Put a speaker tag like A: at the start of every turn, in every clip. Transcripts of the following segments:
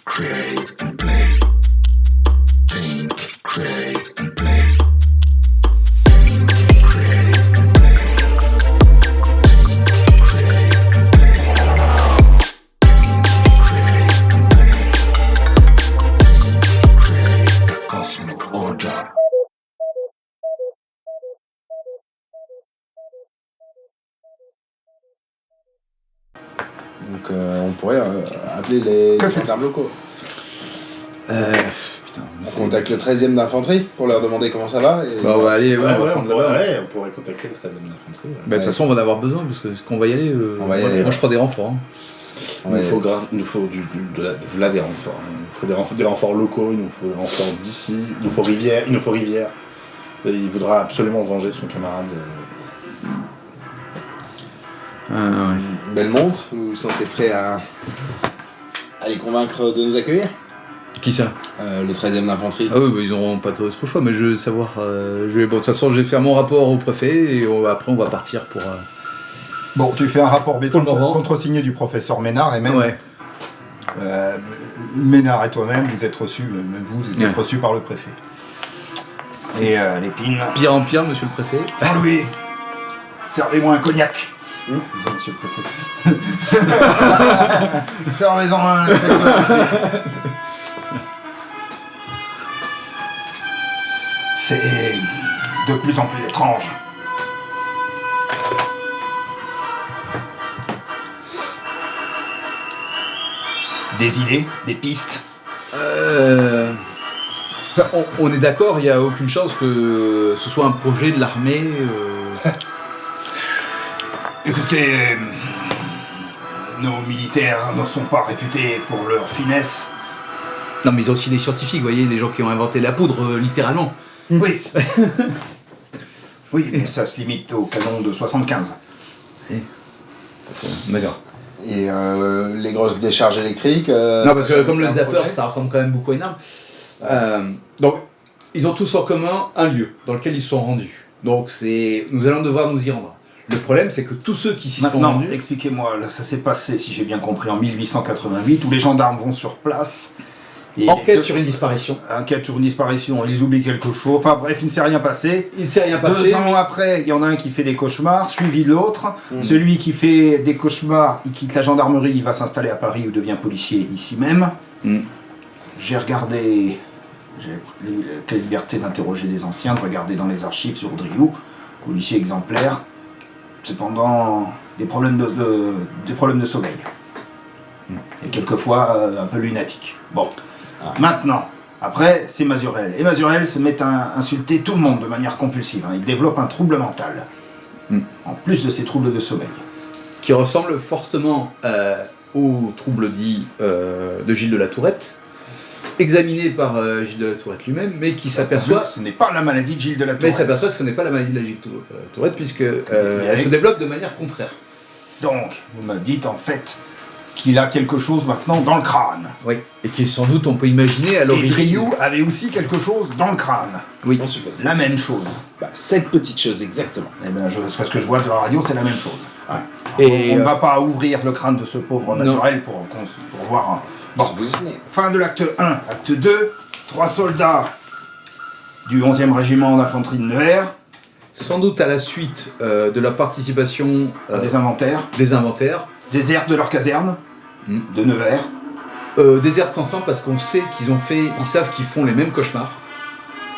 A: create and play. Think, create and play. Think, create and play. Think, create and play. Think, create and play. Think, create the cosmic order.
B: Donc on pourrait appeler les
C: Que faites-vous
B: gendarmes locaux.
D: Putain,
B: On contacte le 13e d'infanterie pour leur demander comment ça va. Et...
D: Bah, on va aller, on va prendre là-bas.
C: on pourrait contacter le 13e d'infanterie. Ouais.
D: Bah, de toute façon, on va en avoir besoin parce qu'on va y aller.
B: On va y aller,
D: Moi, je prends des renforts. Hein.
C: Il nous faut des renforts. Il nous faut des renforts locaux, il nous faut des renforts d'ici, il nous faut Rivière. Et il voudra absolument venger son camarade.
D: Ouais.
B: Belmont, vous vous sentez prêt à les convaincre de nous accueillir?
D: Qui ça?
B: Le 13e d'infanterie.
D: Ah oui, bah, ils auront pas trop choix, mais je veux savoir. Bon, de toute façon, je vais faire mon rapport au préfet et après, on va partir pour.
C: Bon, tu fais un rapport béton
D: Pour le moment.
C: contresigné du professeur Ménard et même
D: Ouais.
C: Ménard et toi-même, vous êtes reçus, reçus par le préfet. Et Lépine.
D: Pire en pire, monsieur le préfet.
C: Jean-Louis, servez-moi un cognac. Monsieur le préfet. Servez-en un, inspecteur. C'est de plus en plus étrange. Des idées, des pistes.
D: On est d'accord, il n'y a aucune chance que ce soit un projet de l'armée.
C: Écoutez, nos militaires ne sont pas réputés pour leur finesse.
D: Non, mais ils ont aussi des scientifiques, vous voyez, les gens qui ont inventé la poudre, littéralement.
C: Oui. Oui, mais ça se limite au canon de 75.
D: D'accord.
B: Et les grosses décharges électriques.
D: Non, parce que comme le
B: un
D: zapper,
B: projet.
D: ça ressemble quand même beaucoup à une arme. Donc, ils ont tous en commun un lieu dans lequel ils se sont rendus. Donc, nous allons devoir nous y rendre. Le problème, c'est que tous ceux qui s'y sont
C: Maintenant,
D: rendus...
C: expliquez-moi, là, ça s'est passé, si j'ai bien compris, en 1888, où les gendarmes vont sur place. Et
D: Enquête sur une disparition.
C: Enquête sur une disparition, ils oublient quelque chose. Enfin bref, il ne s'est rien passé.
D: Il ne s'est rien passé.
C: 2 ans après, il y en a un qui fait des cauchemars, suivi de l'autre. Celui qui fait des cauchemars, il quitte la gendarmerie, il va s'installer à Paris ou devient policier ici même. J'ai regardé, j'ai eu la liberté d'interroger des anciens, de regarder dans les archives sur Driou, policier exemplaire. Cependant, des problèmes de sommeil. Et quelquefois un peu lunatique. Bon, maintenant, après, c'est Mazurel. Et Mazurel se met à insulter tout le monde de manière compulsive. Il développe un trouble mental. En plus de ses troubles de sommeil.
D: Qui ressemble fortement au trouble dit de Gilles de la Tourette, examiné par Gilles de la Tourette lui-même, mais qui s'aperçoit...
C: Ce n'est pas la maladie de Gilles de la
D: Mais
C: Tourette.
D: il s'aperçoit que ce n'est pas la maladie de la Gilles de la Tourette, puisque elle se développe de manière contraire.
C: Donc, vous me dites en fait qu'il a quelque chose maintenant dans le crâne.
D: Oui. Et qui sans doute, on peut imaginer à
C: Et
D: l'origine...
C: Driou avait aussi quelque chose dans le crâne.
D: Oui.
B: On suppose.
C: La même chose.
B: Bah, cette petite chose, exactement.
C: Eh bien, c'est parce que je vois de la radio, c'est la même chose.
D: Et
C: On ne va pas ouvrir le crâne de ce pauvre Mazurel pour voir... Bon,
B: Vous imaginez.
C: fin de l'acte 1. Acte 2, 3 soldats du 11e régiment d'infanterie de Nevers,
D: sans doute à la suite de la participation
C: des inventaires,
D: des inventaires,
C: désertent de leur caserne, de Nevers.
D: désertent ensemble parce qu'on sait ils savent qu'ils font les mêmes cauchemars.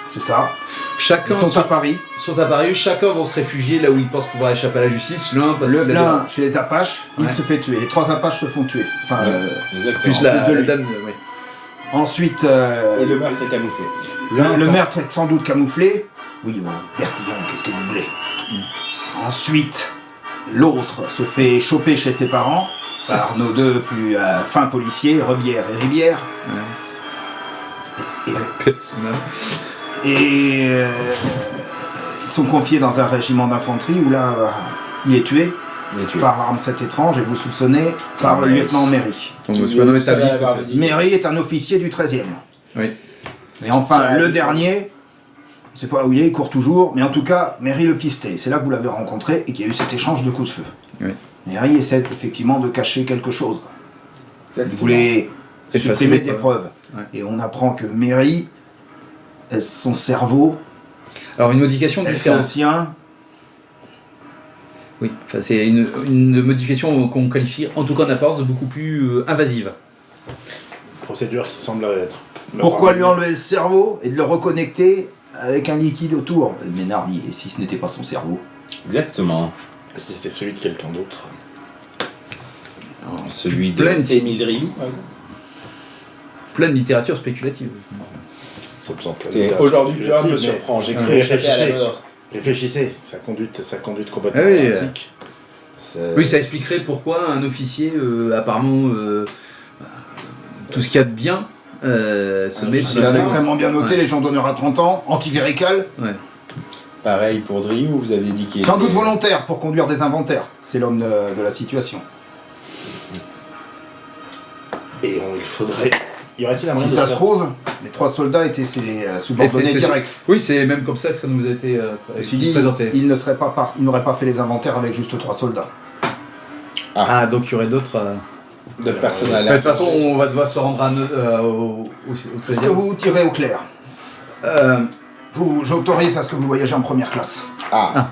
C: C'est ça.
D: Chacun
C: Ils sont à Paris.
D: sont apparus, chacun vont se réfugier là où ils pensent pouvoir échapper à la justice. L'un parce qu'il a
C: L'un chez les Apaches, il
D: Ouais.
C: se fait tuer. Les 3 Apaches se font tuer. Enfin,
B: Exactement.
D: plus
C: en
D: la
C: plus de lui.
D: dame. Oui.
C: ensuite,
B: Et le meurtre est camouflé.
C: le meurtre est sans doute camouflé. Oui, bon, Bertillon, qu'est-ce que vous voulez. Ensuite, l'autre se fait choper chez ses parents par nos deux plus fins policiers, Rebière et Ribière. Et ils sont confiés dans un régiment d'infanterie où là, il est tué par l'arme 7 étrange et vous soupçonnez par le lieutenant Méry.
D: On me suis pas nommé établi que c'est-
C: Méry est un officier du 13e.
D: Oui.
C: Et enfin,
B: Ça,
C: le
B: il
C: dernier, je sais pas où il est, il court toujours, mais en tout cas, Méry le pisté. C'est là que vous l'avez rencontré et qu'il y a eu cet échange de coups de feu.
D: Oui.
C: Méry essaie effectivement de cacher quelque chose. Il voulait
D: Effacer
C: supprimer
D: les
C: des
D: preuves.
C: preuves.
D: Ouais.
C: Et on apprend que Mary, son cerveau,
D: Alors une modification
C: elle fait
D: différente.
C: le sien.
D: Oui, enfin, c'est une modification qu'on qualifie, en tout cas en apparence, de beaucoup plus invasive.
E: Procédure qui semble être.
C: Pourquoi lui enlever le cerveau et de le reconnecter avec un liquide autour? Ménard dit, et si ce n'était pas son cerveau?
B: Exactement.
E: Si c'était celui de quelqu'un d'autre.
B: Celui de
D: Pleine-
B: Émile Rioux, par exemple.
D: Pleine littérature spéculative.
E: Ça me semble
B: Et
E: pas
B: aujourd'hui, plus rien ne me
E: mais-
B: surprend. J'ai cru
E: mais
B: échapper à la
E: réfléchissez.
B: mort.
E: Réfléchissez, sa conduite complètement
D: Ah oui,
E: erratique.
D: Oui, ça expliquerait pourquoi un officier, apparemment, tout ce qu'il y a de bien, se met...
C: Il a extrêmement bien noté,
D: Ouais.
C: Légion d'honneur à 30 ans, anticlérical,
D: Ouais.
B: Pareil pour Driou, vous aviez dit qu'il
C: sans
B: était-
C: doute volontaire pour conduire des inventaires. C'est l'homme de la situation.
E: Et il faudrait. Y aurait-il un moyen
C: Si
E: de
C: ça se
E: faire-
C: trouve, les 3 soldats étaient ses subordonnés
D: c'est-
C: directs.
D: Oui, c'est même comme ça que ça nous a été
C: Ceci dit,
D: présenté.
C: il n'aurait pas fait les inventaires avec juste 3 soldats.
D: Ah, donc il y aurait d'autres...
B: D'autres personnes à
D: De toute façon, on va devoir se rendre au
C: Est-ce
D: 13e.
C: que vous tirez au clair?
D: Euh,
C: J'autorise à ce que vous voyagez en première classe.
B: Ah,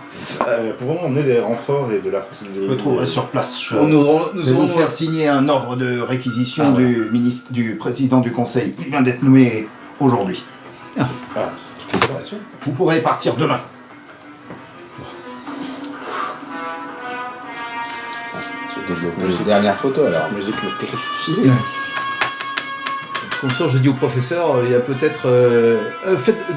E: Pouvons-nous emmener des renforts et de l'artillerie
C: Je me trouverai sur place. Je
D: nous
C: vais vous
D: aurons...
C: faire signer un ordre de réquisition
E: Ah ouais.
C: du président du conseil. Il vient d'être nommé aujourd'hui.
E: Ah, félicitations.
C: Vous pourrez partir demain.
B: j'ai développé les dernières photos alors.
E: La musique me terrifie.
D: Comme ça, je dis au professeur, il y a peut-être...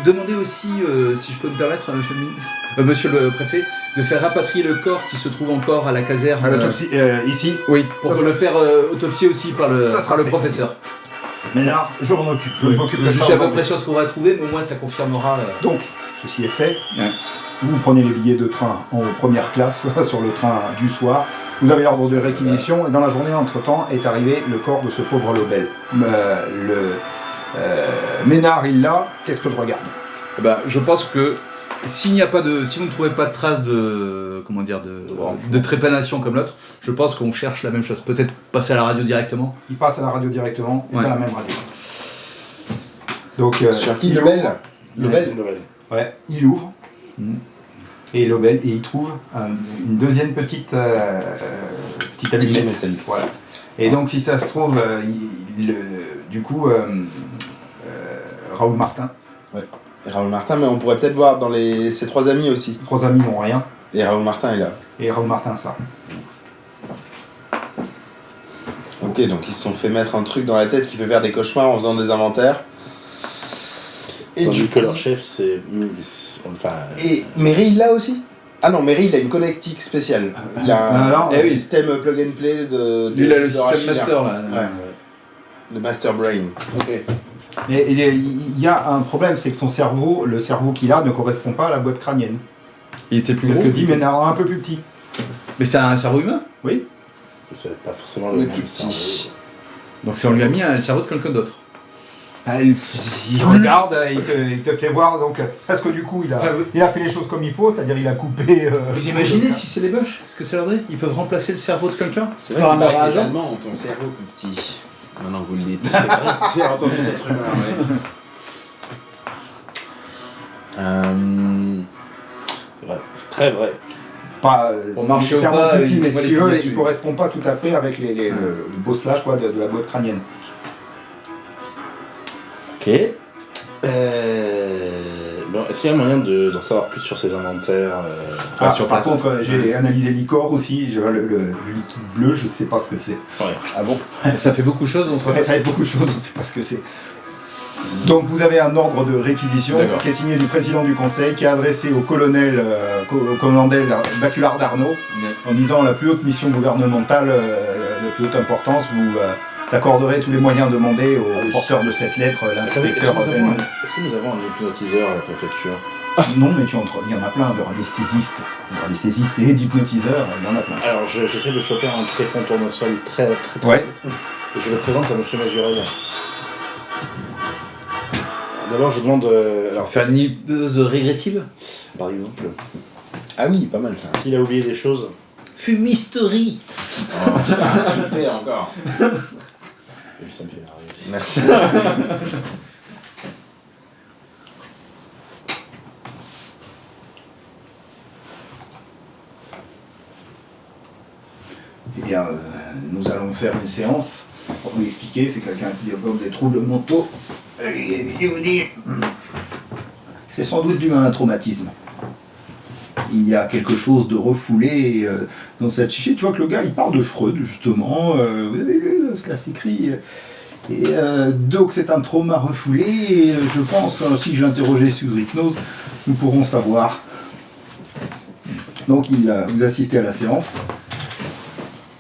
D: demandez aussi, si je peux me permettre, monsieur le ministre, monsieur le préfet, de faire rapatrier le corps qui se trouve encore à la caserne.
C: À l'autopsie, ici.
D: Oui, pour
C: Ça,
D: le faire autopsier aussi par le,
C: Ça sera
D: par le
C: fait.
D: professeur.
C: Ménard, je m'en occupe. Je m'occupe de
D: Je
C: ça
D: suis à peu
C: aujourd'hui.
D: près sûr de ce qu'on va trouver, mais au moins ça confirmera...
C: Donc, ceci est fait.
D: Ouais.
C: Vous prenez les billets de train en première classe sur le train du soir. Vous avez l'ordre de réquisition et dans la journée, entre-temps, est arrivé le corps de ce pauvre Lobel. Ménard, il l'a. Qu'est-ce que je regarde?
D: Eh ben, je pense que si vous ne trouvez pas de traces de, comment dire, de trépanation comme l'autre, je pense qu'on cherche la même chose. Peut-être passer à la radio directement.
C: Il passe à la radio directement, il est
D: Ouais.
C: à la même radio. Donc,
B: Sur qui
C: il
B: Lebel
C: ouvre.
B: Lebel
C: Ouais, il ouvre. Et Lobel, et il trouve une deuxième petite allumette.
B: métallique.
C: Voilà. Et donc, si ça se trouve, du coup, Raoul Martin,
B: Et Raoul Martin, mais on pourrait peut-être voir dans ses 3 amis aussi.
C: 3 amis n'ont rien,
B: Et Raoul Martin est là.
C: et Raoul Martin ça.
B: Ok, donc ils se sont fait mettre un truc dans la tête qui fait faire des cauchemars en faisant des inventaires. Et
E: Tandis
B: du
E: que
B: coup-
E: leur chef, c'est. Enfin.
B: Et Mary, il l'a aussi? Ah non, Mary, il a une connectique spéciale. Il a un,
C: non,
B: un
D: oui.
B: système plug and play de.
D: Lui, il a le
B: de
D: système
B: Rachida.
D: master là.
B: Ouais. Le Master Brain. Ok.
C: Mais il y a un problème, c'est que son cerveau, le cerveau qu'il a, ne correspond pas à la boîte crânienne.
D: Il était plus
C: C'est ce
D: gros.
C: que dit Ménard, un peu plus petit.
D: Mais c'est un cerveau humain.
C: Oui.
E: C'est pas forcément le
B: Le
E: même
B: plus petit.
E: cerveau.
D: Donc si on lui a mis un cerveau de quelqu'un d'autre.
C: Il regarde, il te fait voir, donc, parce que du coup,
D: Enfin,
C: il a fait les choses comme il faut, c'est-à-dire il a coupé...
D: Vous imaginez si c'est les Boches? Est-ce que ça leur dit? Ils peuvent remplacer le cerveau de quelqu'un?
B: C'est vrai
D: Par un
B: qu'il paraît que les
D: hasard.
B: Allemands ont ton cerveau plus petit. Maintenant que vous le dites. C'est vrai. J'ai entendu cette rumeur, ouais.
E: C'est vrai. C'est très vrai.
C: Pas,
D: Pour marcher
C: le
D: au
C: cerveau
D: pas,
C: plus petit,
D: il
C: mais
D: faut
C: si
D: les
C: tu veux,
D: filer
C: il
D: dessus.
C: correspond pas tout à fait avec le bosselage quoi, de la boîte crânienne.
E: Ok. Bon, est-ce qu'il y a moyen d'en savoir plus sur ces inventaires
D: sur
C: par
D: place.
C: contre, j'ai analysé l'icor aussi, je vois le liquide bleu, je sais pas ce que c'est.
E: Ouais.
B: Ah bon?
D: Ça fait beaucoup de choses, on
C: Ça fait beaucoup de choses, je sais pas ce que c'est. Donc vous avez un ordre de réquisition
D: D'accord.
C: qui est signé du président du conseil, qui est adressé au colonel Baculard d'Arnaud, en disant la plus haute mission gouvernementale de plus haute importance, vous accorderez tous les moyens demandés au porteur de cette lettre, l'inspecteur Belmont.
E: Est-ce que nous avons un hypnotiseur à la préfecture?
C: Non, mais il y en a plein d'anesthésistes et d'hypnotiseurs, il y en a plein.
E: Alors j'essaie de choper un tréfond tournesol très
C: Ouais.
E: vite, et je le présente à monsieur Mazurel. D'abord je demande, alors
D: Faire une hypnose régressive?
E: par exemple,
B: Ah oui, pas mal ça.
E: s'il a oublié des choses,
D: Fumisterie!
B: Super encore.
E: Et puis ça me fait marrer aussi.
B: Merci.
C: Eh bien, nous allons faire une séance pour vous expliquer. C'est quelqu'un qui développe des troubles mentaux. Et vous dit, c'est sans doute dû à un traumatisme. Il y a quelque chose de refoulé dans cette chichi. Tu vois que le gars, il parle de Freud, justement. Vous avez lu ce qu'il a écrit. Et donc, c'est un trauma refoulé. Et je pense, si je l'interrogeais sous hypnose, nous pourrons savoir. Donc, vous assistez à la séance.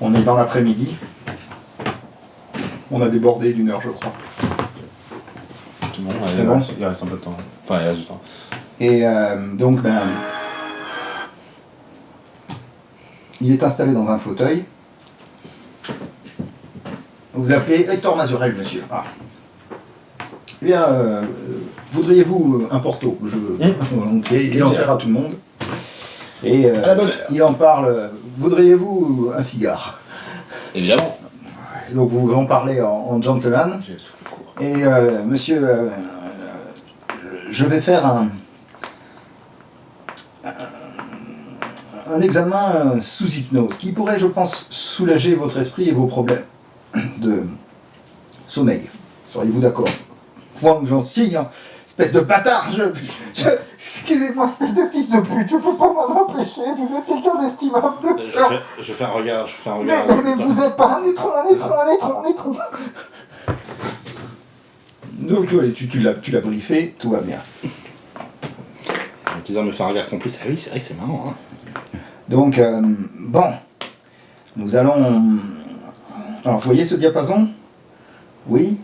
C: On est dans l'après-midi. On a débordé d'1 heure, je crois.
B: C'est bon, allez,
C: C'est bon.
B: il reste un peu de temps. Enfin, il reste du temps.
C: Et donc, il est installé dans un fauteuil. Vous appelez Hector Mazurel, monsieur. Ah. Eh bien, voudriez-vous un porto? Volontiers. Il en sert à tout le monde. Et
B: À la bonne heure.
C: il en parle. Voudriez-vous un cigare?
B: Évidemment.
C: Donc vous en parlez en gentleman.
B: J'ai le souffle court.
C: Et monsieur, je vais faire un examen sous hypnose qui pourrait, je pense, soulager votre esprit et vos problèmes de sommeil. Seriez-vous d'accord? Moi, j'en signe, hein. Espèce de bâtard, excusez-moi, espèce de fils de pute, je peux pas m'en empêcher, vous êtes quelqu'un d'estimable.
E: Je fais un regard,
C: Mais vous êtes pas un étron. Donc tu l'as briefé, tout va bien.
E: Le teaser me fait un regard complice. Ah oui, c'est vrai que c'est marrant. Hein.
C: Donc, bon, nous allons... Alors, vous voyez ce diapason? Oui.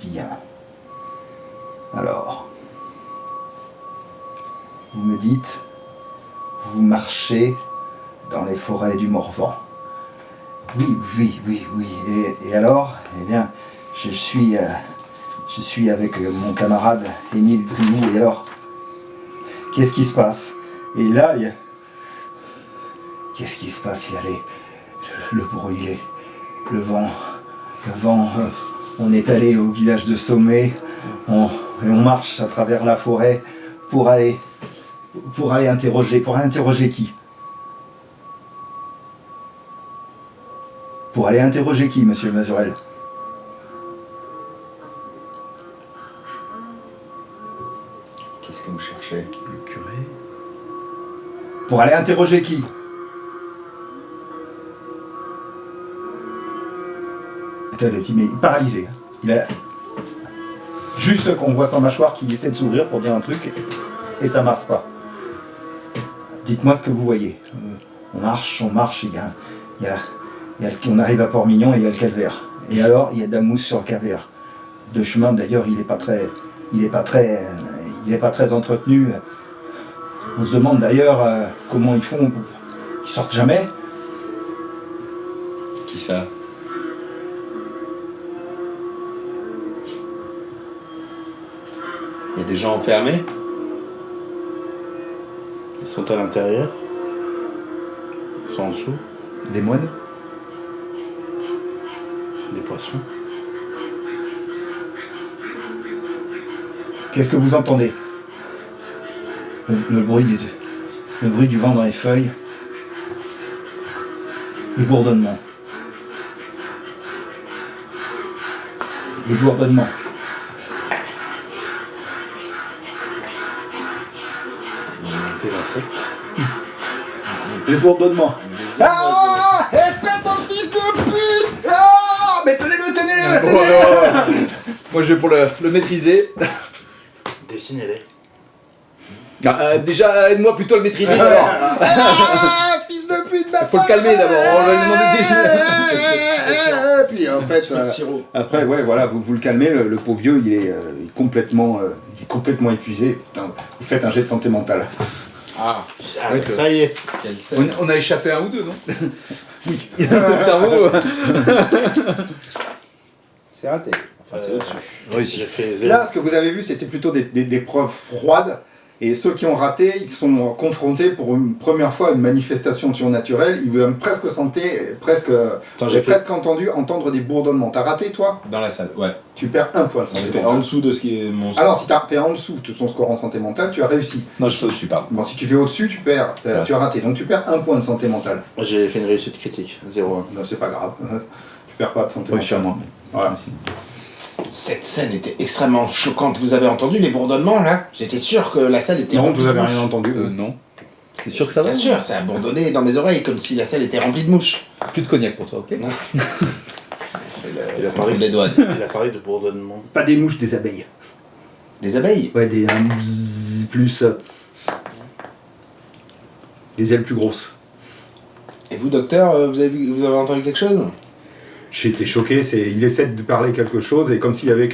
C: Bien. Alors, vous me dites, vous marchez dans les forêts du Morvan. Oui. Et alors, eh bien, je suis avec mon camarade Émile Driou. Et alors, qu'est-ce qui se passe? Et là, qu'est-ce qui se passe? Il y a le bruit, le vent. On est allé au village de Sommet. On marche à travers la forêt pour aller interroger. Pour interroger qui? Pour aller interroger qui, monsieur Mazurel?
B: Qu'est-ce que vous cherchez?
D: Le curé.
C: Pour aller interroger qui? Attends, il est paralysé. Il a... Juste qu'on voit son mâchoire qui essaie de s'ouvrir pour dire un truc et ça marche pas. Dites-moi ce que vous voyez. On marche, on arrive à Port-Mignon et il y a le calvaire. Et alors, il y a de la mousse sur le calvaire. Le chemin, d'ailleurs, il est pas très entretenu. On se demande d'ailleurs comment ils font. Ils sortent jamais.
B: Qui ça? Il y a des gens enfermés?
E: Ils sont à l'intérieur. Ils sont en dessous.
D: Des moines.
E: Des poissons.
C: Qu'est-ce que vous entendez? Le bruit du vent dans les feuilles. Les bourdonnements.
E: Des insectes.
C: Les bourdonnements. Ah! Espèce de fils de pute! Ah! Mais tenez-le!
D: Moi je vais pour le maîtriser.
E: Dessinez-les.
D: Déjà aide-moi plutôt à le maîtriser d'abord.
C: Ah! Fils de pute!
D: Faut le calmer d'abord. On va lui demander de
C: Puis en fait,
E: sirop.
C: après, ouais, voilà, vous le calmez, le pauvre vieux, il est complètement épuisé. Putain, vous faites un jet de santé mentale.
B: Ah,
D: Ouais, que-
E: Ça y est.
B: quelle scène.
D: On a échappé un ou deux, non? Oui. Le cerveau.
B: C'est raté. Enfin, c'est au-dessus.
D: Réussi.
E: J'ai fait 0.
C: Là, ce que vous avez vu, c'était plutôt des preuves froides. Et ceux qui ont raté, ils sont confrontés pour une première fois à une manifestation surnaturelle. Ils ont presque j'ai presque entendre des bourdonnements. T'as raté, toi?
B: Dans la salle, ouais.
C: Tu perds 1 point de santé
B: J'ai fait en
C: mentale.
B: dessous de ce qui est mon
C: Alors, si t'as fait en dessous de ton score en santé mentale, tu as réussi.
B: Non, je fais au-dessus, pardon.
C: Bon, si tu fais au-dessus, tu perds.
B: Ouais.
C: Tu as raté. Donc, tu perds 1 point de santé mentale.
E: J'ai fait une réussite critique, 0-1.
C: Non, c'est pas grave. Tu perds pas de santé
D: Ouais, je suis à
C: mentale.
D: moi.
C: Voilà.
D: Merci.
B: Cette scène était extrêmement choquante. Vous avez entendu les bourdonnements, là? J'étais sûr que la salle était
C: Non,
B: remplie
C: vous
B: de
C: avez
B: mouches.
C: rien entendu.
D: Non. C'est sûr que ça va?
B: Bien sûr, ça a bourdonné dans mes oreilles comme si la salle était remplie de mouches.
D: Plus de cognac pour toi, ok?
E: Il a parlé,
B: Les douanes.
E: il a parlé de bourdonnement.
C: Pas des mouches, des abeilles.
B: Les abeilles?
C: Ouais, des bzzz plus. Des ailes plus grosses.
B: Et vous, docteur, vous avez entendu quelque chose?
C: J'ai été choqué, il essaie de parler quelque chose et comme s'il y avait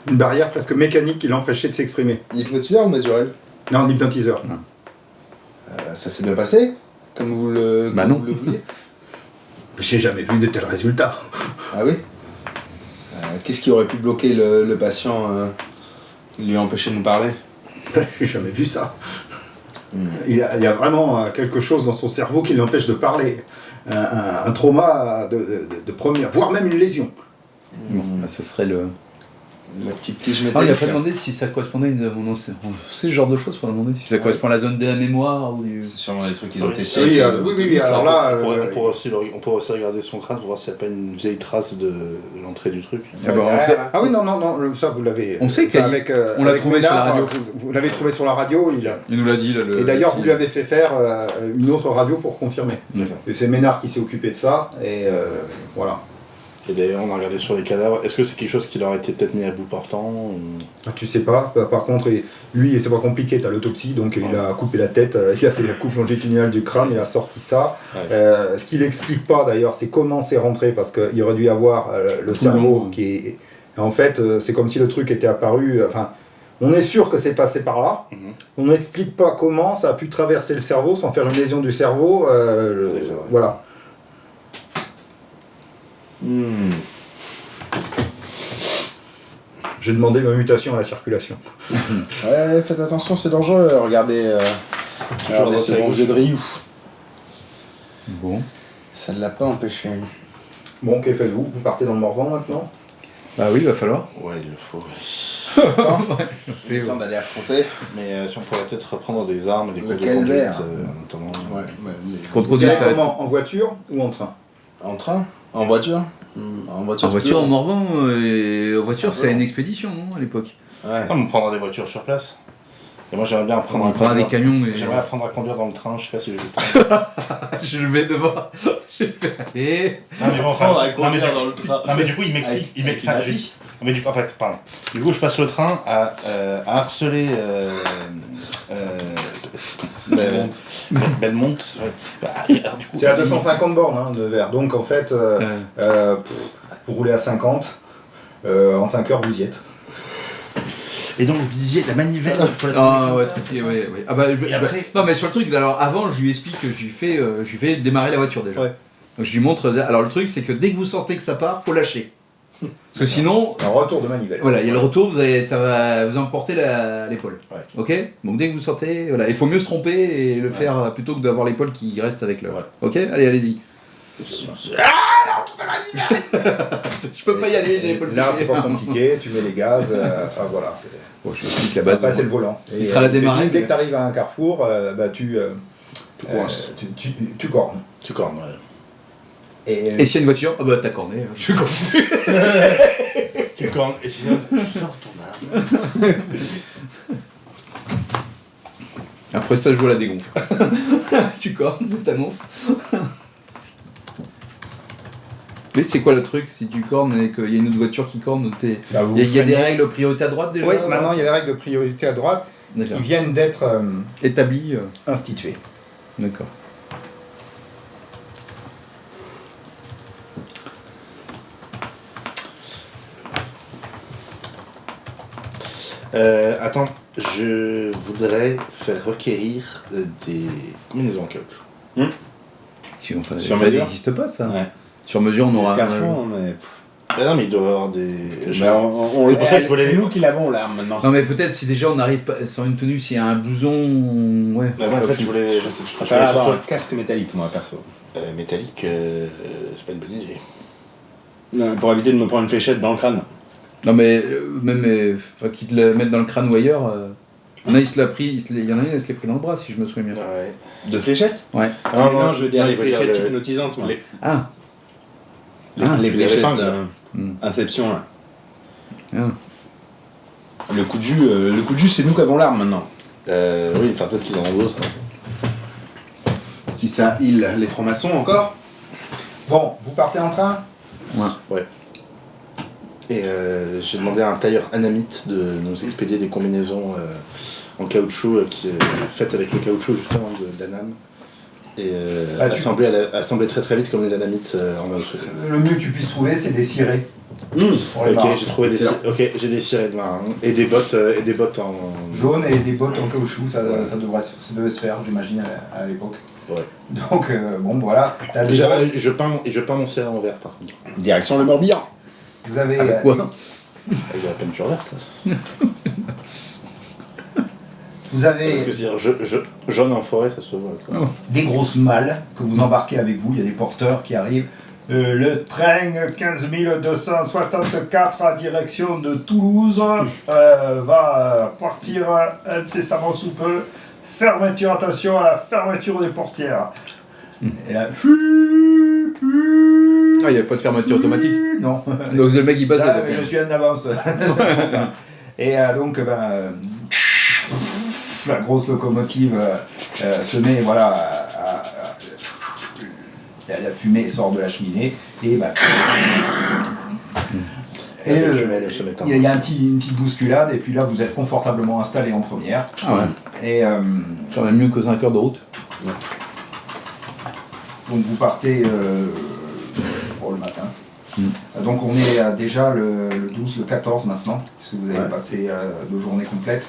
C: une barrière presque mécanique qui l'empêchait de s'exprimer.
B: Hypnotiseur ou Mazurel?
C: Non, l'hypnotiseur.
B: Ça s'est bien passé? Comme vous le,
D: Bah
B: comme
D: non.
B: vous le vouliez?
C: J'ai jamais vu de tels résultats.
B: Ah oui? Qu'est-ce qui aurait pu bloquer le patient, lui empêcher de nous parler?
C: J'ai jamais vu ça. Il y a vraiment quelque chose dans son cerveau qui l'empêche de parler. Un trauma de première, voire même une lésion.
D: Bon, bah, ça serait le.
B: La petite tige
D: Ah, il
B: métallique.
D: a pas demandé si ça correspondait à une. On sait ce genre de choses, faut demander. Si ça correspond à la zone de la mémoire ou du.
B: C'est sûrement des trucs qu'ils ont
E: Oui,
B: testés.
C: oui, alors là,
E: On pourrait aussi regarder son crâne pour voir s'il n'y a pas une vieille trace de l'entrée du truc.
D: Ah bah, on sait-
C: Ah oui, non, ça vous l'avez.
D: On sait qu'elle-
C: avec,
D: on l'a
C: avec
D: trouvé sur la
C: Ménard,
D: radio.
C: Vous l'avez trouvé sur la radio.
D: Il nous l'a dit là.
C: Et d'ailleurs, vous lui avez fait faire une autre radio pour confirmer.
E: D'accord.
C: Et c'est Ménard qui s'est occupé de ça. Et voilà.
E: Et d'ailleurs, on a regardé sur les cadavres. Est-ce que c'est quelque chose qui leur a été peut-être mis à bout portant ou...
C: Ah, tu sais pas. Par contre, lui, c'est pas compliqué. T'as l'autopsie, donc il a coupé la tête. Il a fait la coupe longitudinale du crâne. Il a sorti ça.
E: Ouais.
C: Ce qu'il explique pas d'ailleurs, c'est comment c'est rentré, parce qu'il aurait dû avoir le cerveau
D: long.
C: qui est. En fait, c'est comme si le truc était apparu. Enfin, on est sûr que c'est passé par là.
E: Mhm.
C: On n'explique pas comment ça a pu traverser le cerveau sans faire une lésion du cerveau.
E: D'accord.
C: Voilà. J'ai demandé ma mutation à la circulation.
B: Ouais, faites attention, c'est dangereux. Regardez, regardez ce bon vieux de Ryu.
D: Bon.
B: Ça ne l'a pas empêché.
C: Bon, que faites-vous? Vous partez dans le Morvan maintenant?
D: Bah oui, il va falloir.
E: Ouais, il le faut. Ouais.
B: Il est temps d'aller affronter.
E: Mais si on pourrait peut-être reprendre des armes et des
B: Le
E: cours de
B: calvaire.
E: conduite, notamment.
B: Ouais,
D: Contre-conduite,
C: Vous allez
D: ça va être-
C: comment? En voiture ou en train?
B: En train? En voiture? En voiture.
D: En voiture, en Morvan, en voiture,
B: C'est
D: c'est
B: un peu
D: une
B: long.
D: expédition, non, à l'époque.
B: Ouais.
E: On prendra des voitures sur place. Et moi, j'aimerais bien apprendre
D: On prendra des camions et.
E: J'aimerais apprendre à conduire dans le train, je sais pas si j'ai le temps.
D: Je vais devoir. J'ai fait. Et.
E: Non mais bon,
B: Apprendre à
E: non, mais
B: conduire
E: du-
B: dans le train.
E: Non mais du coup il m'explique,
B: Avec-
E: il
B: avec
E: m'explique,
B: une appli.
E: non, mais du coup, en fait, pardon. Du coup je passe le train à harceler
B: Belmont.
E: Belmont. Ouais. Bah, et alors, du coup,
C: C'est à 250 bornes hein, de verre. Donc en fait, pour rouler à 50, en 5 heures, vous y êtes.
E: Et donc vous disiez la manivelle, il faut la
D: Ah
E: trouver
D: ouais,
E: comme ça,
D: très
E: c'est ça
D: ouais, ouais. Ah bah,
E: Et après
D: non mais sur le truc, alors avant je lui explique que je lui fais démarrer la voiture déjà.
C: Ouais.
D: Donc je lui montre, alors le truc c'est que dès que vous sentez que ça part, faut lâcher. Parce que sinon,
C: Un retour de manivelle.
D: voilà, il y a le retour, ça va vous emporter l'épaule.
E: Ouais.
D: Ok. Donc dès que vous sentez, voilà, il faut mieux se tromper et le faire plutôt que d'avoir l'épaule qui reste avec le.
E: Ouais.
D: Ok, allez-y. Je peux pas y aller, j'ai l'épaule
C: Là,
D: piquée.
C: c'est pas compliqué, tu mets les gaz, enfin voilà.
D: Bon, je explique la base.
C: Après, c'est le volant.
D: Il sera la démarrer.
C: Dès que tu arrives à un carrefour, bah, tu
E: coinces.
C: tu cornes.
E: Tu cornes, ouais.
D: Et s'il y a une voiture, ah bah t'as corné, je continue.
E: Tu cornes, et sinon tu sors ton arme.
D: Après ça, je vois la dégonfle. Tu cornes, ça t'annonce. Mais c'est quoi le truc? Si tu cornes et qu'il y a une autre voiture qui corne,
C: Bah, vous
D: il y a des
C: freinez.
D: règles priorité à droite déjà?
C: Oui, maintenant il y a les règles de priorité à droite
D: D'accord.
C: qui viennent d'être
D: Établi.
C: instituées.
D: D'accord.
E: Attends, je voudrais faire requérir des combinaisons en caoutchouc.
D: Si, enfin,
B: Sur
D: ça
B: mesure
D: n'existe pas ça.
B: Ouais.
D: Sur mesure, on
B: Des
D: aura.
B: scaphandres, mais.
E: Ah non, mais il doit y avoir des.
B: C'est
E: pour ça que je voulais-
B: C'est nous qui l'avons l'arme maintenant.
D: Non mais peut-être si déjà on arrive pas sans une tenue, s'il y a un blouson, ouais.
E: Bah, moi, en fait, je voulais.
B: Je préfère avoir un casque métallique, moi, perso.
E: Métallique, c'est pas une bonne idée.
B: Non, pour éviter de me prendre une fléchette dans le crâne.
D: Non mais même enfin, qu'ils te le mettent dans le crâne ou ailleurs. Il y en a, il se l'a pris, il y en a un, il se l'est pris dans le bras si je me souviens bien.
E: Ouais.
B: De fléchettes?
D: Ouais.
B: Non, je veux dire les
E: il faut dire
B: fléchettes
E: le-
B: hypnotisantes, moi.
D: Ah.
B: Les
E: les
B: fléchettes
E: épingles.
B: Inception, là.
D: Ah.
B: Le coup de jus, c'est nous qui avons l'arme maintenant.
E: Oui, enfin peut-être qu'ils en ont d'autres.
B: Qui ça, les francs-maçons encore?
C: Bon, vous partez en train?
E: Ouais. Et j'ai demandé à un tailleur anamite de nous expédier des combinaisons en caoutchouc faites avec le caoutchouc justement d'Anam. Et assemblées très très vite comme les anamites en manuscrit.
C: Le mieux que tu puisses trouver, c'est des cirés. Pour les
E: Ok,
C: marins.
E: j'ai trouvé j'ai des cirés de marin et des bottes en
C: Jaunes et des bottes en caoutchouc, ça devait se faire, j'imagine, à l'époque.
E: Ouais.
C: Donc, bon, voilà. T'as des bottes.
E: Je peins mon ciré en vert par contre.
B: Direction le Morbihan.
C: Vous avez
D: Avec quoi?
E: Avec de la peinture verte.
C: vous avez
E: Parce que c'est jaune en forêt, ça se voit. Quoi.
C: des grosses malles que vous embarquez avec vous. Il y a des porteurs qui arrivent. Le train 15264 à direction de Toulouse va partir incessamment sous peu. Fermeture, attention à la fermeture des portières. Et là,
D: Ah, il n'y a pas de fermeture automatique.
C: non.
D: Donc le mec il passe.
C: Là, mais je suis en avance. Et donc, la grosse locomotive se met, voilà, la fumée sort de la cheminée et et
E: Les jumelles, elles se mettent en-
C: il y a une petite bousculade et puis là vous êtes confortablement installé en première.
D: Ah ouais.
C: Et
D: C'est quand même mieux que 5 heures de route.
C: donc vous partez pour le matin. Donc on est déjà le 12, le 14 maintenant, puisque vous avez passé 2 journées complètes.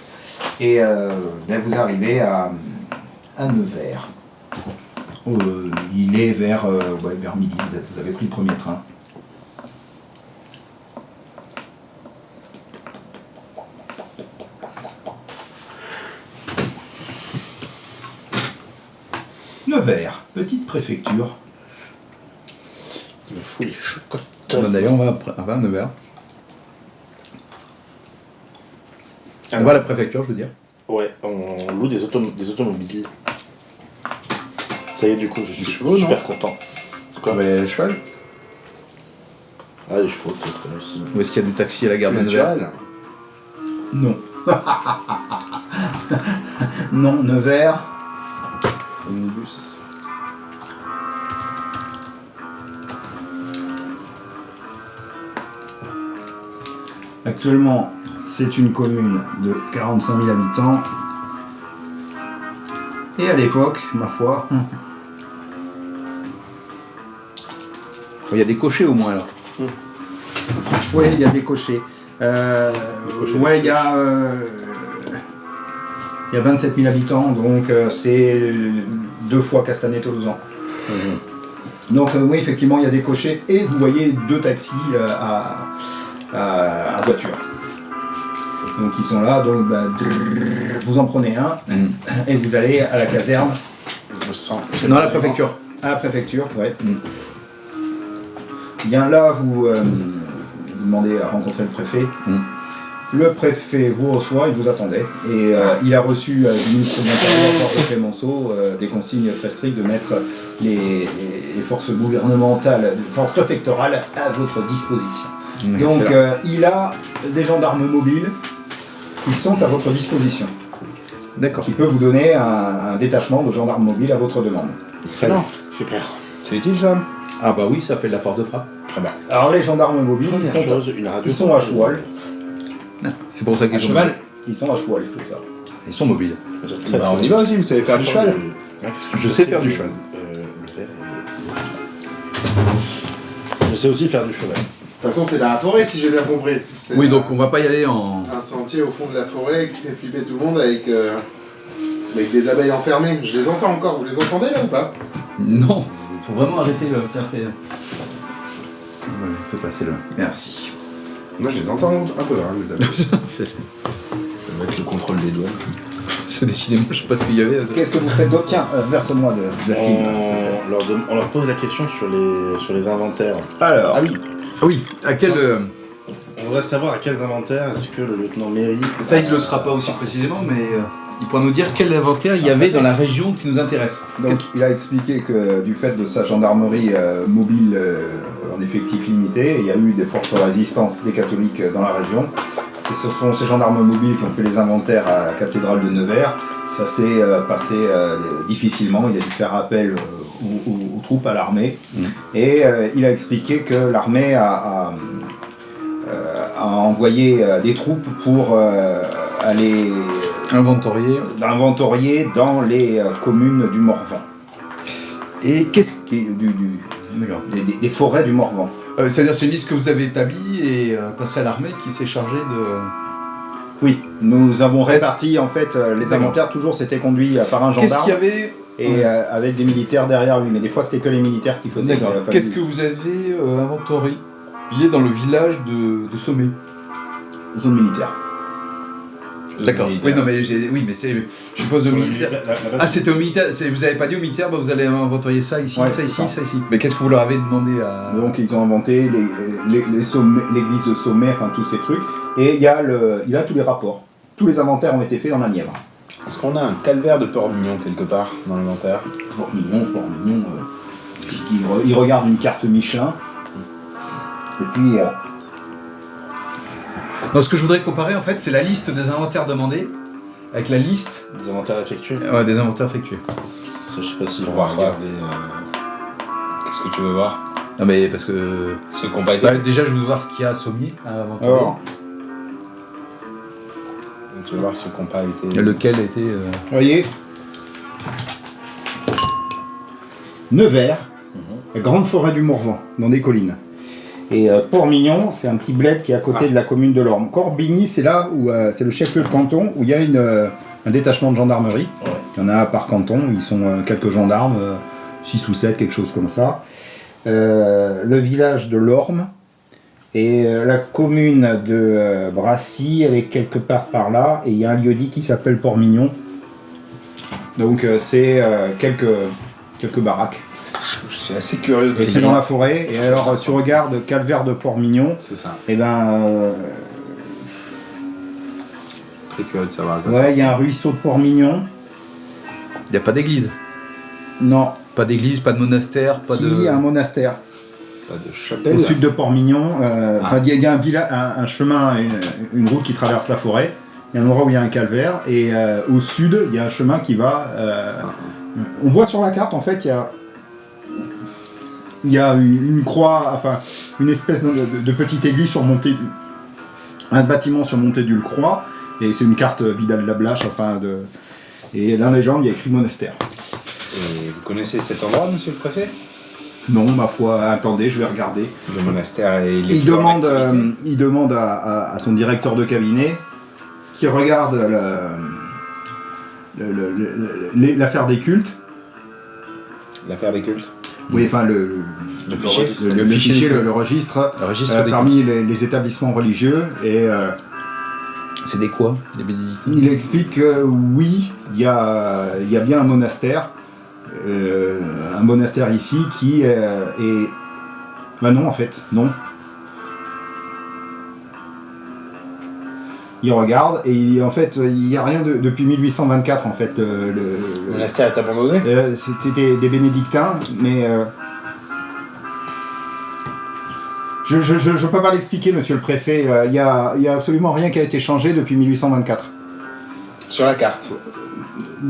C: Et vous arrivez à Nevers. Il est vers midi, vous avez pris le premier train. Nevers, petite préfecture.
E: Il me fout les chocottes.
D: D'ailleurs, on va à 9h. On va à la préfecture, je veux dire.
E: Ouais, on loue des automobiles. Ça y est, du coup, je suis
B: chevaux,
E: super content. Quoi?
B: Le cheval.
E: Ah, les chevaux, peut-être aussi.
D: Ou est-ce qu'il y a du taxi à la gare de
B: Le
D: Nevers?
B: cheval.
C: Non. Non, Nevers.
B: Omnibus.
C: Actuellement, c'est une commune de 45 000 habitants. Et à l'époque, ma foi,
D: Il y a des cochers au moins alors.
C: oui, il y a des cochers. Ouais, il y a 27 000 habitants, donc c'est 2 fois Castanet-Tolosan. Donc oui, effectivement, il y a des cochers et vous voyez 2 taxis à voiture. Donc ils sont là, donc vous en prenez un et vous allez à la caserne.
B: Je me sens.
D: Non, à la préfecture.
C: À la préfecture, ouais. Bien là, vous demandez à rencontrer le préfet. Le préfet vous reçoit, il vous attendait. Et il a reçu du ministre de l'Intérieur de Clémenceau des consignes très strictes de mettre les forces gouvernementales, forces préfectorales à votre disposition. Donc il a des gendarmes mobiles qui sont à votre disposition.
D: D'accord.
C: Il peut vous donner un détachement de gendarmes mobiles à votre demande.
B: Excellent.
E: Super.
B: C'est utile ça.
D: Ah bah oui, ça fait de la force de frappe.
B: Très bien.
C: Alors les gendarmes mobiles,
E: Première chose, une radio.
C: ils sont à cheval.
D: C'est pour ça qu'ils
B: À
D: sont
B: cheval.
C: Ils sont à cheval, c'est ça.
D: Ils sont mobiles.
E: Très
B: Bah, on y va aussi, vous savez faire du cheval.
E: Max,
D: Je sais faire du cheval.
E: Le verre Je sais aussi faire du cheval.
B: De toute façon, c'est dans la forêt, si j'ai bien compris. C'est
D: Oui, donc on va pas y aller en.
B: un sentier au fond de la forêt qui fait flipper tout le monde avec des abeilles enfermées. Je les entends encore. Vous les entendez là ou pas?
D: Non, faut vraiment arrêter le café.
C: Ouais, fais passer le. Merci.
B: Moi, je les entends un peu, hein, les amis.
D: C'est
B: Ça va être le contrôle des douanes.
D: décidément, je sais pas ce qu'il y avait.
C: Qu'est-ce que vous faites d'autre? Tiens, verse-moi de la film. s'il te plaît.
E: On leur pose la question sur les inventaires.
C: Alors,
B: Ah oui.
D: Oui, à quel.
E: On voudrait savoir à quels inventaires est-ce que le lieutenant Méry...
D: Ça, il ne le sera pas aussi précisément, mais il pourra nous dire quel inventaire il y avait dans la région qui nous intéresse.
C: donc, il a expliqué que du fait de sa gendarmerie mobile en effectif limité, il y a eu des fortes résistances des catholiques dans la région. Ce sont ces gendarmes mobiles qui ont fait les inventaires à la cathédrale de Nevers. Ça s'est passé difficilement, il a dû faire appel aux troupes, à l'armée. Et il a expliqué que l'armée a envoyé des troupes pour aller inventorier dans les communes du Morvan.
D: Et qu'est-ce
C: Des forêts du Morvan.
D: c'est-à-dire, c'est une liste que vous avez établie et passée à l'armée qui s'est chargée de.
C: Oui, nous avons réparti en fait les inventaires, toujours c'était conduit par un
D: Qu'est-ce
C: gendarme
D: qu'il y avait
C: et avec des militaires derrière lui, mais des fois c'était que les militaires qui faisaient.
D: D'accord. Qu'est-ce que vous avez inventorié dans le village de Sommet?
C: Zone militaire.
D: D'accord. Oui, non, mais mais c'est. Je suppose au militaire. Ah, c'était au militaire. Vous avez pas dit au militaire, bah, vous allez inventorier ça ici,
C: Ouais,
D: ça ici,
C: ça.
D: ça ici. Mais qu'est-ce que vous leur avez demandé à.
C: Donc ils ont inventé l'église de Sommet, enfin tous ces trucs. Et il y a tous les rapports. Tous les inventaires ont été faits dans la Nièvre.
B: Est-ce qu'on a un calvaire de Port-Mignon quelque part dans l'inventaire?
C: Port-Mignon. Il regarde une carte Michelin. Et puis.
D: Non, ce que je voudrais comparer, en fait, c'est la liste des inventaires demandés avec la liste
E: Des inventaires effectués.
D: des inventaires effectués.
E: Ça, je sais pas si
B: On
E: on
B: va
E: va
B: regarder.
E: regarder...
B: Qu'est-ce que tu veux voir?
D: Non, mais parce que.
B: Ceux qui n'ont pas été.
D: Bah, déjà, je veux voir ce qu'il y a à Sommier à inventorier.
C: Alors,
B: Tu veux voir ceux qui n'ont pas été.
D: Lequel était.
C: vous voyez, Nevers, la grande forêt du Morvan, dans des collines. Et Port-Mignon, c'est un petit bled qui est à côté de la commune de l'Orme. Corbigny, c'est là où c'est le chef-lieu de canton, où il y a un détachement de gendarmerie.
E: Ouais.
C: Il y en a par canton, ils sont quelques gendarmes, 6 ou 7, quelque chose comme ça. Le village de l'Orme et la commune de Brassy, elle est quelque part par là, et il y a un lieu-dit qui s'appelle Port-Mignon. Donc c'est quelques baraques.
B: Je suis assez curieux de
C: Et c'est dans la forêt, et alors tu regardes Calvaire de Port-Mignon,
B: C'est ça.
C: et ben
B: Très curieux de savoir.
C: ouais, il y a un ruisseau de Port-Mignon.
D: Il n'y a pas d'église.
C: Non,
D: Pas d'église, pas de monastère, pas
C: qui
D: de.
C: a un monastère.
B: Pas de chapelle.
C: Au sud de Port-Mignon, il y a un chemin, une route qui traverse la forêt. Il y a un endroit où il y a un calvaire, et au sud, il y a un chemin qui va. On voit sur la carte, en fait, il y a une croix, enfin, une espèce de petite église surmontée, un bâtiment surmonté d'une croix, et c'est une carte Vidal-Lablache, enfin, et dans la légende, il y a écrit monastère.
B: Et vous connaissez cet endroit, monsieur le préfet?
C: Non, ma foi, attendez, je vais regarder.
B: Le monastère et les.
C: Il demande à son directeur de cabinet qui regarde l'affaire des cultes.
B: L'affaire des cultes.
C: Oui, enfin le
B: fichier.
C: le fichier, le registre,
D: Le registre des
C: parmi les établissements religieux. Et
D: C'est des quoi? Des bénédictines?
C: il explique que oui, il y a bien un monastère ici qui est... Ben non, en fait, non. Il regarde et en fait il n'y a rien depuis 1824 en fait.
B: Le monastère est abandonné?
C: C'était des bénédictins, mais je peux pas l'expliquer, monsieur le préfet. Il y a absolument rien qui a été changé depuis 1824.
B: Sur la carte.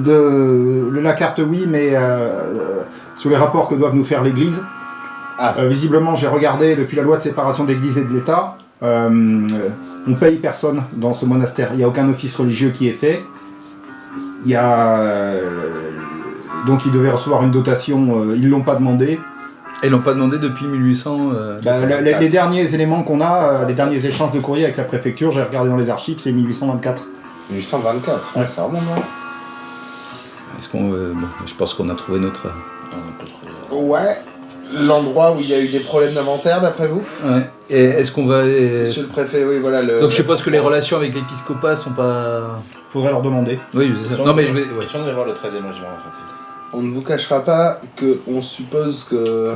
C: La carte oui, mais sur les rapports que doivent nous faire l'Église.
B: Ah.
C: Visiblement, j'ai regardé depuis la loi de séparation d'Église et de l'État. On paye personne dans ce monastère. Il n'y a aucun office religieux qui est fait. Il y a donc ils devaient recevoir une dotation. Ils l'ont pas demandé.
D: Et ils l'ont pas demandé depuis 1800.
C: Les derniers éléments qu'on a, les derniers échanges de courrier avec la préfecture, j'ai regardé dans les archives, c'est 1824.
B: 1824. Ouais, ça remonte, hein.
D: Est-ce qu'on. Bon, je pense qu'on a trouvé notre.
B: Ouais. l'endroit où il y a eu des problèmes d'inventaire d'après vous?
D: Ouais. Et est-ce qu'on va...
B: Monsieur le préfet, oui, voilà.
D: Donc je suppose que les relations avec l'épiscopat sont pas...
C: Faudrait leur demander.
D: Oui, c'est ça. Non mais je vais...
E: Et si on allait voir le 13e régiment d'infanterie?
B: On ne vous cachera pas qu'on suppose que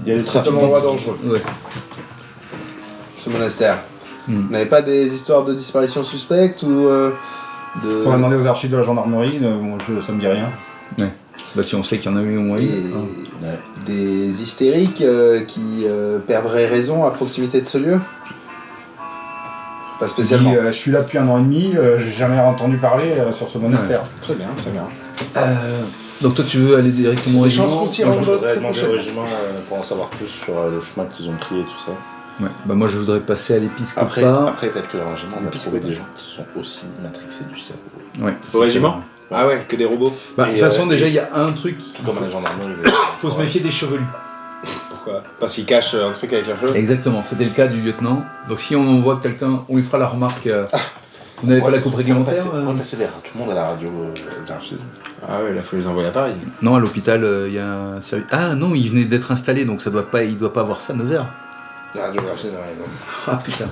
E: Il y a des
B: c'est
E: trafics
B: un endroit
E: d'antiques.
B: dangereux,
D: Ouais.
B: ce monastère.
D: Hmm.
B: Vous n'avez pas des histoires de disparition suspectes ou
C: Faudrait demander aux archives de la gendarmerie, moi, ça me dit rien.
D: Bah si on sait qu'il y en a eu au moins
B: des,
D: une.
E: Ouais.
B: des hystériques qui perdraient raison à proximité de ce lieu? Pas spécialement.
C: Je suis là depuis 1 an et demi, j'ai jamais entendu parler sur ce monastère.
B: Très bien, très bien.
D: Donc toi tu veux aller directement au
B: Les chances
D: régiment?
B: qu'on s'y
E: Moi,
B: rende
E: je voudrais
B: très
E: demander au
B: prochainement.
E: régiment pour en savoir plus sur le chemin qu'ils ont pris et tout ça.
D: Ouais. Bah moi je voudrais passer à l'épiscopat.
E: Après peut-être que le régiment va trouver des gens qui sont aussi matrixés du cerveau.
D: Ouais.
B: Au régiment? Ah ouais, que des robots.
D: Bah, de toute façon déjà il y a un truc...
E: Tout comme à la gendarmerie.
D: Faut se méfier des chevelus.
B: Pourquoi? Parce qu'ils cachent un truc avec leurs cheveux.
D: Exactement, c'était le cas du lieutenant. Donc si on voit quelqu'un, on lui fera la remarque... Vous n'avez pas la coupe réglementaire
E: On va passer tout le monde à la radio graphique.
B: Ah ouais, là faut les envoyer à Paris.
D: Non, à l'hôpital, il y a un service... Ah non, il venait d'être installé, donc ça doit pas, il doit pas avoir ça à 9h.
E: La radiographie, non.
D: Ah putain,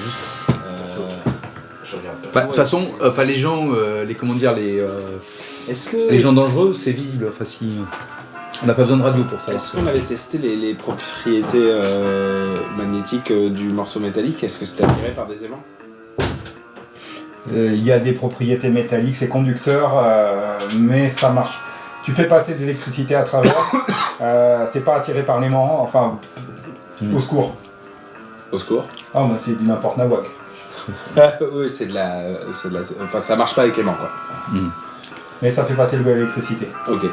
D: juste...
E: Je regarde pas.
D: Bah, de toute façon, enfin les gens, les comment dire,
B: Est-ce que
D: les gens dangereux, c'est visible. Enfin si, on n'a pas besoin de radio pour ça.
B: Est-ce qu'on avait testé les propriétés magnétiques du morceau métallique? Est-ce que c'était attiré par des aimants?
C: Il y a des propriétés métalliques, c'est conducteur, mais ça marche. Tu fais passer de l'électricité à travers, c'est pas attiré par l'aimant, enfin, au secours.
B: Au secours.
C: Ah, moi c'est du n'importe nawak.
B: Oui, c'est de la... Enfin, ça marche pas avec aimant, quoi.
C: Mais ça fait passer de l'électricité.
B: Ok.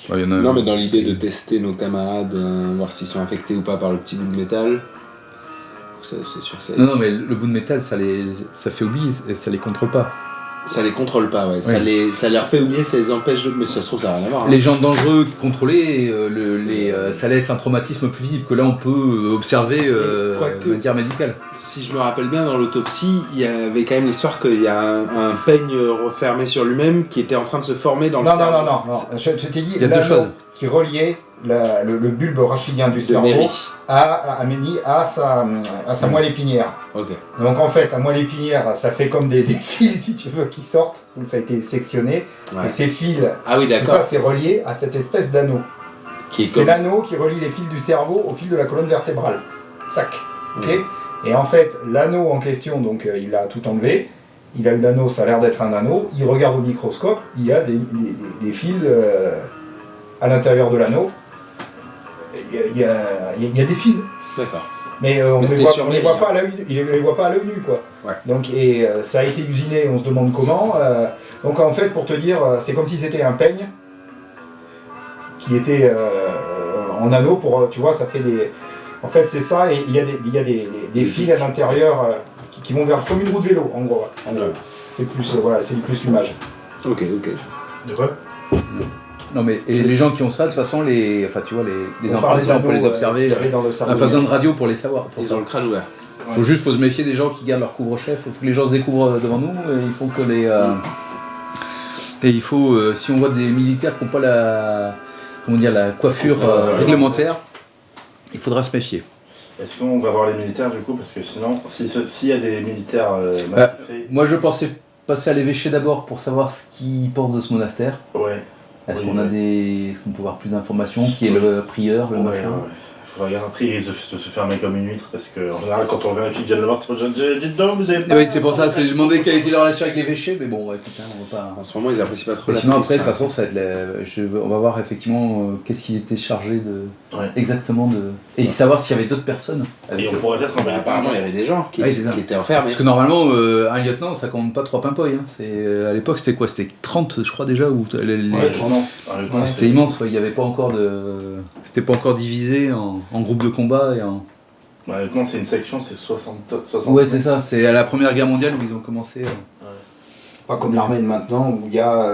D: Ouais, y en a
B: Non, mais dans l'idée de tester nos camarades, voir s'ils sont infectés ou pas par le petit bout de métal, c'est sûr que
D: Non, non, mais le bout de métal, ça fait oublier et ça les contrôle pas.
B: ça les contrôle pas, ouais.
D: Ouais.
B: Ça leur fait oublier, ça les empêche de... Mais ça se trouve, ça n'a rien à voir. hein.
D: Les gens dangereux contrôlés, ça laisse un traumatisme plus visible que là on peut observer
B: Quoique-
D: de manière médicale.
B: Si je me rappelle bien, dans l'autopsie, il y avait quand même l'histoire qu'il y a un peigne refermé sur lui-même qui était en train de se former dans le
C: Non,
B: cerveau.
C: non. Je t'ai dit,
D: Il y a deux
C: l'anneau
D: choses.
C: qui reliait le bulbe rachidien du cerveau
B: Méry.
C: à Mény, à sa moelle épinière.
B: Ok.
C: Donc en fait, à moelle épinière, ça fait comme des fils, si tu veux, qui sortent. Donc ça a été sectionné.
B: Ouais.
C: Et ces fils,
B: Ah oui,
C: c'est
B: d'accord.
C: ça, c'est relié à cette espèce d'anneau.
B: Qui est
C: C'est
B: comme...
C: l'anneau qui relie les fils du cerveau au fil de la colonne vertébrale. Sac. Ok. Et en fait, l'anneau en question, donc il a tout enlevé. Il a eu l'anneau, ça a l'air d'être un anneau. Il regarde au microscope, il y a des fils à l'intérieur de l'anneau. Il y a des fils.
B: D'accord.
C: Mais on
B: Mais
C: ne les
B: c'était
C: voit,
B: sur
C: on les
B: Méry,
C: voit
B: hein.
C: pas à l'œil, il les voit pas à l'œil nu, quoi.
B: Ouais.
C: Donc, ça a été usiné, on se demande comment. Donc en fait, pour te dire, c'est comme si c'était un peigne qui était en anneau pour, tu vois, ça fait des... En fait, c'est ça, et il y a des fils à l'intérieur qui vont vers comme une roue de vélo, en gros. En gros. C'est plus, voilà, c'est plus l'image.
B: Ok, ok.
E: De quoi?
D: Non mais et les gens qui ont ça, de toute façon, enfin tu vois, les
C: On
D: enfants,
C: parlait
D: ça, on peut les
C: d'anneaux,
D: observer.
C: qui avaient dans le
D: On n'a
C: cerveau.
D: pas besoin de radio pour les savoir. pour
B: Ils
D: ça.
B: ont le crâne ouvert.
D: Faut se méfier des gens qui gardent leur couvre-chef. Il faut que les gens se découvrent devant nous. Et il faut que et il faut, si on voit des militaires qui n'ont pas la coiffure réglementaire, il faudra se méfier.
E: Est-ce qu'on va voir les militaires du coup? Parce que sinon, s'il y a des militaires
D: Bah,
E: matrixés,
D: Moi je pensais passer à l'évêché d'abord pour savoir ce qu'ils pensent de ce monastère.
E: ouais.
D: Est-ce
E: Oui,
D: qu'on a
E: mais-
D: est-ce qu'on peut avoir plus d'informations? Qui est le prieur, le
E: Ouais,
D: machin?
E: Faudra regarder après, il risque de se fermer comme une huître parce qu'en général, quand on vérifie qu'ils viennent le voir, c'est pas déjà dites donc, vous avez pas.
D: Oui, c'est pour ça, j'ai demandé quelle était la relation avec l'évêché, mais bon, ouais, putain, on va pas.
B: En ce moment, ils apprécient pas trop
D: Et
B: la
D: sinon
B: police,
D: après, de
B: hein.
D: toute façon, ça va être on va voir effectivement qu'est-ce qu'ils étaient chargés de
E: Ouais.
D: exactement de et savoir s'il y avait d'autres personnes. avec
E: Et on
D: eux.
E: pourrait peut-être
B: Mais apparemment, il y avait des gens qui,
D: Ouais, c'est ça.
B: qui étaient enfermés.
D: Parce que normalement, un lieutenant, ça compte pas 3 pimpouilles. Hein. À l'époque, c'était quoi? C'était 30, je crois déjà, ou
E: Ouais,
D: c'était immense. Ouais. Il y avait pas encore c'était pas encore divisé en groupes de combat et en.
E: Honnêtement, c'est une section, c'est 60.
D: Ouais, c'est ça. C'est à la Première Guerre mondiale où ils ont commencé.
C: Pas comme l'armée de maintenant où il y a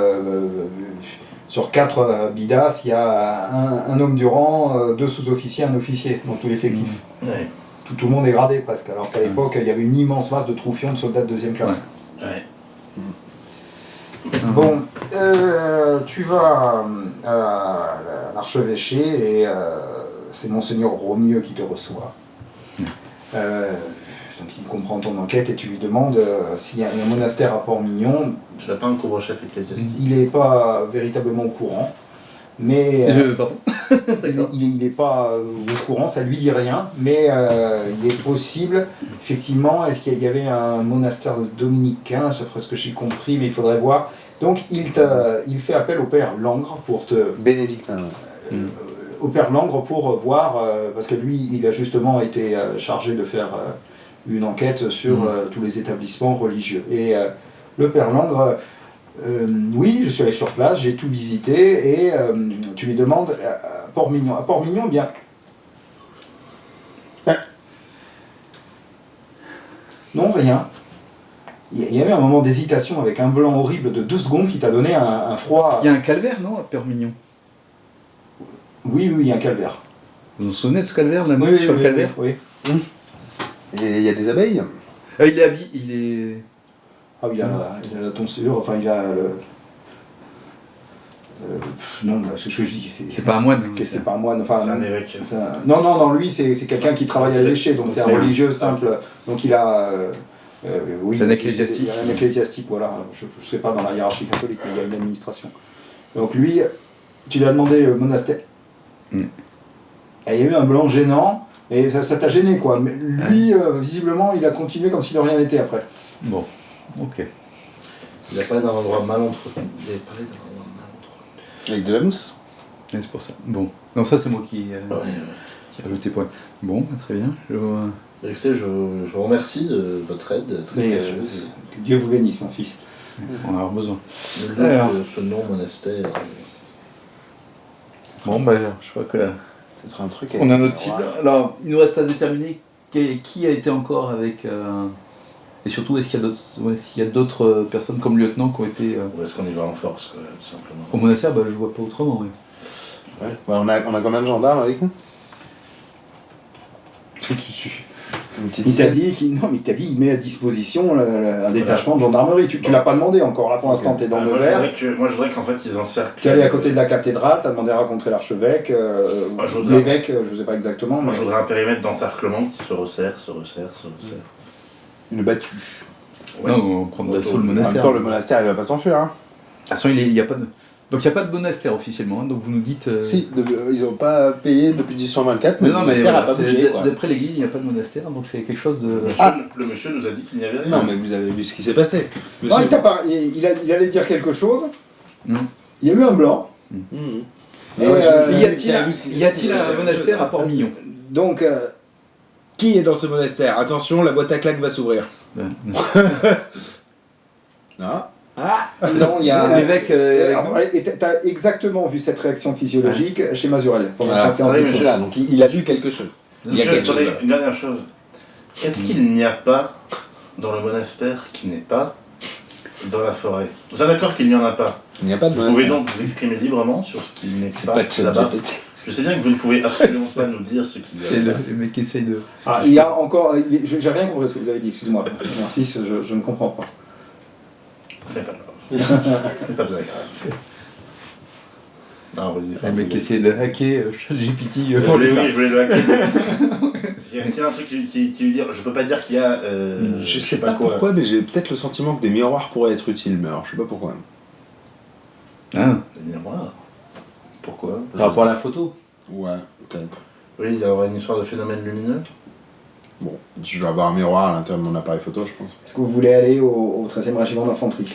C: sur 4 bidas, il y a un homme du rang, 2 sous-officiers, un officier dans tout l'effectif.
E: Ouais.
C: Tout le monde est gradé presque, alors qu'à l'époque il y avait une immense masse de troufions de soldats de 2e classe.
E: Ouais.
C: Bon, tu vas à l'archevêché et c'est Monseigneur Romieux qui te reçoit. Donc il comprend ton enquête et tu lui demandes s'il y a un monastère à Port-Mignon.
E: Tu n'as pas un couvre-chef ecclésiastique?
C: Il n'est pas véritablement au courant, mais
D: Pardon.
C: il n'est pas au courant, ça lui dit rien, mais il est possible, effectivement, est-ce qu'il y avait un monastère de dominicains, c'est ce que j'ai compris, mais il faudrait voir. Donc il fait appel au père Langres pour te...
B: Bénédictin.
C: au père Langres pour voir, parce que lui, il a justement été chargé de faire une enquête sur tous les établissements religieux. Et le père Langres, oui, je suis allé sur place, j'ai tout visité, et tu lui demandes à Port-Mignon. À Port-Mignon, bien. Non, rien. Il y avait un moment d'hésitation avec un blanc horrible de 2 secondes qui t'a donné un froid.
D: Il y a un calvaire, non, à Port-Mignon?
C: Oui, il y a un calvaire.
D: Vous vous souvenez de ce calvaire, la mousse
C: Oui,
D: sur le calvaire?
C: Oui.
B: Et il y a des abeilles.
D: Il est habillé, il est...
C: Ah oui, il a la tonsure, enfin il a le... non, c'est ce que je dis.
D: C'est pas un moine.
C: C'est pas un moine, enfin...
E: C'est un évêque.
C: Non, lui c'est quelqu'un qui travaille à l'évêché, donc c'est un religieux simple. Donc il a... oui,
D: c'est un ecclésiastique.
C: Un ecclésiastique, voilà. Je ne sais pas dans la hiérarchie catholique, mais il y a une administration. Donc lui, tu lui as demandé le monastère. Et il y a eu un blanc gênant, et ça t'a gêné, quoi. Mais lui, visiblement, il a continué comme si de rien n'était après.
D: Bon, ok.
E: Il a parlé d'un endroit mal entretenu. Il avait parlé d'un endroit mal entretenu.
B: Avec de la mousse.
D: Ouais, c'est pour ça. Bon. Non, ça c'est moi qui ai ajouté point. Bon, très bien.
E: Écoutez, je vous remercie de votre aide très
C: Mais,
E: précieuse.
C: que Dieu vous bénisse, mon fils.
D: On va avoir besoin.
E: Le doute ce nom monastère.
D: Bon, bah, je crois que là,
B: Peut-être un truc.
D: on a notre cible. Alors, il nous reste à déterminer qui a été encore avec... Et surtout, est-ce qu'il y a d'autres personnes comme lieutenant qui ont été
E: Ou est-ce qu'on y va en force, quoi, tout simplement?
D: au monastère? Bah, je vois pas autrement. Oui.
B: Ouais. On a combien de gendarmes avec nous? Une petite
C: Il t'a
B: dizaine.
C: dit, il met à disposition un détachement de gendarmerie. Tu l'as pas demandé encore, là pour l'instant, t'es dans le verre.
E: Moi, je voudrais qu'en fait, ils encerclent.
C: T'es allé à côté de la cathédrale, t'as demandé à rencontrer l'archevêque,
E: Moi, je voudrais-
C: l'évêque, je sais pas exactement.
E: Moi,
C: mais-
E: je voudrais un périmètre d'encerclement qui se resserre.
B: Une battue.
E: Ouais.
D: Non, on prend d'assaut le
B: En même
D: monastère.
B: temps, le monastère, il va pas s'enfuir. Hein.
D: De toute façon, il y a pas de... Donc, il n'y a pas de monastère officiellement. Hein, donc, vous nous dites...
B: Si, ils ont pas payé depuis 1824, mais
D: Mais
B: le
D: non, mais
B: monastère a
D: voilà,
B: pas bougé. Quoi.
D: d'après l'église, il n'y a pas de monastère. Donc, c'est quelque chose de...
E: Le monsieur nous a dit qu'il n'y avait rien.
B: Non, mais vous avez vu ce qui s'est passé.
C: Non, il allait dire quelque chose,
D: Non.
C: il y a eu un blanc.
B: Mhm.
C: Et,
D: Y a-t-il un monastère à Port-Mignon?
C: Donc,
B: Qui est dans ce monastère? Attention, la boîte à claques va s'ouvrir.
D: Non.
B: Non.
C: non, il y a...
D: L'évêque...
C: Et t'as exactement vu cette réaction physiologique chez Mazurel. Pendant
B: Voilà,
C: sa séance
E: attendez,
C: de
E: mais
C: cours.
B: Voilà, donc il a vu quelque chose. Il y a
E: Monsieur,
B: quelque chose.
E: attendez,
B: là.
E: une dernière chose. Est-ce qu'il n'y a pas dans le monastère qui n'est pas dans la forêt? Vous êtes d'accord qu'il n'y en a pas?
B: Il n'y a pas de
E: Vous pouvez
B: monastère.
E: donc vous exprimer librement sur ce qui n'est
B: C'est
E: pas
B: pas de
E: là-bas.
B: ChatGPT.
E: Je sais bien que vous ne pouvez absolument pas nous dire ce qu'il y a
D: C'est
E: là-bas.
D: le mec qui essaye de...
C: Ah, il y a encore... J'ai rien compris ce que vous avez dit, excuse-moi. Mon fils, je ne comprends pas.
E: Ce n'est pas grave. Ce n'est pas bien grave. Non, vous dites,
D: Le mec qui essaye de hacker ChatGPT.
E: je voulais le hacker. S'il y a un truc qui lui dit, je peux pas dire qu'il y a.
B: Je sais pas pourquoi, mais j'ai peut-être le sentiment que des miroirs pourraient être utiles, mais alors je sais pas pourquoi.
D: Hein,
E: Des miroirs. Pourquoi?
D: par rapport à la photo.
B: Ouais, peut-être.
E: Oui, il y aura une histoire de phénomène lumineux.
B: Bon, je vais avoir un miroir à l'intérieur de mon appareil photo, je pense.
C: Est-ce que vous voulez aller au 13e régiment d'infanterie?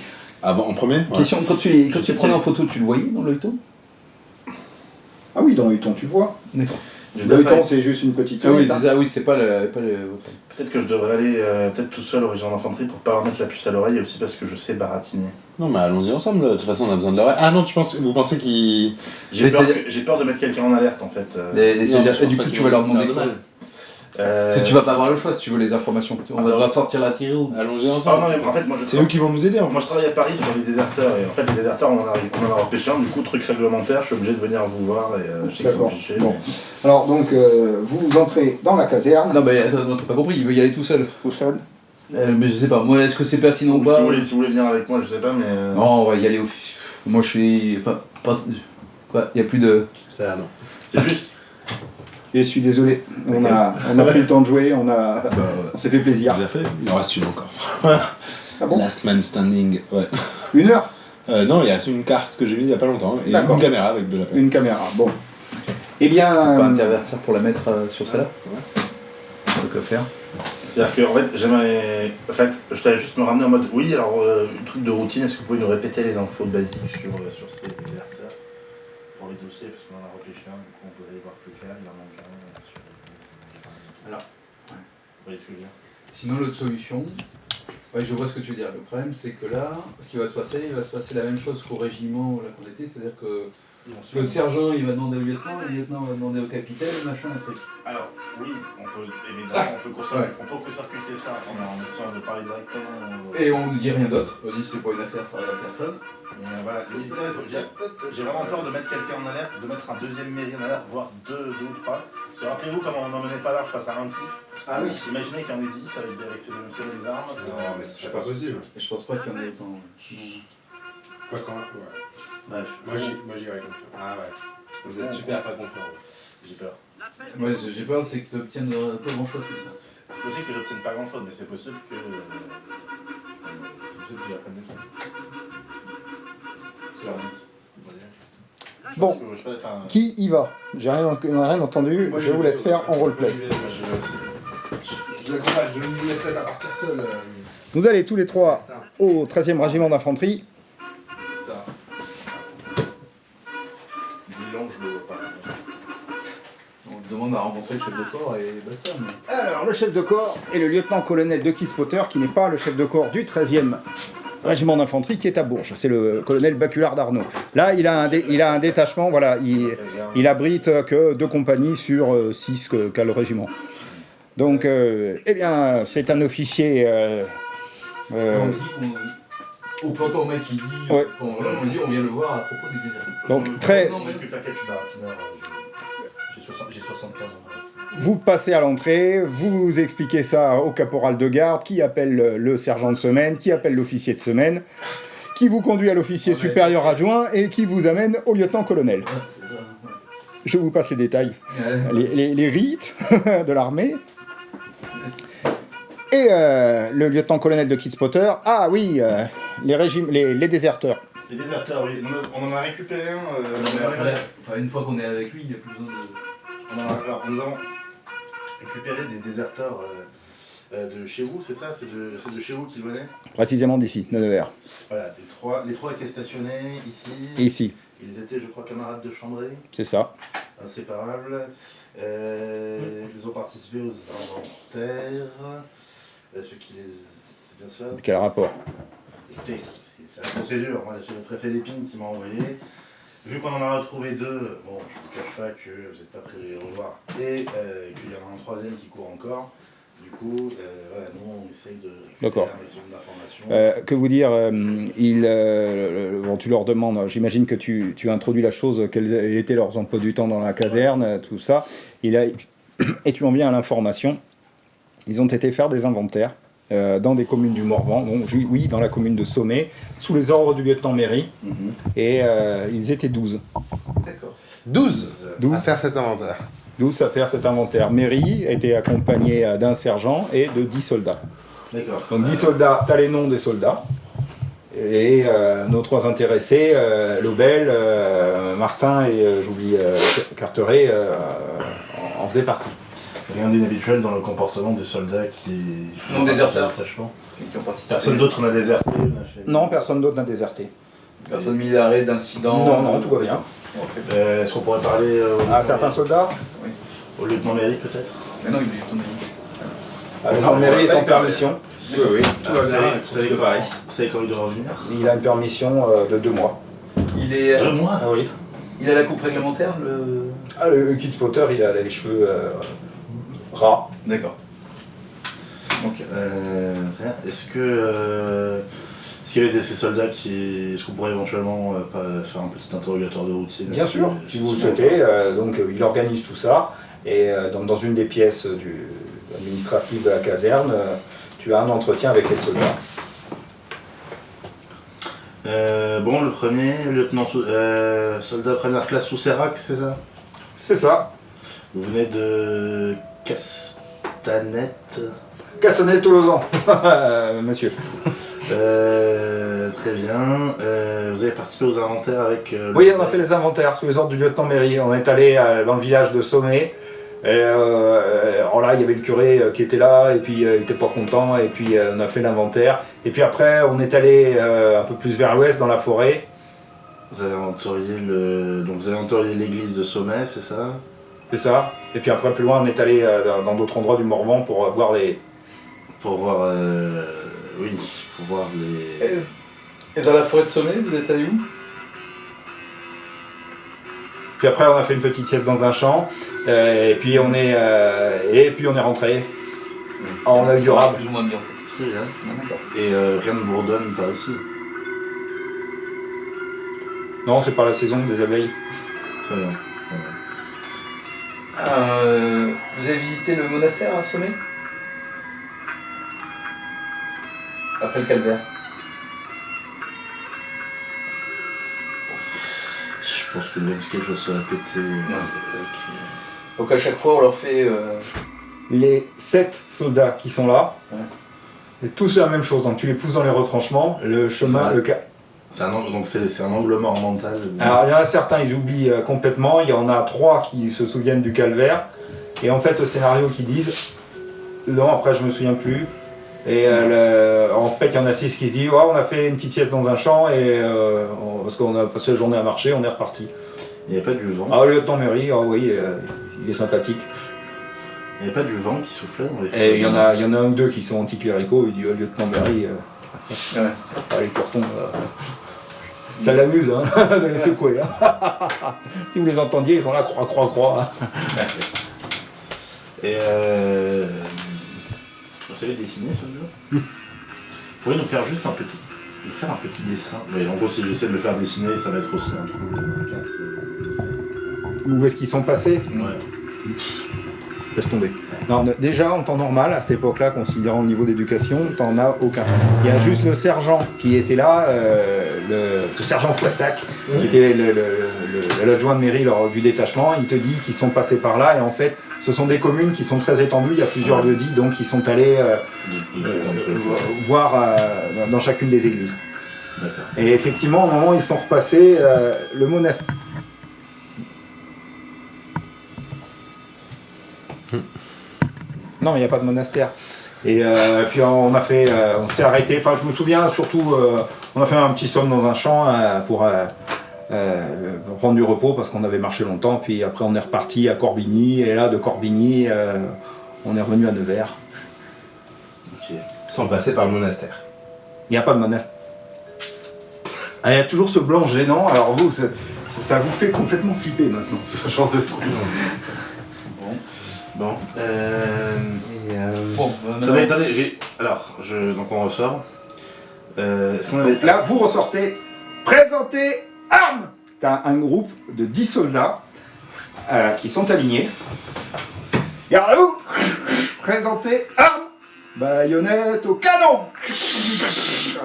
B: Ah bon, en premier? Ouais.
D: Question, quand tu prenais en photo, tu le voyais dans l'œilleton?
C: Ah oui, dans Huton, tu vois.
D: D'accord.
C: Le Huton, c'est juste une petite
D: Ah oui,
C: lunette,
D: c'est ça, oui, c'est pas le...
E: Peut-être que je devrais aller peut-être tout seul au régiment d'infanterie pour pas leur mettre la puce à l'oreille et aussi parce que je sais baratiner.
B: Non, mais allons-y ensemble, de toute façon on a besoin de l'oreille. Ah non, vous pensez qu'il...
E: J'ai
D: Mais
E: peur,
D: c'est-
E: j'ai peur de mettre quelqu'un en alerte en fait.
D: Et du coup, tu vas leur demander quoi? Parce que tu vas pas avoir le choix si tu veux les informations. On va sortir la tirée ou...
B: Allons-y
E: Ah
B: ensemble.
E: non, mais en fait, moi je
B: C'est eux qui vont nous aider en
E: Moi je travaille à Paris sur les déserteurs et en fait les déserteurs on en a repêché un, du coup truc réglementaire, je suis obligé de venir vous voir et je sais que ça me
C: D'accord.
E: fait chier.
C: Bon. Alors donc, vous entrez dans la caserne.
D: Non, mais attends, non, t'as pas compris, il veut y aller tout seul.
C: Tout seul.
D: Mais je sais pas, moi, est-ce que c'est pertinent ou
E: Si
D: pas?
E: vous voulez venir avec moi, je sais pas, mais.
D: Non, on va y aller au... Moi je suis. Enfin, quoi, il n'y a plus de.
E: Ça, non. C'est juste.
C: Je suis désolé, on a pris le temps de jouer, on s'est fait plaisir.
B: Bien fait. Il en reste une encore.
C: Ah bon?
B: Last Man Standing. Ouais.
C: 1 heure?
B: Non, il y a une carte que j'ai mise il y a pas longtemps et
C: D'accord.
B: une caméra avec de la
C: Une caméra, bon. Eh bien...
D: Pas intervertir pour la mettre sur celle-là.
B: Ouais.
D: Donc à faire.
E: C'est-à-dire que en fait, j'aimerais. En fait, je t'avais juste me ramener en mode. Oui, alors, un truc de routine, est-ce que vous pouvez nous répéter les infos basiques sur ces déserteurs pour les dossiers, parce qu'on en a repêché un, du coup on voudrait y voir plus clair, il en manque un.
D: Alors,
E: Vous voyez ce que je veux dire?
D: sinon l'autre solution, ouais, je vois ce que tu veux dire. Le problème c'est que là, ce qui va se passer, il va se passer la même chose qu'au régiment là qu'on était, c'est-à-dire que le sergent il va demander au lieutenant, le lieutenant va demander au capitaine, machin, un truc.
E: Alors, oui, on peut évidemment, on peut court-circuiter ça en essayant de parler directement.
D: Et on ne dit rien d'autre, on dit c'est pas une affaire, ça regarde personne.
E: Voilà, j'ai vraiment peur de mettre quelqu'un en alerte, de mettre un deuxième mairie en alerte, voire deux ou trois. Parce que rappelez-vous comment on n'emmenait pas large face à un type.
B: Ah oui.
E: Imaginez qu'il y en ait 10 avec ses armes.
B: Non, mais c'est pas possible.
D: Et je pense pas qu'il y en ait autant.
B: Quoi quand même. Ouais.
E: Bref,
B: Moi j'irais confiant. Ah ouais. Vous êtes super pas confiant.
E: j'ai peur.
D: Moi j'ai peur c'est que tu obtiennes pas grand chose comme ça.
E: C'est possible que j'obtienne pas grand chose, mais c'est possible que. C'est possible que j'apprenne des trucs. Sur la limite.
C: Bon, qui y va? J'ai rien entendu,
B: Moi,
C: je vous laisse faire en roleplay.
B: Je vous accompagne, je ne vous laisserai pas partir seul.
C: Vous allez tous les trois au 13e régiment d'infanterie.
B: Ça.
E: Dis-donc, je le vois pas.
D: On demande à rencontrer le chef de corps et basta. Mais...
C: Alors, le chef de corps est le lieutenant-colonel de Kispotter, qui n'est pas le chef de corps du 13e régiment d'infanterie, qui est à Bourges. C'est le colonel Baculard d'Arnaud. Là, il a un détachement, voilà, il abrite que 2 compagnies sur 6 qu'a le régiment. Donc, eh bien, c'est un officier...
D: On dit au planton mec qui dit,
C: Ouais.
D: on dit on vient le voir à propos des déserts.
C: Donc, très...
E: Non, mais t'inquiète, je suis baratineur. J'ai 75 ans.
C: Vous passez à l'entrée, vous expliquez ça au caporal de garde, qui appelle le sergent de semaine, qui appelle l'officier de semaine, qui vous conduit à l'officier supérieur adjoint et qui vous amène au lieutenant-colonel.
D: Ouais, c'est ça, ouais.
C: Je vous passe les détails,
D: Ouais.
C: les rites de l'armée. Et le lieutenant-colonel de Kidspotter, ah oui, les déserteurs.
E: Les déserteurs, oui. On en a récupéré un.
D: Enfin, une fois qu'on est avec lui, il n'y a plus besoin de...
E: Alors, nous avons récupéré des déserteurs de chez vous, c'est ça? C'est de chez vous qu'ils venaient?
C: Précisément d'ici, de Nevers.
E: Voilà, les trois étaient stationnés ici.
C: Ici,
E: Ils étaient, je crois, camarades de chambrée,
C: c'est ça.
E: inséparables. Ils ont participé aux inventaires. Ce qui les... C'est bien ça?
C: Quel rapport?
E: Écoutez, c'est la procédure. Moi, c'est le préfet Lépine qui m'a envoyé. Vu qu'on en a retrouvé 2, bon, je ne vous cache pas que vous n'êtes pas prêts de les revoir, et qu'il y en a un troisième qui court encore. Du coup, voilà, nous, on essaye de récupérer un maximum d'informations.
C: Que vous dire, bon, tu leur demandes, j'imagine que tu introduis la chose, quels étaient leurs emplois du temps dans la caserne, tout ça, et tu en viens à l'information. Ils ont été faire des inventaires dans des communes du Morvan, bon, oui, dans la commune de Sommet, sous les ordres du lieutenant Méry, et ils étaient 12.
D: D'accord.
B: 12 à faire cet inventaire.
C: 12 à faire cet inventaire. Méry était accompagné d'un sergent et de 10 soldats.
E: D'accord.
C: Donc 10 soldats, tu as les noms des soldats. Et nos 3 intéressés, Lobel, Martin et j'oublie Carteret, en faisaient partie.
E: Rien d'inhabituel dans le comportement des soldats qui
D: Non, déserteurs.
E: Détachement.
D: Qui ont participé.
E: Personne d'autre n'a déserté.
C: Non, personne d'autre n'a déserté.
D: Personne mis d'arrêt, d'incident.
C: Non, tout va bien.
E: Est-ce qu'on pourrait parler
C: À certains soldats,
E: au lieutenant Méry peut-être?
D: Mais non, il est ton ami.
C: le lieutenant Méry est en permission.
B: Oui, tout va bien.
E: Vous savez quand il doit revenir?
C: Il a une permission de 2 mois.
D: Il est.
E: 2 mois?
C: Ah oui.
D: Il a la coupe réglementaire, le.
C: Ah, le Kid Potter, il a les cheveux ras.
D: D'accord. Ok.
E: Est-ce qu'il y avait ces soldats qui... Est-ce qu'on pourrait éventuellement faire un petit interrogatoire de routine?
C: Bien sûr, si vous le souhaitez. Donc il organise tout ça. Et dans une des pièces administratives de la caserne, tu as un entretien avec les soldats.
E: Bon, le premier, soldat première classe sous Serac, c'est ça?
C: C'est ça.
E: Vous venez de Castanet.
C: Castanet-Tolosan, monsieur.
E: Très bien. Vous avez participé aux inventaires avec...
C: Oui, on a fait les inventaires sous les ordres du lieutenant Méry. On est allé dans le village de Sommet. Et alors là, il y avait le curé qui était là, et puis il était pas content, et puis on a fait l'inventaire. Et puis après, on est allé un peu plus vers l'ouest, dans la forêt.
E: Vous avez inventorié l'église de Sommet, c'est ça?
C: C'est ça. Et puis après, plus loin, on est allé dans d'autres endroits du Morvan pour voir les...
E: Pour voir... oui, pour voir les...
D: Et dans la forêt de Sommet, vous êtes allé où?
C: Puis après, on a fait une petite sieste dans un champ, et puis on est rentré. On a eu du
D: Ça va
C: rab.
D: plus ou moins bien en fait.
E: Très bien.
D: Ah, d'accord.
E: Et rien ne bourdonne par ici.
C: Non, c'est pas la saison des abeilles.
E: Très bien.
D: Vous avez visité le monastère à Sommet? Après le calvaire.
E: Je pense que le même sketch va se répéter.
D: Donc à chaque fois on leur fait...
C: Les 7 soldats qui sont là,
D: Ouais.
C: c'est tous la même chose. Donc tu les pousses dans les retranchements, le chemin,
E: C'est
C: le
E: vrai. Donc c'est un angle mort mental.
C: Alors il y en a certains, ils oublient complètement. Il y en a 3 qui se souviennent du calvaire. Et en fait, le scénario qu'ils disent, non, après je me souviens plus. Et en fait, il y en a 6 qui se disent, ouais, on a fait une petite sieste dans un champ et parce qu'on a passé la journée à marcher, on est reparti.
E: Il n'y avait pas du vent.
C: Ah, le lieutenant Méry, ah oui, il est sympathique.
E: Il n'y avait pas du vent qui soufflait dans les
C: Et
E: feuilles.
C: il y en a un ou deux qui sont anticléricaux. Il dit, oh, lieutenant Méry,
D: Ouais.
C: les cortons, ça l'amuse hein, de les secouer. Hein. Si vous les entendiez, ils sont là, croix.
E: Et vous savez dessiner, ce jeu? Vous pourriez nous faire juste un petit dessin. Mais en gros, si j'essaie de le faire dessiner, ça va être aussi un trou.
C: Où est-ce qu'ils sont passés?
E: Ouais.
C: Laisse tomber. Non, déjà, en temps normal, à cette époque-là, considérant le niveau d'éducation, t'en as aucun. Il y a juste le sergent qui était là, le sergent Foissac, qui était l'adjoint de mairie du détachement. Il te dit qu'ils sont passés par là, et en fait, ce sont des communes qui sont très étendues, il y a plusieurs lieux-dits, donc ils sont allés voir dans chacune des églises.
E: D'accord.
C: Et effectivement, au moment où ils sont repassés, le monastère... Non, il n'y a pas de monastère. Et puis on s'est arrêté. Enfin, je me souviens surtout, on a fait un petit somme dans un champ pour prendre du repos parce qu'on avait marché longtemps. Puis après, on est reparti à Corbigny. Et là, de Corbigny, on est revenu à Nevers.
E: Ok.
B: Sans passer par le monastère.
C: Il n'y a pas de monastère. Ah, il y a toujours ce blanc gênant. Alors vous, ça vous fait complètement flipper maintenant, ce genre de truc.
E: Bon.
D: Bon, maintenant...
E: Attendez, donc on ressort. Est-ce qu'on avait...
C: Là, vous ressortez, présentez armes. T'as un groupe de 10 soldats qui sont alignés. Garde à vous. Présentez armes. Baïonnette au canon.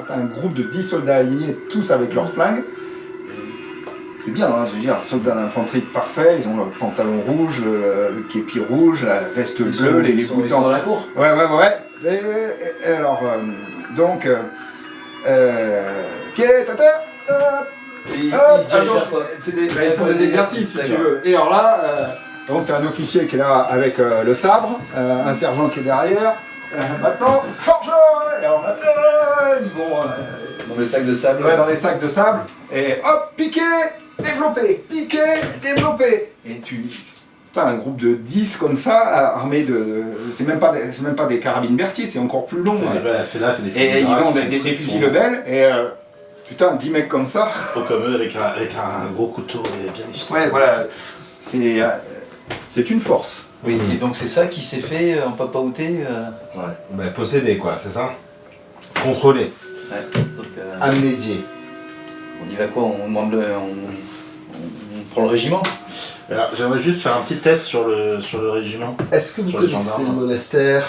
C: T'as un groupe de 10 soldats alignés, tous avec leurs flingues. C'est bien, hein, je veux dire, un soldat d'infanterie parfait, ils ont le pantalon rouge, le képi rouge, la veste bleue, les boutons.
D: Ils sont dans la cour.
C: Ouais. Et alors, donc, pied, terre,
D: Ils
C: hop,
D: se dirigent
C: donc,
D: vers quoi?
C: ils font des exercices, si tu veux. Et alors là, donc tu as un officier qui est là avec le sabre, un sergent qui est derrière. Maintenant, charge. Et alors là, ils vont
D: Dans le sac de sable.
C: dans les sacs de sable. Et hop, piquer, développer, piquer, développer. Et t'as un groupe de 10 comme ça, armés de... C'est même pas des carabines Berthier, c'est encore plus long.
E: C'est des fusils.
C: Et ils ont des fusils Lebel, et putain, 10 mecs comme ça.
E: Pas comme eux, avec un gros couteau et bien efficace.
C: Ouais, voilà. C'est une force.
D: Oui, et donc c'est ça qui s'est fait en papaouté.
E: Ouais.
B: Bah, posséder quoi, c'est ça? Contrôler.
D: Ouais, donc,
B: Amnésier.
D: on y va quoi? On demande on prend le régiment.
E: Alors, j'aimerais juste faire un petit test sur le régiment.
B: Est-ce que vous
E: Sur les
B: connaissez le
E: gendarmes.
B: monastère?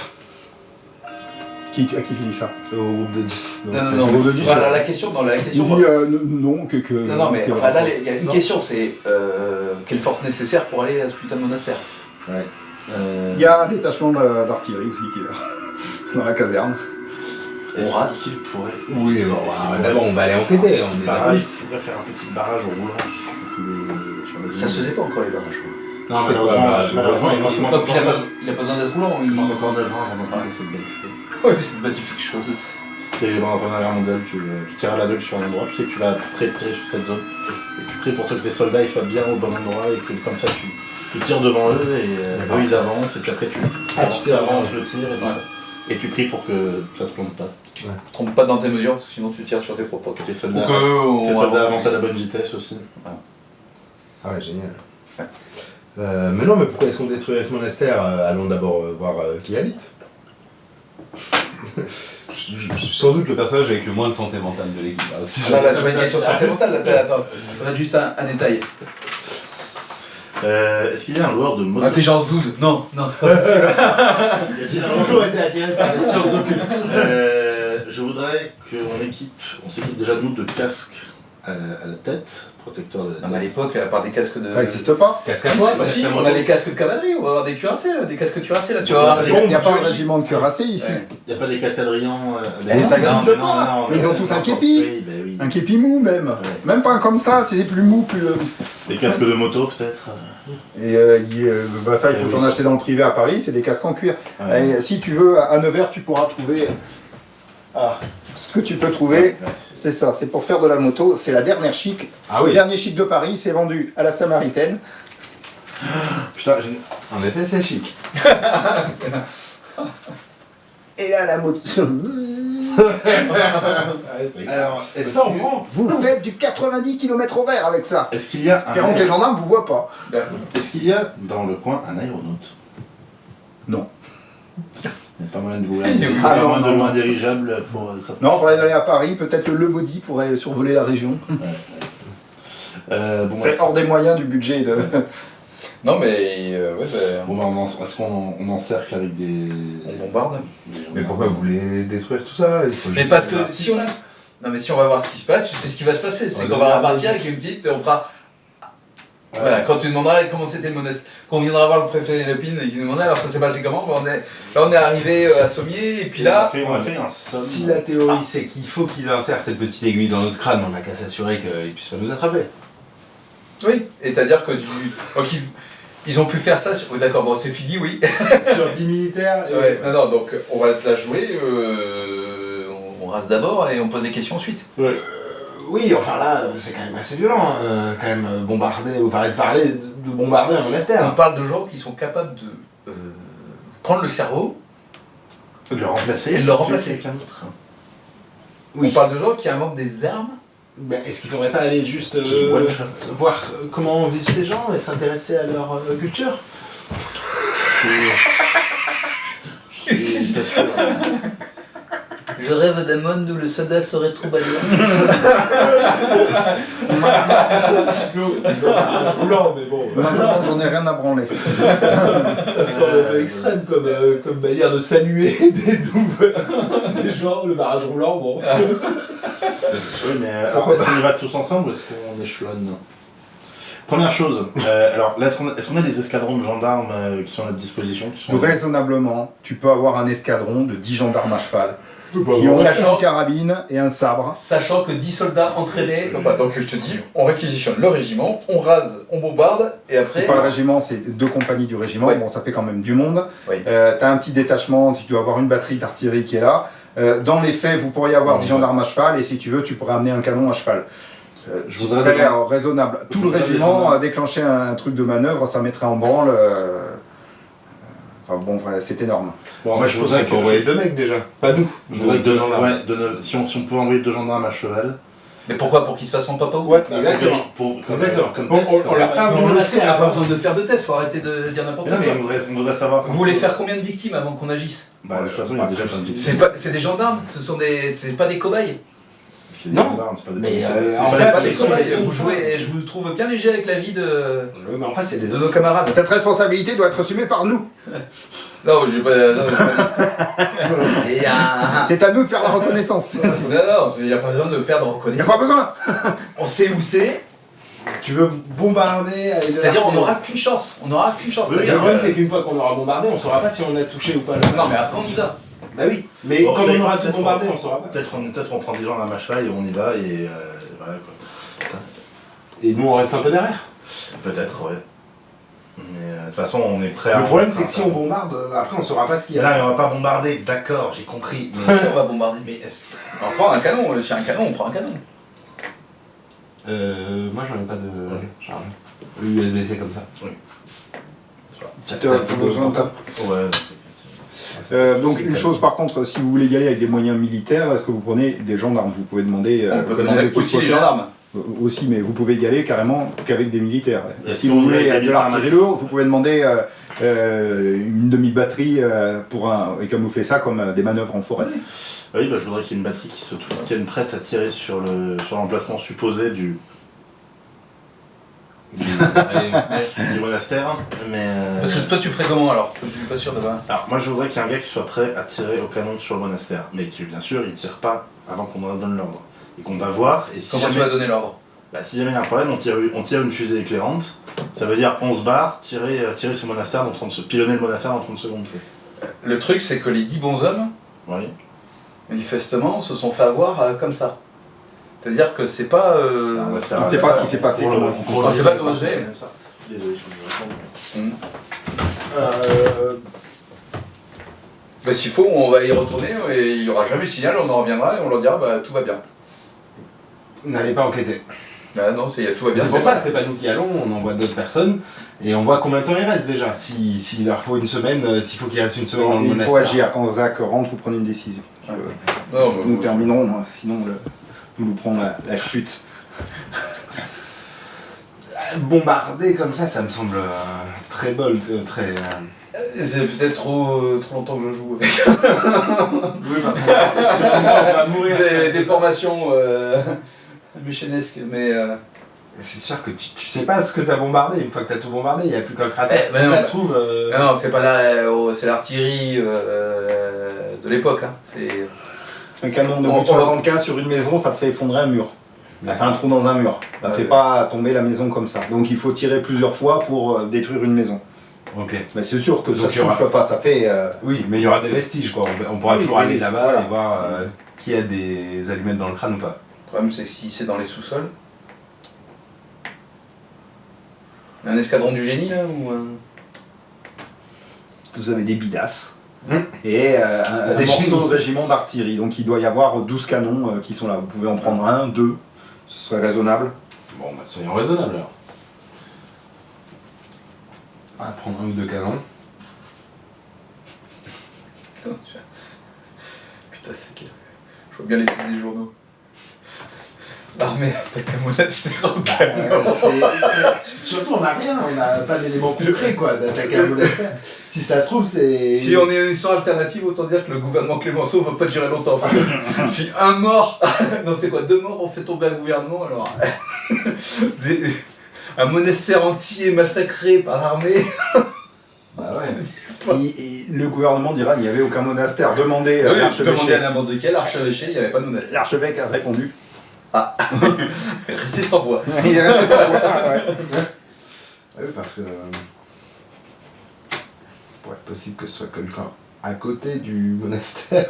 C: À qui tu dis ça?
B: Au groupe de 10. donc.
D: Non,
C: Au groupe de 10,
D: voilà,
C: ouais.
D: la question,
C: Il dit non, que.
D: Non, mais
C: que-
D: enfin, là, il y a une
C: Non.
D: question, c'est quelle force nécessaire pour aller à ce putain de monastère?
E: Ouais.
C: Il y a un détachement d'artillerie aussi qui est là, dans la caserne.
E: Est-ce qu'il pourrait.
B: Oui,
E: est-ce
B: bon,
E: qu'il
B: bah,
E: pourrait
B: bon, on va aller enquêter,
E: faire un petit
B: on est
E: barrage,
B: d'accord.
E: il va faire un petit barrage roulant sur les
D: Ça se faisait pas encore les barrages. quoi.
E: Non,
B: C'est
E: malheureusement, il manque
D: Donc il a pas besoin d'être roulant.
E: il manque encore 9 ans avant d'enquêter cette belle chose.
D: Ouais, c'est une magnifique chose.
E: C'est pendant la Première Guerre mondiale, tu tires à l'aveugle sur un endroit, tu sais que tu vas très près sur cette zone, et tu pries pour que tes soldats ils soient bien au bon endroit, et que comme ça tu tires devant eux, et eux ils avancent, et puis après tu avances le tir, et tout ça. Et tu pries pour que ça se plante pas,
D: Trompe pas dans tes mesures, parce que sinon tu tires sur tes propres.
E: que tes
D: Ou
E: soldats,
D: que
E: tes soldats avancent à la bonne vitesse aussi.
B: Ah ouais, génial. Mais non, mais pourquoi est-ce qu'on détruirait ce monastère? Allons d'abord voir qui y habite. Je suis sans doute le personnage avec le moins de santé mentale de l'équipe. Ah, si
D: Là,
B: jamais
D: c'est
B: ça
D: pas une
B: vous
D: question de santé mentale, là, attends, il faudrait juste un détail.
E: Est-ce qu'il y a un joueur de moto?
D: Intelligence 12, non.
E: J'ai toujours été attiré par les sciences occultes. Je voudrais on s'équipe déjà nous de casques à la tête, protecteurs de la tête.
D: Non, mais à l'époque, à part des casques de.
C: Ça n'existe pas.
B: Casque à toi?
D: Bah si, on a les casques de cavalerie, on va avoir des cuirassés, là, des casques cuirassés là, tu vas voir.
C: Il n'y a pas un régiment de cuirassés ici.
E: Il n'y a pas des cascadrians
C: Et ça
E: non,
C: existe
E: mais
C: pas.
E: non,
C: Mais ils ont tous un képi.
E: Oui, bah oui.
C: Un képi mou même. Même pas comme ça, tu sais, plus mou, plus.
E: Des casques de moto peut-être.
C: Et ça, il faut t'en acheter dans le privé à Paris, c'est des casques en cuir.
E: Ouais.
C: Et si tu veux, à Nevers, tu pourras trouver. Ce que tu peux trouver, c'est ça, c'est pour faire de la moto, c'est la dernière chic.
B: Ah
C: Le
B: oui.
C: dernier chic de Paris, c'est vendu à la Samaritaine.
B: Putain, en effet, c'est chic.
C: Et là, la moto.
B: Alors, et ça, on prend.
C: Vous faites du 90 km/h avec ça.
E: Est-ce qu'il y a
C: Espérons que les gendarmes vous voient pas.
E: Est-ce qu'il y a dans le coin un aéronaute?
C: Non.
E: Il n'y a pas moyen de louer
D: Il y a-
C: Ah,
E: un
C: non,
E: moyen de
C: non,
E: louer
C: non.
E: un dirigeable pour ça.
C: Non, il faudrait aller à Paris, peut-être que le Body pourrait survoler la région.
E: Bon,
C: C'est hors des moyens du budget de.
D: Non, mais ouais,
E: Bon, bah, est-ce qu'on encercle avec des.
D: on bombarde.
E: des
B: Mais
E: gendarmes
B: pourquoi vous voulez détruire tout ça? Il faut
D: Mais
B: juste
D: parce que
B: savoir ce
D: si
B: qui se
D: on.
B: passe.
D: Non, mais si on va voir ce qui se passe, tu sais ce qui va se passer. C'est
B: Ouais,
D: qu'on va
B: la
D: repartir
B: logique.
D: avec une petite, on fera. Voilà, quand tu demanderas comment c'était le monastère, quand on viendra voir le préfet Lépine et qu'il nous demandera alors ça s'est passé comment, là on est arrivé à Sommier et puis là.
E: on a fait un somme.
B: Si la théorie c'est qu'il faut qu'ils insèrent cette petite aiguille dans notre crâne, on n'a qu'à s'assurer qu'ils puissent pas nous attraper.
D: Oui, et c'est-à-dire que donc ils ont pu faire ça sur. D'accord, bon c'est fini, oui.
B: Sur 10 militaires.
D: Ouais, non, donc on va se la jouer, on rase d'abord et on pose des questions ensuite.
B: Oui, enfin là, c'est quand même assez violent, quand même bombarder, ou parler de bombarder un
D: On
B: monastère.
D: parle de gens qui sont capables de prendre le cerveau.
E: De le remplacer.
D: Et de le remplacer.
E: Quelqu'un d'autre.
D: On parle de gens qui inventent des armes.
B: Mais est-ce qu'il faudrait pas aller juste
E: Qui one shot.
B: voir comment vivent ces gens et s'intéresser à leur culture?
D: Je rêve d'un monde où le soldat serait trop balèze.
B: C'est roulant, mais bon.
C: Maintenant, j'en ai rien à branler.
B: Ça me semble un peu extrême comme manière de saluer des gens, le barrage roulant, bon.
E: Oui, mais alors, est-ce qu'on y va tous ensemble ou est-ce qu'on échelonne? Première chose, alors là, est-ce qu'on a des escadrons de gendarmes qui sont à notre disposition
C: Raisonnablement, tu peux avoir un escadron de 10 gendarmes à cheval qui ont
D: Sachant-
C: une carabine et un sabre.
D: Sachant que 10 soldats entraînés. Donc je te dis, on réquisitionne le régiment, on rase, on bombarde et après.
C: C'est pas le régiment, c'est 2 compagnies du régiment.
D: Ouais.
C: Bon, ça fait quand même du monde.
D: Oui.
C: T'as un petit détachement, tu dois avoir une batterie d'artillerie qui est là. Dans les faits, vous pourriez avoir 10 gendarmes à cheval et si tu veux, tu pourrais amener un canon à cheval.
E: Je
C: Ça
E: voudrais
C: a l'air raisonnable. Tout le
E: voudrais des
C: régiment
E: gendarmes.
C: a déclenché un truc de manœuvre, ça mettrait en branle. Enfin bon, ouais, c'est énorme.
E: Bon,
B: Moi, je voudrais qu'on envoie 2 mecs déjà. Pas nous.
E: Je voudrais
B: deux gendarmes.
E: Ouais, si on pouvait envoyer 2 gendarmes à cheval.
D: Mais pourquoi? Pour qu'ils se fassent en papa ou
B: Ouais, exactement.
E: Comme
B: On-
E: test.
B: on l'a pas
D: on le sait, on n'a pas
B: avant.
D: besoin de faire de test, faut arrêter de dire n'importe
E: Mais non,
D: quoi.
E: mais on voudrait savoir.
D: Vous voulez faire combien de victimes avant qu'on agisse?
E: Bah, de toute façon, il y a déjà plein de
D: C'est des gendarmes, c'est pas des cobayes.
E: C'est des
B: Non,
E: gendarmes, c'est pas des
B: mais,
E: policiers.
B: en
D: C'est
B: fait,
D: pas
B: c'est
D: des
B: comme
D: combats,
B: les
D: vous
B: hommes
D: jouez, je vous trouve bien léger avec la vie de
B: Mais en fait, c'est des
D: nos
B: hommes.
D: camarades.
C: Cette responsabilité doit être assumée par nous.
D: Non, j'ai pas. Il y a.
C: C'est à nous de faire la reconnaissance.
D: Non, il n'y a pas besoin de faire de
C: Il n'y a
D: reconnaissance.
C: pas besoin.
D: On sait où c'est.
B: Tu veux bombarder avec de
D: C'est-à-dire, on
B: l'artillerie.
D: n'aura qu'une chance. On n'aura qu'une chance.
B: Le
D: C'est-à-dire,
B: problème, c'est qu'une fois qu'on aura bombardé, on saura pas si on a touché ou pas.
D: non, mais après, on y va.
B: Bah oui, mais
E: Bon,
B: comme
E: ça,
B: on aura tout
E: peut-être
B: bombardé, on saura pas.
E: Peut-être on prend des gens à la cheval et on y va et voilà quoi.
B: Et nous, on reste un peu derrière.
E: Peut-être, ouais. Mais de toute façon, on est prêt à.
B: Le problème, c'est que si on bombarde, après, on saura pas ce qu'il y a.
E: Là, mais on va pas bombarder, d'accord, j'ai compris. Mais,
D: Si on va bombarder.
E: mais est-ce
D: On prend un canon. S'il y a un canon, on prend un canon.
B: Moi, j'en ai pas de charge. USB-C comme ça.
C: Tu as besoin de...
E: Ouais.
C: donc une chose par contre, si vous voulez y aller avec des moyens militaires, est-ce que vous prenez des gendarmes? Vous pouvez demander...
D: On peut
C: comme
D: demander
C: l'équipe
D: aussi les
C: Potter,
D: gendarmes.
C: Aussi, mais vous pouvez y aller carrément qu'avec des militaires.
E: Et
C: Si
E: si
C: vous
E: on
C: voulez
E: y va avec
C: de
E: des
C: l'artillerie
E: militaires
C: lourde, vous pouvez demander une demi-batterie et camoufler ça comme des manœuvres en forêt.
E: Oui, bah, je voudrais qu'il y ait une batterie qui se tienne prête à tirer sur l'emplacement supposé du monastère. Mais,
D: Parce que toi, tu ferais comment alors? Je suis pas sûr de ça.
E: alors, moi, je voudrais qu'il y ait un gars qui soit prêt à tirer au canon sur le monastère. Mais qui, bien sûr, il tire pas avant qu'on en donne l'ordre. Et qu'on va voir. Et si
D: Comment tu
E: jamais,
D: vas donner l'ordre?
E: bah, si jamais il y a un problème, on tire une fusée éclairante. Ça veut dire on se barre, tirer ce monastère dans 30 secondes. Pilonner le monastère dans 30 secondes.
D: Le truc, c'est que les 10 bonshommes,
E: Oui.
D: manifestement, se sont fait avoir comme ça. C'est-à-dire que c'est pas.
C: On ne sait pas ce qui s'est passé.
D: Ah, c'est pas nos jets.
E: Désolé, je vous
D: Bah, s'il faut, on va y retourner et il n'y aura jamais le signal, on en reviendra et on leur dira bah tout va bien.
B: N'allez pas enquêter.
D: Bah non, tout va bien.
B: C'est pour ça que c'est pas nous qui allons, on envoie d'autres personnes et on voit combien de temps il reste déjà. S'il leur faut une semaine, s'il faut qu'il reste une semaine dans le
C: Il
B: monastère.
C: faut agir. Quand Zach rentre, vous prenez une décision.
D: Ouais. Non, mais-
C: Nous terminerons, hein, sinon nous louperons la chute.
B: Bombarder comme ça me semble très bol, très.
D: C'est peut-être trop longtemps que je joue avec.
B: Oui, parce qu'on on va mourir.
D: C'est des formations méchanesques, mais.
B: C'est sûr que tu sais pas ce que t'as bombardé. Une fois que t'as tout bombardé, il n'y a plus qu'un cratère.
D: Eh, mais
B: si
D: non,
B: ça
D: mais-
B: se trouve.
D: Non, c'est pas c'est l'artillerie de l'époque. Hein. C'est.
C: Un canon de
D: On-
C: 75 sur une maison, ça te fait effondrer un mur. Ça fait un trou dans un mur. Ça fait pas tomber la maison comme ça. Donc il faut tirer plusieurs fois pour détruire une maison.
B: Ok.
C: Mais c'est sûr que ça
B: Donc, il y aura-
C: souffle pas, ça fait...
B: Oui, mais il y aura des vestiges quoi. On pourra
C: Oui,
B: toujours
C: oui,
B: aller là-bas
C: voilà.
B: et voir qui a des allumettes dans le crâne ou pas.
D: Le problème, c'est que si c'est dans les sous-sols. Un escadron du génie là ou un...
C: Vous avez des bidasses.
B: Hum.
C: Et un
B: Des
C: morceau
B: génies.
C: de régiment d'artillerie. Donc il doit y avoir 12 canons qui sont là. Vous pouvez en prendre un, deux. Ce serait raisonnable.
B: Bon, bah soyons raisonnables alors. On va prendre un ou deux canons.
D: Putain, c'est clair. Je vois bien les titres des journaux. L'armée attaque un monastère.
B: Surtout, on n'a rien, on n'a pas d'éléments concrets quoi, d'attaquer un monastère. Si ça se trouve, c'est.
D: Si on est une histoire alternative, autant dire que le gouvernement Clémenceau va pas durer longtemps. Parce que si un mort, non c'est quoi, 2 morts ont fait tomber un gouvernement, alors un monastère entier massacré par l'armée.
B: Bah ouais.
C: Le gouvernement d'Iran, il n'y avait aucun monastère. Demandez à
D: Oui, demandez à
C: l'archevêché.
D: n'importe quel archevêché, il n'y avait pas de monastère.
C: L'archevêque a répondu.
D: Restez sans voix.
C: Il est resté sans voix, ouais.
B: Oui, parce que. Pour être possible que ce soit quelqu'un à côté du monastère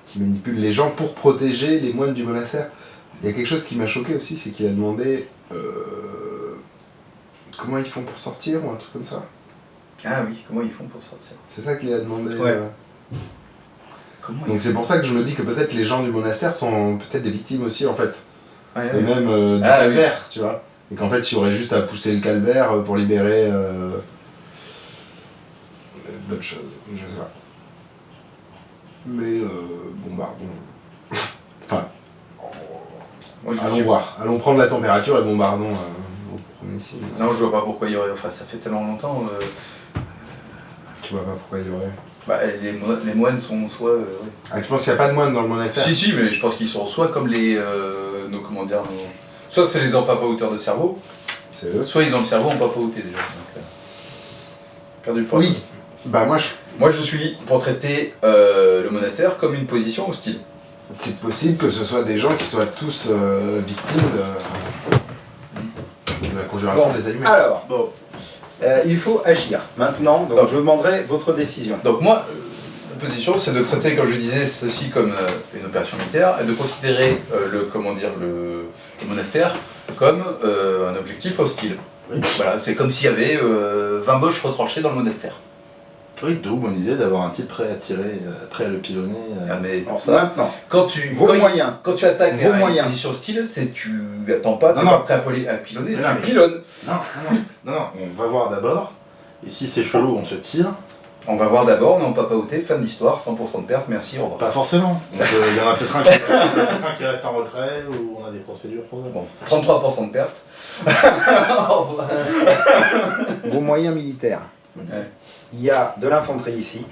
B: qui manipule les gens pour protéger les moines du monastère. Il y a quelque chose qui m'a choqué aussi, c'est qu'il a demandé comment ils font pour sortir ou un truc comme ça.
D: Ah oui, comment ils font pour sortir?
B: C'est ça qu'il a demandé.
C: Ouais.
D: Comment
B: Donc c'est pour ça que je me dis que peut-être les gens du monastère sont peut-être des victimes aussi en fait.
D: Ouais,
B: Et même du
D: Ah,
B: calvaire, tu vois. Et qu'en fait il y aurait juste à pousser le calvaire pour libérer d'autres choses, je sais pas. Mais bombardons. Enfin,
D: Moi, je
B: allons
D: suis-
B: voir, allons prendre la température et bombardons au premier signe.
D: Non, je vois pas pourquoi il y aurait. Enfin, ça fait tellement longtemps.
B: Tu vois pas pourquoi il y aurait.
D: Bah, les moines sont soit... ouais.
B: Ah, tu penses qu'il n'y a pas de moines dans le monastère?
D: Si, mais je pense qu'ils sont soit comme soit c'est les empapes à hauteur de cerveau,
B: C'est eux.
D: soit ils ont le cerveau en papa ôté déjà. Donc, perdu le point.
B: Oui. Bah moi,
D: Moi je suis pour traiter le monastère comme une position hostile.
B: c'est possible que ce soit des gens qui soient tous victimes de la conjuration des allumettes.
C: Alors,
E: Bon,
C: il faut agir. Maintenant, donc,
D: Donc,
C: je vous demanderai votre décision.
D: Donc moi, ma position c'est de traiter, comme je disais, ceci comme une opération militaire et de considérer le monastère comme un objectif hostile.
E: Oui.
D: Voilà, c'est comme s'il y avait 20 boches retranchées dans le monastère.
E: oui, d'où bonne idée d'avoir un type prêt à tirer, prêt à le pilonner.
D: Ah, mais pour
C: Maintenant,
D: quand
C: vos moyens.
D: Quand tu attaques
C: Vos
D: à une
C: moyens.
D: position hostile, c'est tu attends pas, t'es
E: Non,
D: pas
E: non.
D: prêt à pilonner,
E: Non,
D: tu
E: mais-
D: pilonnes.
E: Non, on va voir d'abord. Et si c'est chelou, on se tire.
D: On va voir d'abord, on est en papa ôté, fin de l'histoire, 100% de perte, merci, au revoir.
E: Pas forcément. Donc, il y en a peut-être un qui reste en retrait ou on a des procédures pour ça.
D: Bon, 33% de perte. Au revoir.
C: Vos moyens militaires.
D: Ouais.
C: Il y a de l'infanterie ici.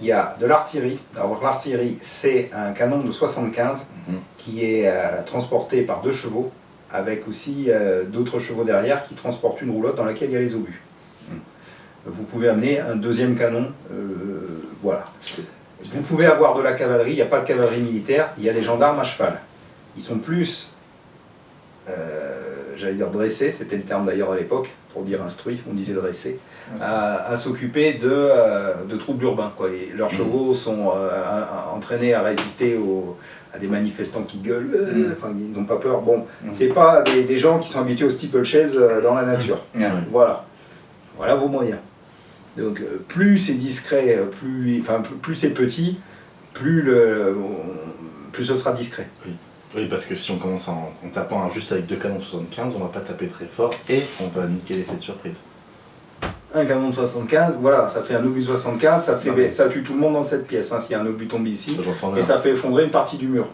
C: Il y a de l'artillerie. Alors l'artillerie, c'est un canon de 75
E: Mhm.
C: qui est transporté par 2 chevaux, avec aussi d'autres chevaux derrière qui transportent une roulotte dans laquelle il y a les obus. Vous pouvez amener un deuxième canon, voilà. Vous pouvez avoir de la cavalerie, il n'y a pas de cavalerie militaire, il y a des gendarmes à cheval. Ils sont plus, j'allais dire dressés, c'était le terme d'ailleurs à l'époque, pour dire instruits, on disait dressés, à s'occuper de troubles urbains, quoi. Et leurs chevaux sont entraînés à résister à des manifestants qui gueulent, enfin ils n'ont pas peur. Bon, c'est pas des gens qui sont habitués au steeplechase dans la nature.
D: Ouais.
C: Voilà. Voilà vos moyens. Donc plus c'est discret, plus c'est petit, plus ce sera discret.
E: Oui, parce que si on commence en tapant juste avec 2 canons 75, on va pas taper très fort et on va niquer l'effet de surprise.
C: Un canon de 75, voilà, ça fait un obus 75,
E: Ouais.
C: ça tue tout le monde dans cette pièce, hein, si un obus tombe ici,
E: J'entends
C: et
E: bien.
C: ça fait effondrer une partie du mur.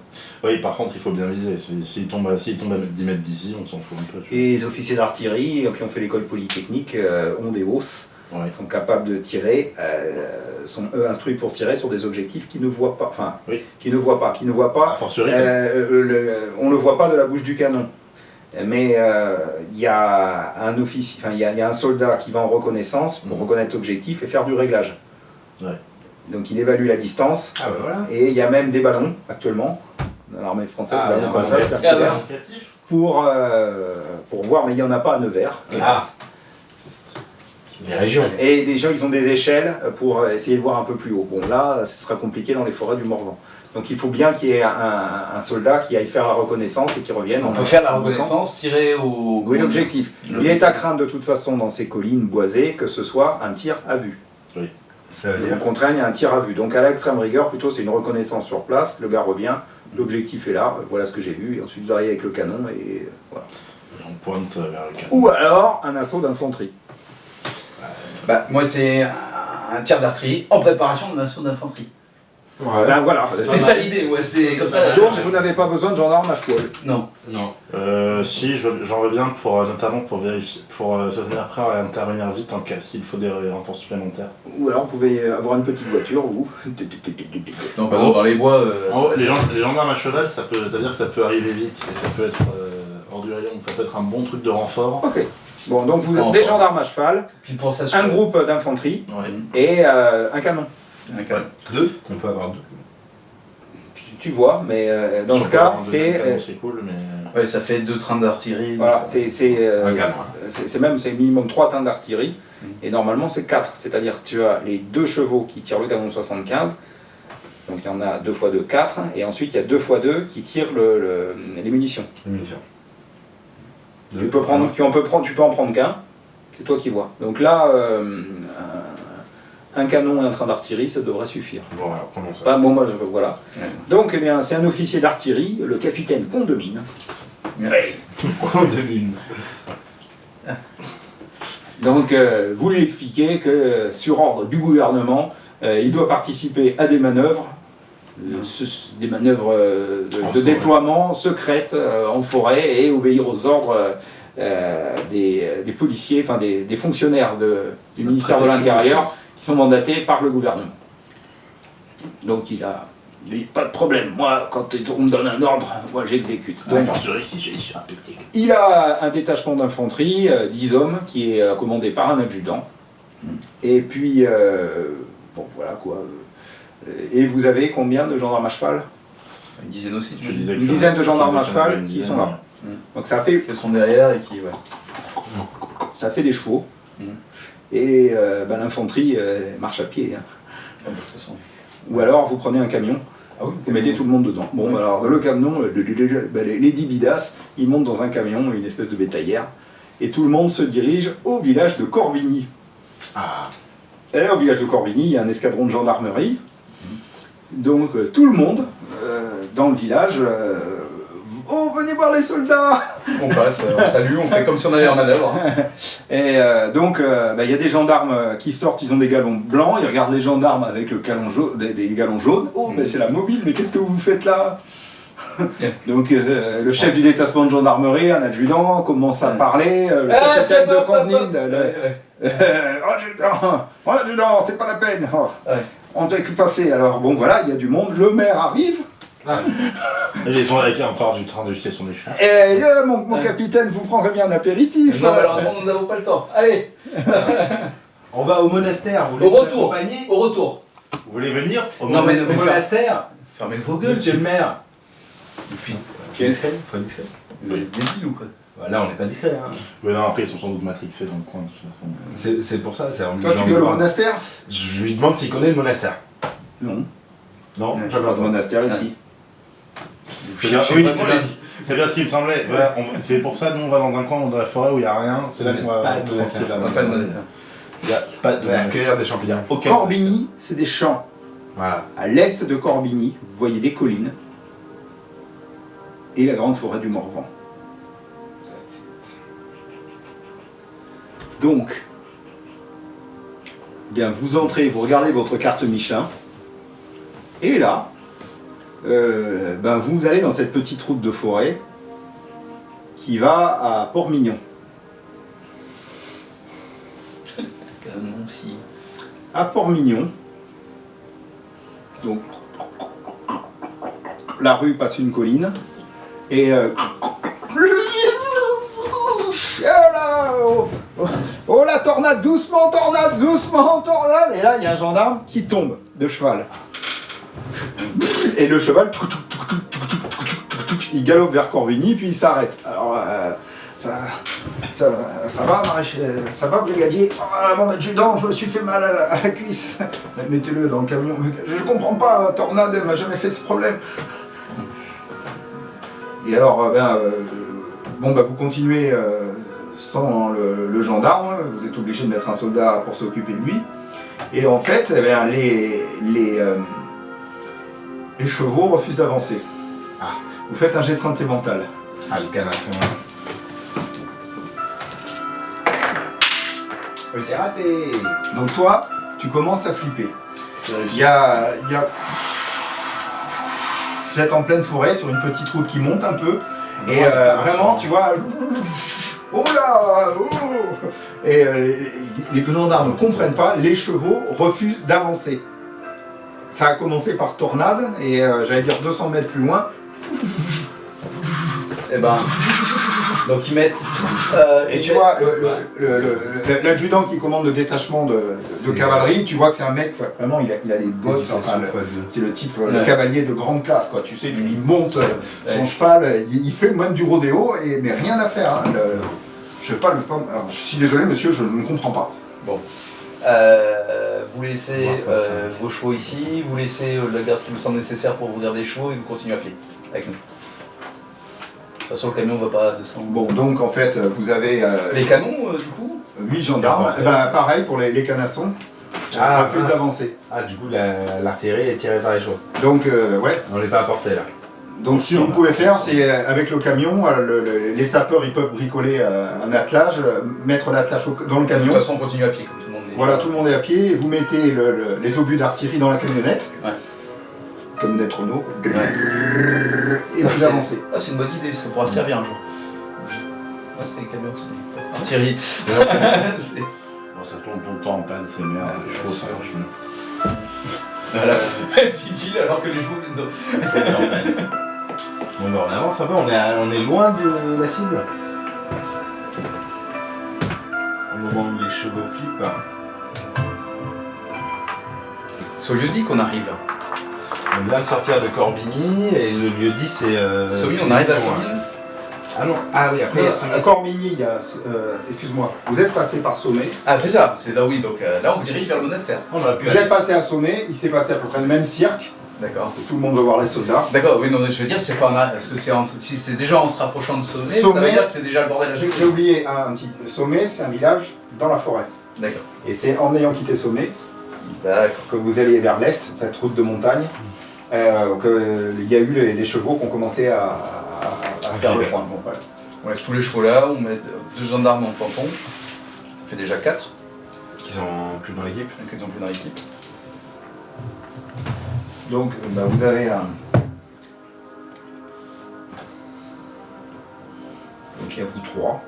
E: Oui, par contre, il faut bien viser. S'il tombe à 10 mètres d'ici, on s'en fout un peu. Tu
C: Et les officiers d'artillerie qui ont fait l'école polytechnique ont des hausses,
E: vois. Ouais.
C: sont capables de tirer, sont eux instruits pour tirer sur des objectifs qu'ils ne voient pas, enfin,
E: Oui.
C: qui ne voient pas,
E: A fortiori,
C: on ne le voit pas de la bouche du canon. Mais il y a un officier, il y a un soldat qui va en reconnaissance pour reconnaître l'objectif et faire du réglage.
E: Ouais.
C: Donc il évalue la distance,
B: Ah bah voilà.
C: et il y a même des ballons actuellement, dans l'armée française,
E: Ah,
C: des ballons comme ça,
E: ouais.
C: circulaires,
E: Indicatif.
C: pour voir, mais il n'y en a pas à Nevers.
B: Ah. Les régions.
C: Et des gens, ils ont des échelles pour essayer de voir un peu plus haut. Bon, là, ce sera compliqué dans les forêts du Morvan. Donc il faut bien qu'il y ait un soldat qui aille faire la reconnaissance et qui revienne.
D: On
C: en
D: peut faire la
C: indiquant
D: reconnaissance, tirer au...
C: Oui, l'objectif. Il est à craindre de toute façon dans ces collines boisées que ce soit un tir à vue.
B: Ça veut dire.
C: Au contraire, il y a un tir à vue. Donc à l'extrême rigueur, plutôt c'est une reconnaissance sur place, le gars revient, l'objectif est là, voilà ce que j'ai vu, et ensuite vous arrivez avec le canon et voilà.
E: Et on pointe vers le canon.
C: Ou alors un assaut d'infanterie.
D: Bah, moi c'est un tir d'artillerie en préparation d'un assaut d'infanterie.
B: Ouais.
C: Ben voilà.
D: C'est ça l'idée, ouais, c'est comme ça.
C: Donc vous n'avez pas besoin de gendarmes à cheval.
D: Non.
E: Non. Si, j'en veux bien pour notamment pour vérifier, pour se tenir prêt à intervenir vite en cas s'il faut des renforts supplémentaires.
C: Ou alors vous pouvez avoir une petite voiture ou...
D: Non, bah non, dans les bois...
E: En haut, les gendarmes à cheval, ça veut dire que ça peut arriver vite et ça peut être hors du rayon, ça peut être un bon truc de renfort.
C: Ok. Bon, donc vous êtes
D: Enfin.
C: des gendarmes à cheval,
D: Puis pour s'assurer...
C: un groupe d'infanterie
E: Ouais.
C: et un canon.
D: Un canon.
B: 2. On peut avoir 2.
C: Tu vois, mais dans
E: Sur
C: ce cas,
E: un deuxième
C: c'est...
E: canon, c'est cool, mais
D: Ouais, ça fait 2 trains d'artillerie.
C: Voilà,
B: Un canon.
C: c'est minimum 3 trains d'artillerie, et normalement c'est 4, c'est-à-dire tu as les 2 chevaux qui tirent le canon 75, donc il y en a 2 x 2, 4, et ensuite il y a 2 x 2 qui tirent les munitions.
B: Les munitions.
C: Tu peux en prendre qu'un, c'est toi qui vois. Donc là, un canon et un train d'artillerie, ça devrait suffire.
B: Bon, voilà, prenons ça.
C: Pas bon, moi, voilà.
D: Ouais.
C: Donc, eh bien, c'est un officier d'artillerie, le capitaine Condomine.
D: Merci.
B: Point de lune.
C: Donc, vous lui expliquez que, sur ordre du gouvernement, il doit participer à des manœuvres, des manœuvres de déploiement secrètes en forêt et obéir aux ordres des policiers, enfin des fonctionnaires du ministère de l'Intérieur qui sont mandatés par le gouvernement. Donc il dit pas de problème, moi quand on me donne un ordre, moi j'exécute. Donc, il a un détachement d'infanterie, 10 hommes, qui est commandé par un adjudant. Et puis, bon voilà quoi. Et vous avez combien de gendarmes à cheval?
D: Une dizaine aussi, tu
E: Je
D: me
E: disais
D: dis.
C: Une dizaine de gendarmes à cheval qui sont là. Donc ça fait,
D: Ils sont derrière et qui. Ouais.
C: ça fait des chevaux.
D: Mm.
C: Et l'infanterie marche à pied. Hein.
D: Ah, bah, de toute façon.
C: Ou alors vous prenez un camion,
D: Ah oui,
C: vous mettez tout le monde dedans. Bon,
D: Ouais.
C: bah, alors dans le camion, les 10 bidasses, ils montent dans un camion, une espèce de bétaillère, et tout le monde se dirige au village de Corbigny.
B: Ah.
C: Et au village de Corbigny, il y a un escadron de gendarmerie. Donc tout le monde dans le village, oh venez voir les soldats.
D: On passe, on salue, on fait comme si on allait en manœuvre. Hein.
C: Et donc il y a des gendarmes qui sortent, ils ont des galons blancs, ils regardent les gendarmes avec le galon jaune, des galons jaunes. Oh mais c'est la mobile, mais qu'est-ce que vous faites là? Donc le chef du détachement de gendarmerie, un adjudant, commence à parler, le capitaine de compagnie, adjudant, c'est pas la peine. Oh,
D: Ouais.
C: on ne fait que passer. Alors bon voilà, il y a du monde, le maire arrive.
E: Ils sont avec encore du train de justesse sur des chiens.
C: Et mon capitaine, vous prendrez bien un apéritif.
D: Non, malheureusement, nous n'avons pas le temps. Allez,
B: On va au monastère, vous
D: au
B: voulez nous
D: retour.
B: accompagner
D: Au retour.
E: Vous voulez venir
D: Non, mais
B: Au monastère,
D: fermez vos gueules.
B: monsieur le maire.
D: Depuis.
B: C'est discret, faut être discret.
D: Vous êtes débile ou quoi?
B: Là, on n'est pas discret. Hein.
E: Ouais, non, après ils sont sans doute matrixés dans le coin. De toute façon.
B: C'est pour ça, c'est en
C: Toi, tu gueules au monastère?
B: Je lui demande s'il connaît le monastère.
C: Non.
B: Non,
C: Jamais
B: jamais
C: de
B: entendu.
C: monastère ici.
E: C'est bien, oui, c'est bien ce qui me semblait. Voilà, c'est pour ça nous on va dans un coin dans la forêt où il n'y a rien. C'est là qu'on va
B: Pas de
E: tranquille, là.
D: On va faire une-
E: Il n'y a pas de
B: On va accueillir des champignons.
E: aucun.
C: Corbigny, c'est des champs.
B: Voilà.
C: À l'est de Corbigny, vous voyez des collines et la grande forêt du Morvan. Donc, bien, vous entrez, vous regardez votre carte Michelin, et là, vous allez dans cette petite route de forêt qui va à Port-Mignon.
D: Non, si.
C: À Port-Mignon, donc la rue passe une colline et oh la tornade, doucement tornade, et là il y a un gendarme qui tombe de cheval et le cheval il galope vers Corbigny puis il s'arrête. Alors ça va, ça va, brigadier? Ah, mon adjudant, je me suis fait mal à la cuisse. Mettez-le dans le camion. Je comprends pas, tornade, elle m'a jamais fait ce problème. Et alors, vous continuez sans le gendarme, vous êtes obligé de mettre un soldat pour s'occuper de lui. Et en fait, les chevaux refusent d'avancer.
B: Ah.
C: Vous faites un jet de santé mentale.
B: Ah, les canasses. Oui, c'est raté.
C: Donc toi, tu commences à flipper.
D: J'ai réussi.
C: Il y a... Vous êtes en pleine forêt sur une petite route qui monte un peu. Et vraiment, tu vois... Oh là oh. Et les gendarmes ne comprennent pas, les chevaux refusent d'avancer. Ça a commencé par tornade, et j'allais dire 200 mètres plus loin.
D: Eh ben. Donc ils mettent.
C: Et tu vois, l'adjudant qui commande le détachement de cavalerie, tu vois que c'est un mec, vraiment, il a les bottes, enfin, c'est le type, le
D: Ouais.
C: cavalier de grande classe, quoi. Tu sais, il monte son cheval, il fait même du rodéo, mais rien à faire. Hein. Je sais pas, alors, je suis désolé, monsieur, je ne comprends pas.
D: Bon. Vous laissez vos chevaux ici, vous laissez la garde qui vous semble nécessaire pour vous garder les chevaux et vous continuez à filer avec nous. De toute façon, le camion ne va pas descendre.
C: Bon, donc en fait, vous avez
D: Les canons, du coup
C: 8 gendarmes.
B: D'accord.
C: Eh ben, pareil pour les canassons.
B: Ah,
C: refusent
B: mince.
C: d'avancer.
B: Ah, du coup, l'artillerie est tirée par les chevaux.
C: Donc, ouais.
B: On l'est pas apporté là.
C: Donc, ce que vous pouvez faire, c'est avec le camion, les sapeurs ils peuvent bricoler un attelage, mettre l'attelage dans le
D: De
C: camion.
D: toute façon, on continue à pied, comme tout le monde est.
C: Voilà, tout le monde est à pied, et vous mettez les obus d'artillerie dans la camionnette.
D: Ouais.
C: Camionnette Renault.
D: Ouais.
C: Et vous avancez.
D: Ah, c'est une bonne idée, ça pourra servir un jour. Ah, c'est les camions, c'est artillerie. C'est-
E: Bon, ça tourne tout le temps en panne, c'est merde,
D: Ah,
E: les chevaux, ça
D: sûr.
E: marche mieux.
D: Voilà, dit-il alors que les chevaux viennent de...
B: Bon, bah, on avance un peu, on est loin de la cible. Au moment où les chevaux flippent.
D: C'est au lieu-dit qu'on arrive là.
B: On vient de sortir de Corbigny et le lieu-dit c'est.
D: Saumur, on arrive à Saumur.
B: Ah non, ah oui, après il y a Saumur.
C: À Corbigny, il y a. Excuse-moi, vous êtes passé par Sommet.
D: Ah c'est ça, c'est là oui, donc là on se dirige vers le monastère.
B: On aurait pu
C: Vous êtes passé à Sommet, il s'est passé à peu près le même cirque.
D: D'accord.
C: Tout le monde veut voir les soldats.
D: D'accord, oui, non, je veux dire, c'est pas en parce que c'est si c'est déjà en se rapprochant de Sommet, ça veut
C: Sommet,
D: dire que c'est déjà le bordel à
C: J'ai
D: chaque
C: oublié un petit. Sommet, c'est un village dans la forêt.
D: D'accord.
C: Et c'est en ayant quitté Sommet
D: D'accord.
C: que vous allez vers l'est, cette route de montagne, qu'il y a eu les chevaux qui ont commencé à faire le front. Bon, voilà.
D: On laisse tous les chevaux là, on met 2 gendarmes en tampon. Ça fait déjà 4,
B: Qu'ils sont plus dans l'équipe.
D: donc ils ont plus dans l'équipe.
C: Donc vous avez un. Donc il y a vous 3.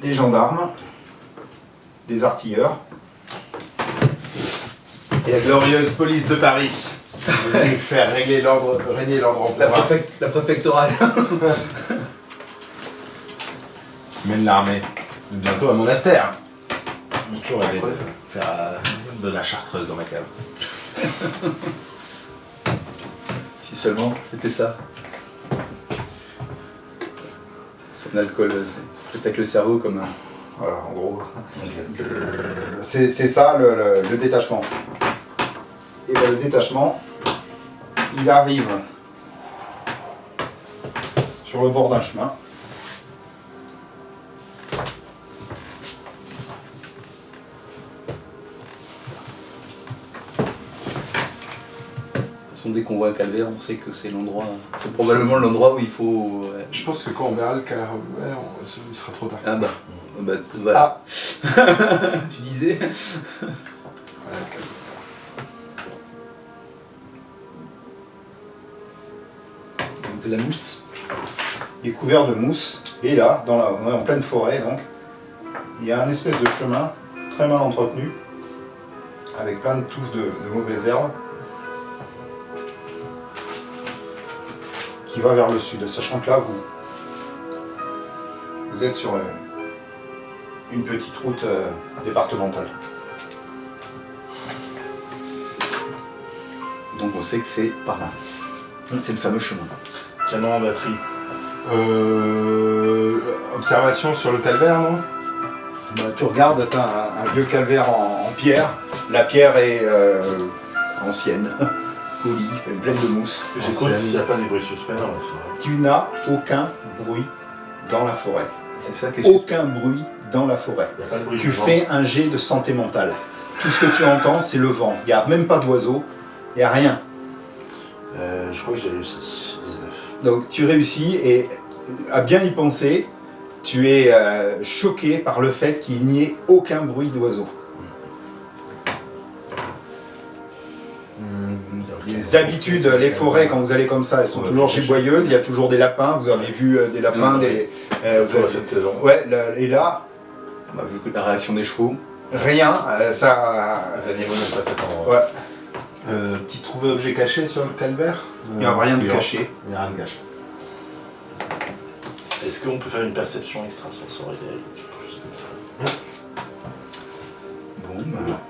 C: Des gendarmes, des artilleurs.
B: Et la glorieuse police de Paris. Venue faire régner l'ordre en province.
D: La préfectorale.
B: Qui mène l'armée. Bientôt à monastère. On a toujours rêvé de faire de la chartreuse dans ma cave.
D: Si seulement c'était ça. Son alcool peut-être le cerveau comme un...
C: Voilà, en gros. C'est ça le détachement. Et le détachement, il arrive sur le bord d'un chemin.
D: Dès qu'on voit un calvaire, on sait que c'est l'endroit. C'est probablement l'endroit où il faut.
B: Je pense que quand on verra le calvaire, il sera trop tard.
D: Ah bah voilà. Tu disais. Donc de la mousse.
C: Il est couvert de mousse. Et là, on est en pleine forêt, donc, il y a un espèce de chemin très mal entretenu, avec plein de touffes de mauvaises herbes, qui va vers le sud, sachant que là, vous êtes sur une petite route départementale.
D: Donc on sait que c'est par là. C'est le fameux chemin.
E: Canon en batterie.
B: Observation sur le calvaire, non?
C: Bah, tu regardes, tu as un vieux calvaire en pierre. La pierre est ancienne, polie, pleine de mousse.
E: J'écoute s'il n'y a pas des bruits suspects dans la forêt.
C: Tu n'as aucun bruit dans la forêt.
D: C'est ça qui est
C: Aucun bruit dans la forêt.
E: Il n'y a pas de bruit
C: Tu
E: du vent.
C: fais un jet de santé mentale. Tout ce que tu entends, c'est le vent. Il n'y a même pas d'oiseaux, il n'y a rien.
E: Je crois que j'ai réussi. 19.
C: Donc tu réussis et à bien y penser, tu es choqué par le fait qu'il n'y ait aucun bruit d'oiseau. D'habitude, les forêts, quand vous allez comme ça, elles sont toujours giboyeuses. Il y a toujours des lapins. Vous avez vu des lapins, vous avez-
E: cette saison.
C: Ouais, et là,
D: On a vu que la réaction des chevaux.
C: rien. Ça.
E: Les animaux n'aiment pas cet endroit.
C: Ouais.
B: Petit trouvé objet caché sur le calvaire?
C: Il n'y a rien de
B: fouillant.
C: caché.
B: Il n'y a rien de caché.
E: Est-ce qu'on peut faire une perception extrasensorielle ou quelque chose comme ça?
D: Bon, bah.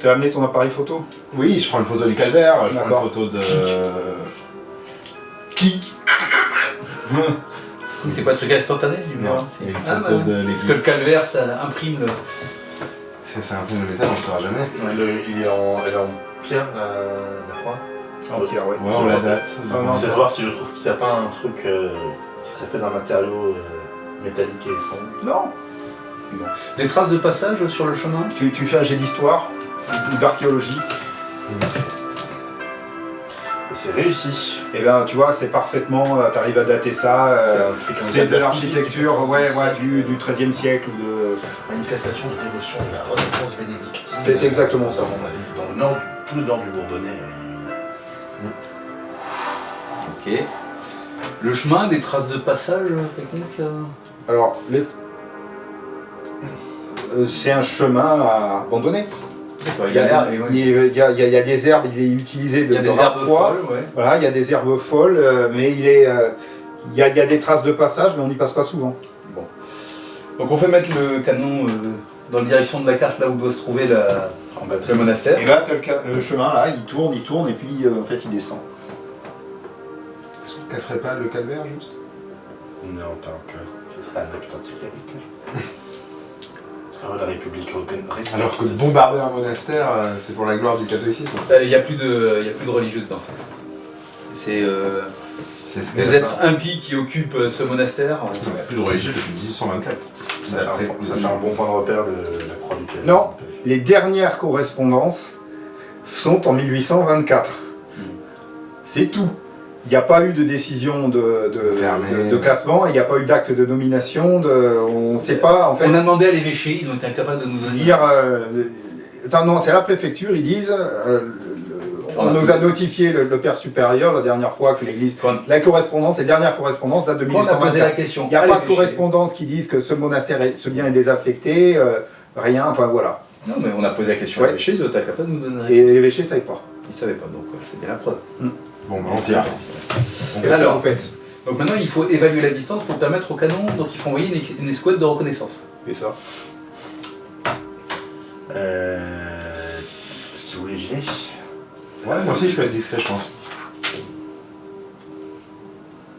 C: Tu as amené ton appareil photo?
B: Oui, je prends une photo du calvaire, je prends
C: D'accord.
B: une photo de... Qui?
D: T'es pas de truc instantané du
B: Non,
D: coup, hein,
B: il y a une
D: Ah,
B: photo
D: bah,
B: de
D: parce que
B: l'équipe.
D: le calvaire, ça imprime le.
B: C'est un peu de métal, on ne saura jamais.
E: Elle est en pierre, la croix.
C: En pierre, ouais.
B: Ouais, on la date.
C: Ah, non,
E: J'essaie de voir si je trouve qu'il n'y a pas un truc qui serait fait d'un matériau métallique et étrange.
C: Non.
D: Des traces de passage sur le chemin.
C: Tu fais un jet d'histoire ou d'archéologie.
E: Et c'est réussi.
C: Et ben tu vois, c'est parfaitement, tu arrives à dater ça. C'est de l'architecture du XIIIe siècle ou de.
E: Manifestation de dévotion de la Renaissance bénédictine.
C: C'est exactement ça.
E: Dans le nord, tout le nord du Bourbonnais.
D: Ok. Le chemin, des traces de passage, quelqu'un
C: Alors, c'est un chemin abandonné.
D: D'accord,
C: Il y a des herbes, il est utilisé
D: il y a
C: de
D: des herbes
C: rares
D: folles, ouais.
C: Voilà, il y a des herbes folles, mais il y a des traces de passage, mais on n'y passe pas souvent.
D: Bon. Donc on fait mettre le canon dans la direction de la carte, là où doit se trouver le monastère.
C: Et là, t'as le chemin, là, il tourne, et puis en fait, il descend.
B: Est-ce qu'on casserait pas le calvaire juste?
E: Non, pas encore. Ce serait un acte anticlérical. La République reconnaît.
B: Alors que bombarder un monastère, c'est pour la gloire du catholicisme.
D: Il n'y a plus de religieux dedans. C'est
B: C'est ce
D: des êtres impies qui occupent ce monastère.
B: Il n'y a plus de religieux depuis 1824.
E: Ça fait un bon point de repère, la croix du Calvaire.
C: Non, les dernières correspondances sont en 1824. C'est tout. Il n'y a pas eu de décision de classement, il n'y a pas eu d'acte de nomination, on ne sait pas en fait.
D: On a demandé à l'évêché, ils ont été incapables de nous donner.
C: Non, c'est à la préfecture, ils disent. On nous a notifié le père supérieur la dernière fois que l'église. La correspondance, les dernières correspondances datent de
D: Quand on a posé la
C: 1824.
D: question,
C: Il n'y a
D: à
C: pas de
D: l'évêché.
C: correspondance qui dise que ce monastère, ce bien est désaffecté, rien, enfin voilà.
D: Non, mais on a posé la question à l'évêché, ils ont été incapables de nous donner.
C: Et l'évêché ne savait pas.
D: Ils ne savaient pas, donc c'est bien la preuve.
B: Bon, bah on tire.
C: Qu'est-ce que
D: Alors,
C: vous faites?
D: donc maintenant il faut évaluer la distance pour permettre au canon, donc il faut envoyer une escouade de reconnaissance.
C: Et ça?
E: Si vous voulez, j'y vais.
B: Ouais, moi aussi je peux être discret, je pense.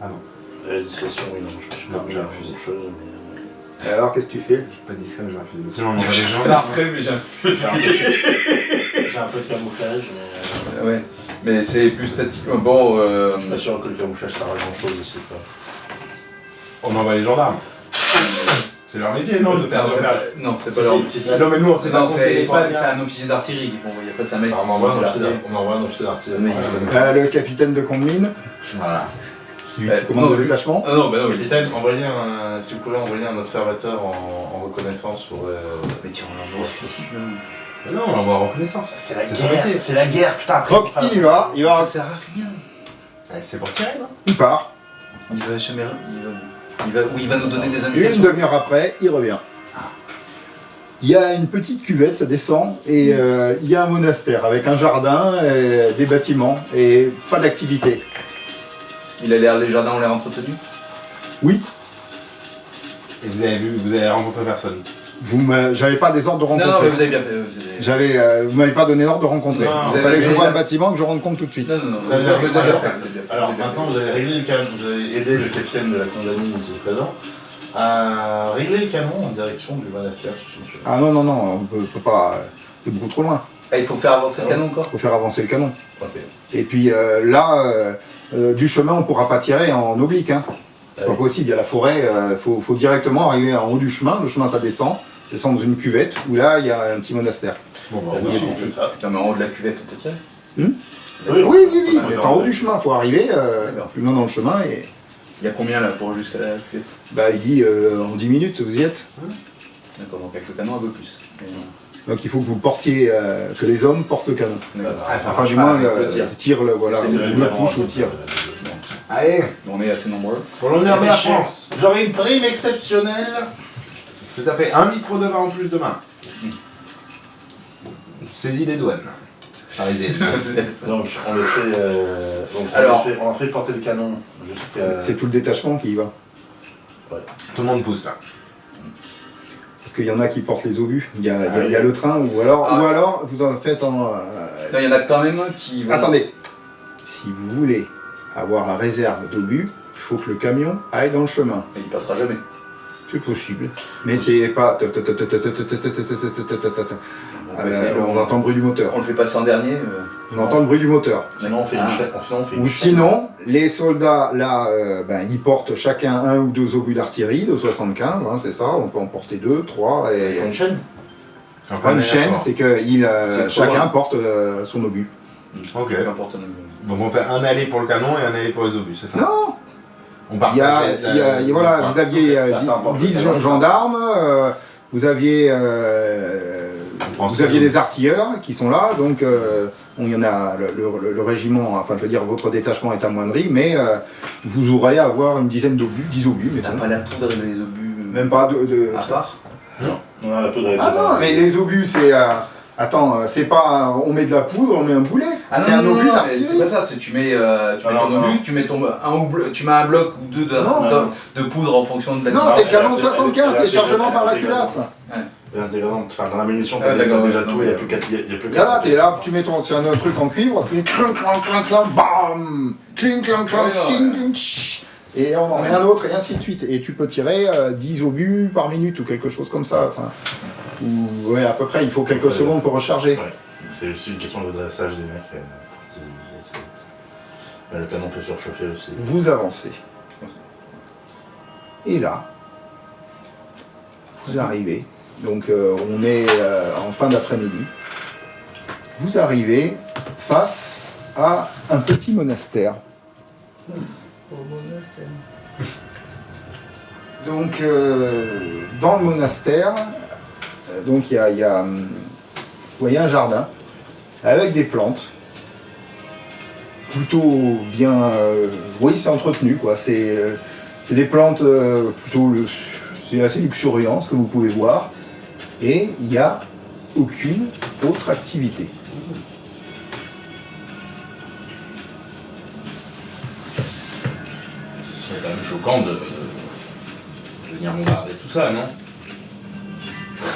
B: Ah non,
E: Discrétion, oui, non, je suis
B: Non,
E: pas
B: j'ai
E: j'ai
B: refusé.
E: refusé chose, mais.
C: Et alors qu'est-ce que tu fais?
B: je suis pas discret, mais j'ai refusé. Sinon on envoie les gendarmes.
D: mais
E: J'ai un peu de camouflage, mais.
D: Ouais, mais c'est plus statique. Bon,
E: Je suis pas sûr que le camouflage ça grand chose ici, quoi.
B: On envoie les gendarmes. C'est leur métier, non, de faire de merde.
D: non, c'est pas leur.
B: Non, mais nous on sait pas
D: Non,
B: compter les pannes.
D: c'est un officier d'artillerie qu'il faut envoyer. Après, c'est un mec.
E: On envoie un officier d'artillerie.
D: Mais
C: Le capitaine de compte mine,
B: Voilà.
C: celui qui commande
D: non,
C: le détachement.
D: Ah non, bah non,
E: Capitaine, si vous pouvez envoyer un observateur en reconnaissance pour.
D: mais tiens, on l'envoie suicide.
B: Mais non, on envoie en reconnaissance.
E: C'est la
B: C'est son métier.
E: guerre, c'est la guerre, putain. Après,
C: Donc il y va,
D: Ça sert à rien.
B: C'est pour tirer, non?
C: il part.
D: Il va jamais. Il va nous donner des
C: Une
D: indications.
C: demi-heure après, il revient. Il y a une petite cuvette, ça descend, et il y a un monastère avec un jardin, des bâtiments, et pas d'activité.
D: Les jardins ont l'air entretenus.
C: Oui,
B: Et vous avez rencontré personne.
C: j'avais pas des ordres de
D: Non,
C: rencontrer.
D: mais vous avez bien fait.
C: Vous m'avez pas donné l'ordre de rencontrer.
B: Non,
C: Il fallait que je
D: vous
C: vois
D: avez-
C: le bâtiment, que je rencontre tout de suite.
D: Non,
B: Vous avez bien fait.
E: Alors maintenant, vous avez réglé le canon, vous avez aidé le capitaine de la compagnie qui est présent à régler le canon en direction du monastère.
C: Ah non, on peut pas. C'est beaucoup trop loin.
D: Ah, il faut faire avancer le canon encore.
C: Il faut faire avancer le canon.
D: Ok.
C: Et puis du chemin, on pourra pas tirer en oblique. Hein. C'est pas possible, il y a la forêt, il faut directement arriver en haut du chemin. Le chemin, ça descend dans une cuvette où là, il y a un petit monastère.
B: Bon, bah,
E: Oui, on fait ça.
D: Non, mais en haut de la cuvette, on peut tirer.
C: Oui, mais en haut du chemin, il faut arriver
D: D'accord.
C: plus loin dans le chemin. Et
D: Il y a combien là pour jusqu'à la cuvette?
C: bah, il dit en 10 minutes, vous y êtes.
D: D'accord, donc avec le canon un peu plus.
C: Donc il faut que vous portiez, que les hommes portent le canon.
D: D'accord.
B: Ah, ça
C: Enfin,
B: marche
C: du
B: pas
C: moins,
B: avec
C: le tir, voilà,
E: C'est
C: le pouce ou le tir.
B: Allez,
D: On est assez nombreux.
B: pour l'honneur de la France.
E: Vous aurez une prime exceptionnelle.
B: Tout à fait, 1 litre de vin en plus demain. Saisie des douanes. Parisienne.
E: Donc on le fait.
D: Alors-
E: on fait porter le canon jusqu'à.
C: C'est tout le détachement qui y va.
B: Tout le monde pousse ça.
C: Parce qu'il y en a qui portent les obus. Il y a le train, ou alors vous en faites en.
D: Non, il y en a quand même un qui vont...
C: Attendez, si vous voulez avoir la réserve d'obus, il faut que le camion aille dans le chemin.
D: Il passera jamais.
C: C'est possible. Mais c'est pas. On entend le bruit du moteur.
D: On le fait passer en dernier.
C: On entend le bruit du moteur.
E: Sinon on fait une chaîne. Sinon, on fait une
C: Ou
E: chaîne.
C: sinon, les soldats, là, ils portent chacun 1 ou 2 obus d'artillerie de 75, hein, c'est ça, on peut en porter 2, 3,
E: On
C: et
E: fait une chaîne.
C: c'est pas une chaîne, c'est que
D: C'est trop
C: chacun
D: loin.
C: porte son obus.
B: Ok.
D: Peu importe.
B: Donc on fait un aller pour le canon et un aller pour les obus, c'est ça?
C: Non,
B: On
C: il
B: partage
C: y a, voilà, vous aviez
E: Ça t'importe
C: 10
E: le canon,
C: gendarmes, vous aviez
B: prend
C: vous
B: ça.
C: aviez des artilleurs qui sont là, donc il y en a le régiment, enfin je veux dire votre détachement est amoindri, mais vous aurez à avoir une dizaine d'obus, 10 obus,
D: T'as
C: mettons.
D: pas la poudre et les obus
C: Même pas de
D: à part?
E: On a la poudre avec
C: Ah non, mais les obus c'est attends, c'est pas on met de la poudre, on met un boulet.
D: Ah
C: C'est
D: non,
C: un
D: non,
C: obus
D: non, mais
C: d'artillerie.
D: c'est pas ça, c'est tu mets ton
E: non,
D: obus,
E: non.
D: tu mets tu mets un bloc ou deux de poudre en fonction de la
C: Non,
D: distance.
C: c'est le canon de
E: elle-
C: 75,
E: elle-
C: c'est chargement
E: elle-
C: par la
E: elle-
C: culasse.
E: L'intégrante, enfin dans la munition,
D: Ah,
E: t'as
D: d'accord,
E: déjà
D: ouais,
E: tout,
D: non,
E: il n'y a
D: mais-
E: plus qu'à. Il y a plus
C: Là, t'es là, tu mets c'est un truc en cuivre, puis clink, clink, clink, clink, bam, clink, clink, clink,
D: Ouais, non,
C: clink, clink, chut. Et on en met un autre, et ainsi de suite. Et tu peux tirer 10 obus par minute ou quelque chose comme ça. Enfin, ou, ouais, à peu près, il faut quelques secondes pour recharger.
E: Ouais. C'est juste une question de dressage des mecs. Mais le canon peut surchauffer aussi.
C: Vous avancez. Et là, vous arrivez. Donc on est en fin d'après-midi. Vous arrivez face à un petit monastère. Donc dans le monastère, donc il y a vous voyez un jardin avec des plantes. Plutôt bien, oui c'est entretenu quoi. C'est des plantes plutôt, c'est assez luxuriant ce que vous pouvez voir. Et il n'y a aucune autre activité.
B: C'est quand même choquant de venir bombarder tout ça, non?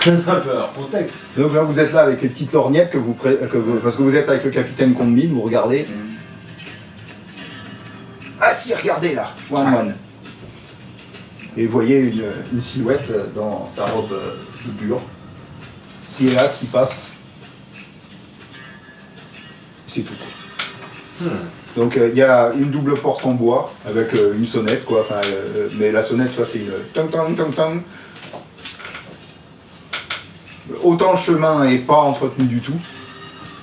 B: C'est un peu hors contexte.
C: Donc là vous êtes là avec les petites lorgnettes parce que vous êtes avec le capitaine Combine, vous regardez. Ah si, regardez là, je vois un moine. Et vous voyez une silhouette dans sa robe de bure, qui est là, qui passe. C'est tout. Donc il y a une double porte en bois avec une sonnette quoi, enfin, mais la sonnette ça c'est une tang tang tang tang. Autant le chemin est pas entretenu du tout,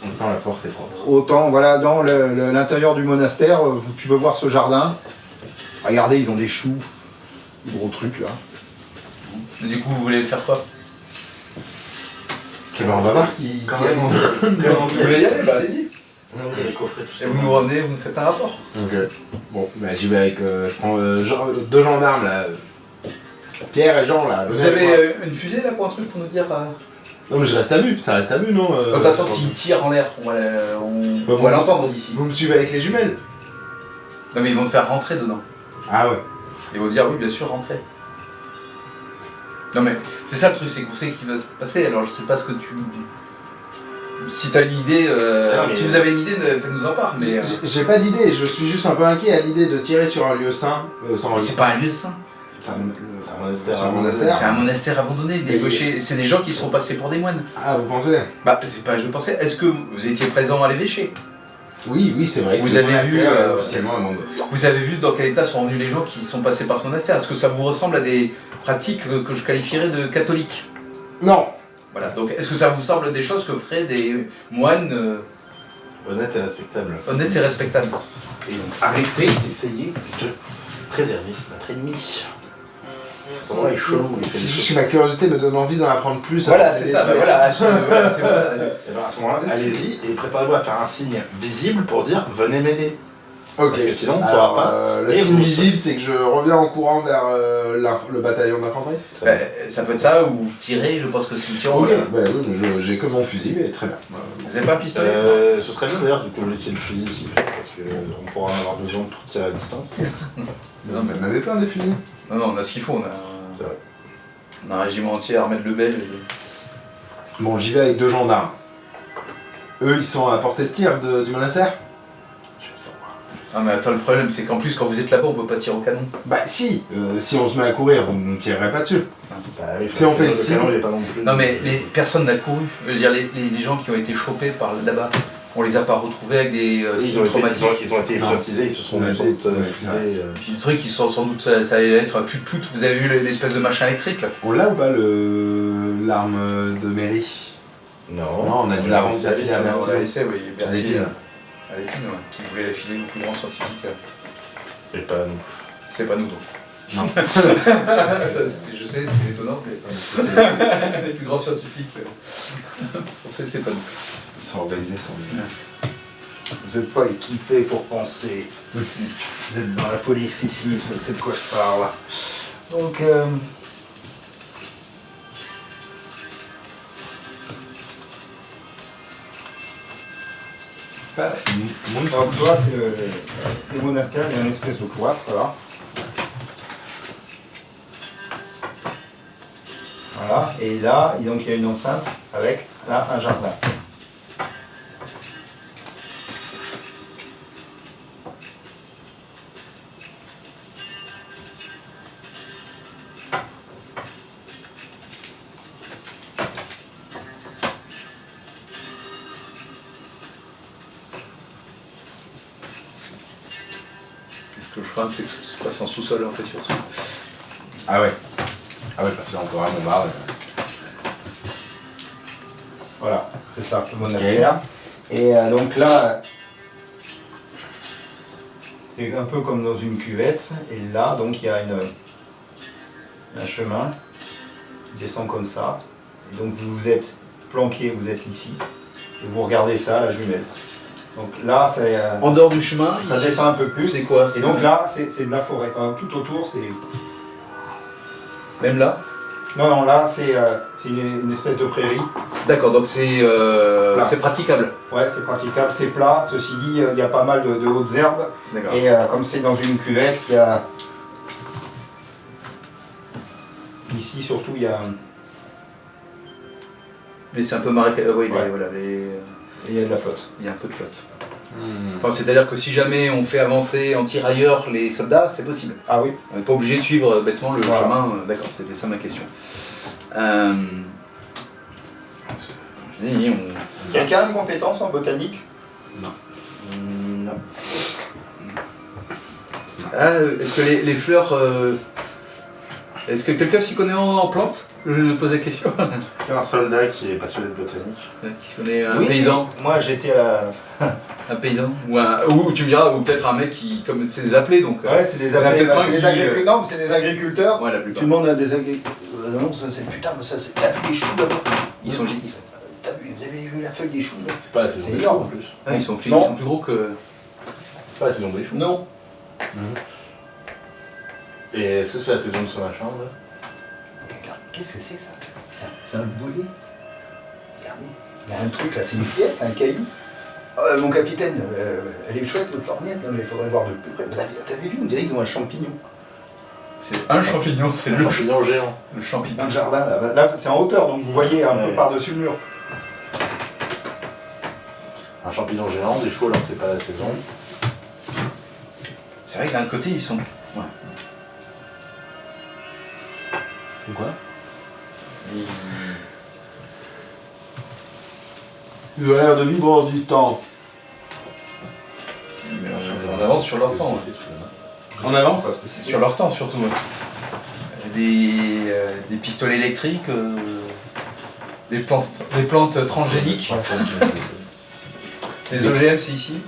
B: Autant la porte est propre.
C: autant voilà dans l'intérieur du monastère tu peux voir ce jardin. Regardez, ils ont des choux, des gros trucs là.
D: Et du coup, vous voulez faire quoi?
B: Ok, ben on va voir qui
D: Vous voulez y aller? Bah allez-y.
E: Les coffrets, tout
D: Et
E: ça.
D: vous nous revenez, vous nous faites un rapport.
B: Ok. Bon, bah j'y vais avec. Je prends deux gendarmes là. Pierre et Jean là.
D: Vous avez une fusée là pour un truc pour nous dire.
B: Non mais je reste à vue, ça reste à vue non
D: De toute façon, s'ils tirent en l'air, on va l'entendre d'ici.
B: Vous me suivez avec les jumelles?
D: Non, mais ils vont te faire rentrer dedans.
B: Ah ouais.
D: Ils vont dire oui, bien sûr, rentrer. Non, mais c'est ça le truc, c'est qu'on sait qu'il va se passer. Alors je sais pas ce que tu. Si t'as une idée,
E: mais-
D: si vous avez une idée, faites-nous en part. Mais
B: J'ai pas d'idée, je suis juste un peu inquiet à l'idée de tirer sur un lieu sain.
D: c'est pas un lieu sain.
B: C'est un
E: monastère.
B: c'est un monastère.
D: C'est un monastère abandonné. Les
B: Mais-
D: gauchers, c'est des gens qui seront passés pour des moines.
B: Ah, vous pensez?
D: Bah, c'est pas. Je pensais. Est-ce que vous étiez présent à l'évêché?
B: Oui, oui, c'est vrai. que
D: Vous
B: le
D: avez
B: monastère
D: vu,
B: est officiellement abandonné.
D: Vous avez vu dans quel état sont venus les gens qui sont passés par ce monastère? Est-ce que ça vous ressemble à des pratiques que je qualifierais de catholiques?
B: Non.
D: Voilà. Donc, est-ce que ça vous semble des choses que feraient des moines
E: Honnête et respectable.
D: honnêtes et respectables?
E: Et donc arrêtez d'essayer de préserver notre ennemi. Cet endroit est chelou, il fait
B: C'est
E: des
B: juste
E: choses.
B: que ma curiosité me donne envie d'en apprendre plus.
D: Voilà,
B: avant
D: c'est
B: d'aller
D: ça. Bah,
B: sur-
D: voilà, voilà, c'est pour ça.
E: Et ben à ce moment-là, allez-y et préparez-vous à faire un signe visible pour dire venez m'aider.
B: Ok.
E: Parce que sinon, on ne
B: Alors,
E: saura pas.
B: Le
E: Et
B: signe
E: vous-
B: visible, c'est que je reviens en courant vers le bataillon d'infanterie.
D: Bah, ça peut être ça ou tirer. Je pense que c'est le tir.
B: Ok. Bah oui, mais j'ai que mon fusil, mais très bien.
D: Vous avez pas un pistolet?
E: Ce serait bien d'ailleurs que vous laissiez le fusil ici, parce qu'on pourra en avoir besoin pour tirer à distance.
D: Non, mais-
B: On avait plein des fusils.
D: Non, non, on a ce qu'il faut.
E: C'est vrai.
D: On a un régiment entier armé de Lebel.
B: Bon, j'y vais avec deux gendarmes. Eux, ils sont à portée de tir du monastère?
D: Ah, mais attends, le problème, c'est qu'en plus, quand vous êtes là-bas, on peut pas tirer au canon.
B: Bah si, si on se met à courir, vous ne tirerez pas dessus.
E: Bah oui,
B: Si on fait le
E: canon,
B: signe.
E: il est pas non plus.
D: Non, mais personne n'a couru. Je veux dire, les gens qui ont été chopés par là-bas, on les a pas retrouvés avec des
E: Ils
D: signes
E: ont
D: traumatiques.
E: été hypnotisés, ils se sont
B: On a
E: sans
B: été-
E: doute frisés.
D: Puis le truc, ils sont sans doute, ça allait être put-put. Vous avez vu l'espèce de machin électrique là?
B: On l'a ou pas l'arme de mairie?
E: Non,
B: Non, on a dû la rendre
E: laissé
B: d'affilée à
D: On l'a
B: Bertillon.
D: laissé, oui.
B: À l'épine.
D: À l'épine, ouais, qui voulait la filer au plus grand scientifique.
E: Et pas nous.
D: C'est pas nous donc.
B: Non.
D: Ça, je sais, c'est étonnant, mais c'est les plus grands scientifiques français, c'est pas nous.
B: Ils sont organisés, ils sont bien.
C: Vous n'êtes pas équipés pour penser. Vous êtes dans la police ici, je sais de quoi je parle. Donc, donc toi, c'est le monastère, il y a une espèce de cloître là. Voilà, et là, donc, il y a une enceinte avec là un jardin.
D: Ce que je crains, c'est que ça se passe en sous-sol en fait surtout.
B: Ah ouais. Ah ouais, parce que là, on peut vraiment barrer.
C: Voilà, c'est ça, le monastère. Et donc là, c'est un peu comme dans une cuvette. Et là, donc, il y a un chemin qui descend comme ça. Et donc, vous êtes planqué, vous êtes ici. Et vous regardez ça, la jumelle. Donc là, c'est,
D: En dehors du chemin,
C: ça descend un peu plus.
D: C'est quoi?
C: Et donc là, c'est de la forêt. Enfin, tout autour, c'est...
D: Même là?
C: Non, là, c'est une espèce de prairie.
D: D'accord, donc c'est praticable.
C: Ouais, c'est praticable, c'est plat. Ceci dit, il y a pas mal de hautes herbes.
D: D'accord.
C: Et comme c'est dans une cuvette, il y a... Ici, surtout, il y a...
D: Mais c'est un peu marécageux. Oui,
C: Ouais.
D: voilà,
C: il y a de la flotte.
D: il y a un peu de flotte. Enfin, c'est-à-dire que si jamais on fait avancer en tirailleur les soldats, c'est possible.
C: Ah oui.
D: On n'est pas obligé de suivre bêtement le
C: Voilà.
D: chemin. D'accord, c'était ça ma question. Je dis,
C: Quelqu'un a une compétence en botanique?
E: Non.
D: Ah, est-ce que les fleurs... Est-ce que quelqu'un s'y connaît en plantes? Je pose la question.
E: C'est un soldat qui est passionné de botanique.
D: Qui s'y connaît un
C: Oui,
D: paysan?
C: Moi, j'étais à la...
D: Un paysan ou tu me diras, ou peut-être un mec qui... Comme c'est des appelés, donc...
C: Ouais, c'est des
D: il y en a
C: appelés,
D: peut-être un
C: c'est des
D: qui,
C: agriculteurs. Non, mais c'est des agriculteurs.
D: Ouais, la
C: Tu
D: plupart.
C: demandes à des agriculteurs... non, ça c'est... Putain, mais ça c'est... T'as vu les choux là-bas?
D: Ils sont...
C: Vous avez vu la feuille des choux là?
E: C'est pas la saison
C: C'est
E: des choux
C: énorme.
E: en plus.
D: Ah, ils sont plus gros que...
E: C'est pas la saison des choux.
C: Non.
E: Et est-ce que c'est la saison de ce machin là?
C: Regarde, qu'est-ce que c'est ça? C'est un bonnet. Regardez, il y a un truc là, c'est une pierre, c'est un caillou. Mon capitaine, elle est chouette votre lorgnette, non mais il faudrait voir de plus près. T'avais vu, on dirait qu'ils ont un champignon.
D: C'est un champignon, c'est
E: Un champignon géant.
D: le champignon.
C: Dans le jardin, là c'est en hauteur, donc vous voyez un peu par-dessus le mur.
E: Un champignon géant, des choux alors que c'est pas la saison.
D: C'est vrai que d'un côté, ils sont... Ouais.
B: C'est quoi?
C: Ils ont l'air de vivre du temps.
D: Mais on avance sur leur temps.
E: Qu'est-ce que c'est,
B: On avance?
D: Sur leur temps, surtout. Des pistolets électriques, des plantes transgéniques. Les OGM, c'est ici.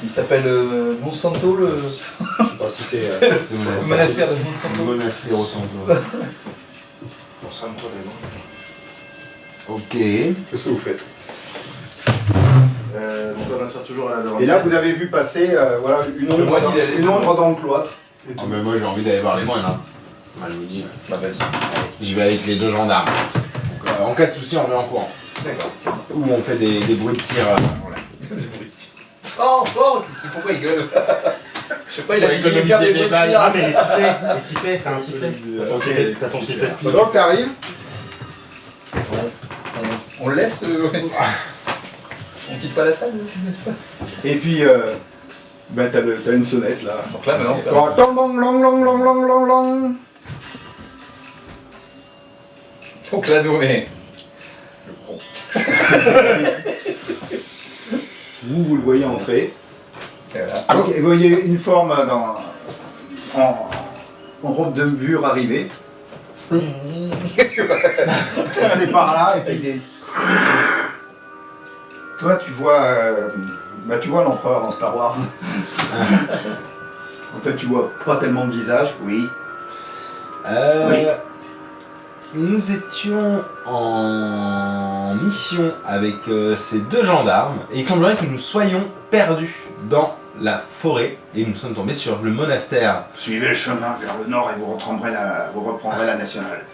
D: Il s'appelle Monsanto, le
C: Je sais pas si c'est...
D: le monastère de Monsanto.
B: Monastère au Santo.
C: Pour ça, toi,
B: Ok.
C: qu'est-ce que vous faites?
E: Donc on va faire toujours à la
C: Et là, vous avez vu passer voilà, une ombre dans le cloître. Et
B: Oh,
C: tout.
B: ben moi j'ai envie d'aller voir les moines. Hein. Moi, je vous dis,
D: Bah vas-y.
B: j'y vais avec les deux gendarmes. Donc, en cas de souci, on met en courant.
D: D'accord.
B: Ou on fait des bruits de tir. Voilà.
D: Des bruits. Oh, pourquoi il gueule? Je sais pas, il a dit
B: économiser
D: faire des
B: les
D: bruits de
B: balles.
D: tir.
E: Ah mais les sifflets, t'as un sifflet. T'as ton sifflet.
C: Donc t'arrives,
D: On le laisse On quitte pas la salle, n'est-ce pas?
C: et puis bah, t'as une sonnette là.
D: Donc là maintenant,
C: Long, long, long, long, long, long, long, long.
D: donc là nous on est...
C: Vous le voyez entrer.
D: Et voilà.
C: Donc, et vous voyez une forme en robe de bure arriver. C'est par là, et puis Toi, tu vois l'empereur dans Star Wars. En fait, tu vois pas tellement de visage. Oui. Oui.
B: Nous étions en mission avec ces 2 gendarmes et il semblerait que nous soyons perdus dans la forêt et nous sommes tombés sur le monastère.
C: Suivez le chemin vers le nord et vous reprendrez la nationale.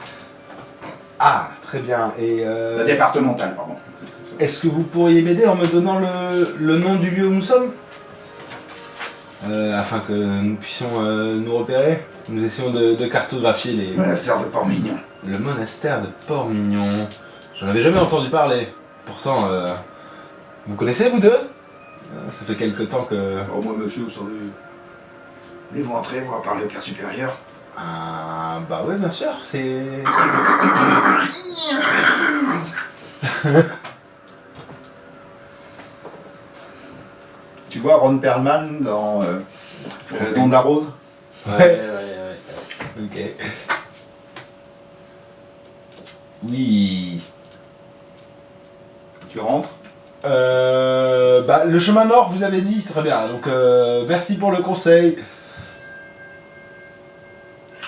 B: Ah, très bien. Et
C: La départementale, pardon.
B: est-ce que vous pourriez m'aider en me donnant le nom du lieu où nous sommes afin que nous puissions nous repérer. Nous essayons de cartographier les...
C: Monastère de Port-Mignon.
B: Le monastère de Port-Mignon. J'en avais jamais entendu parler. Pourtant, vous connaissez vous deux ça fait quelque temps que...
C: Oh, moi, monsieur, vous savez... Voulez-vous entrer, voir parler au père supérieur?
B: Ah, bah ouais, bien sûr, c'est...
C: Tu vois Ron Perlman dans Le Don de la Rose?
B: Ouais. Ok. Oui...
C: Tu rentres?
B: Bah, le chemin nord, vous avez dit, très bien, donc merci pour le conseil.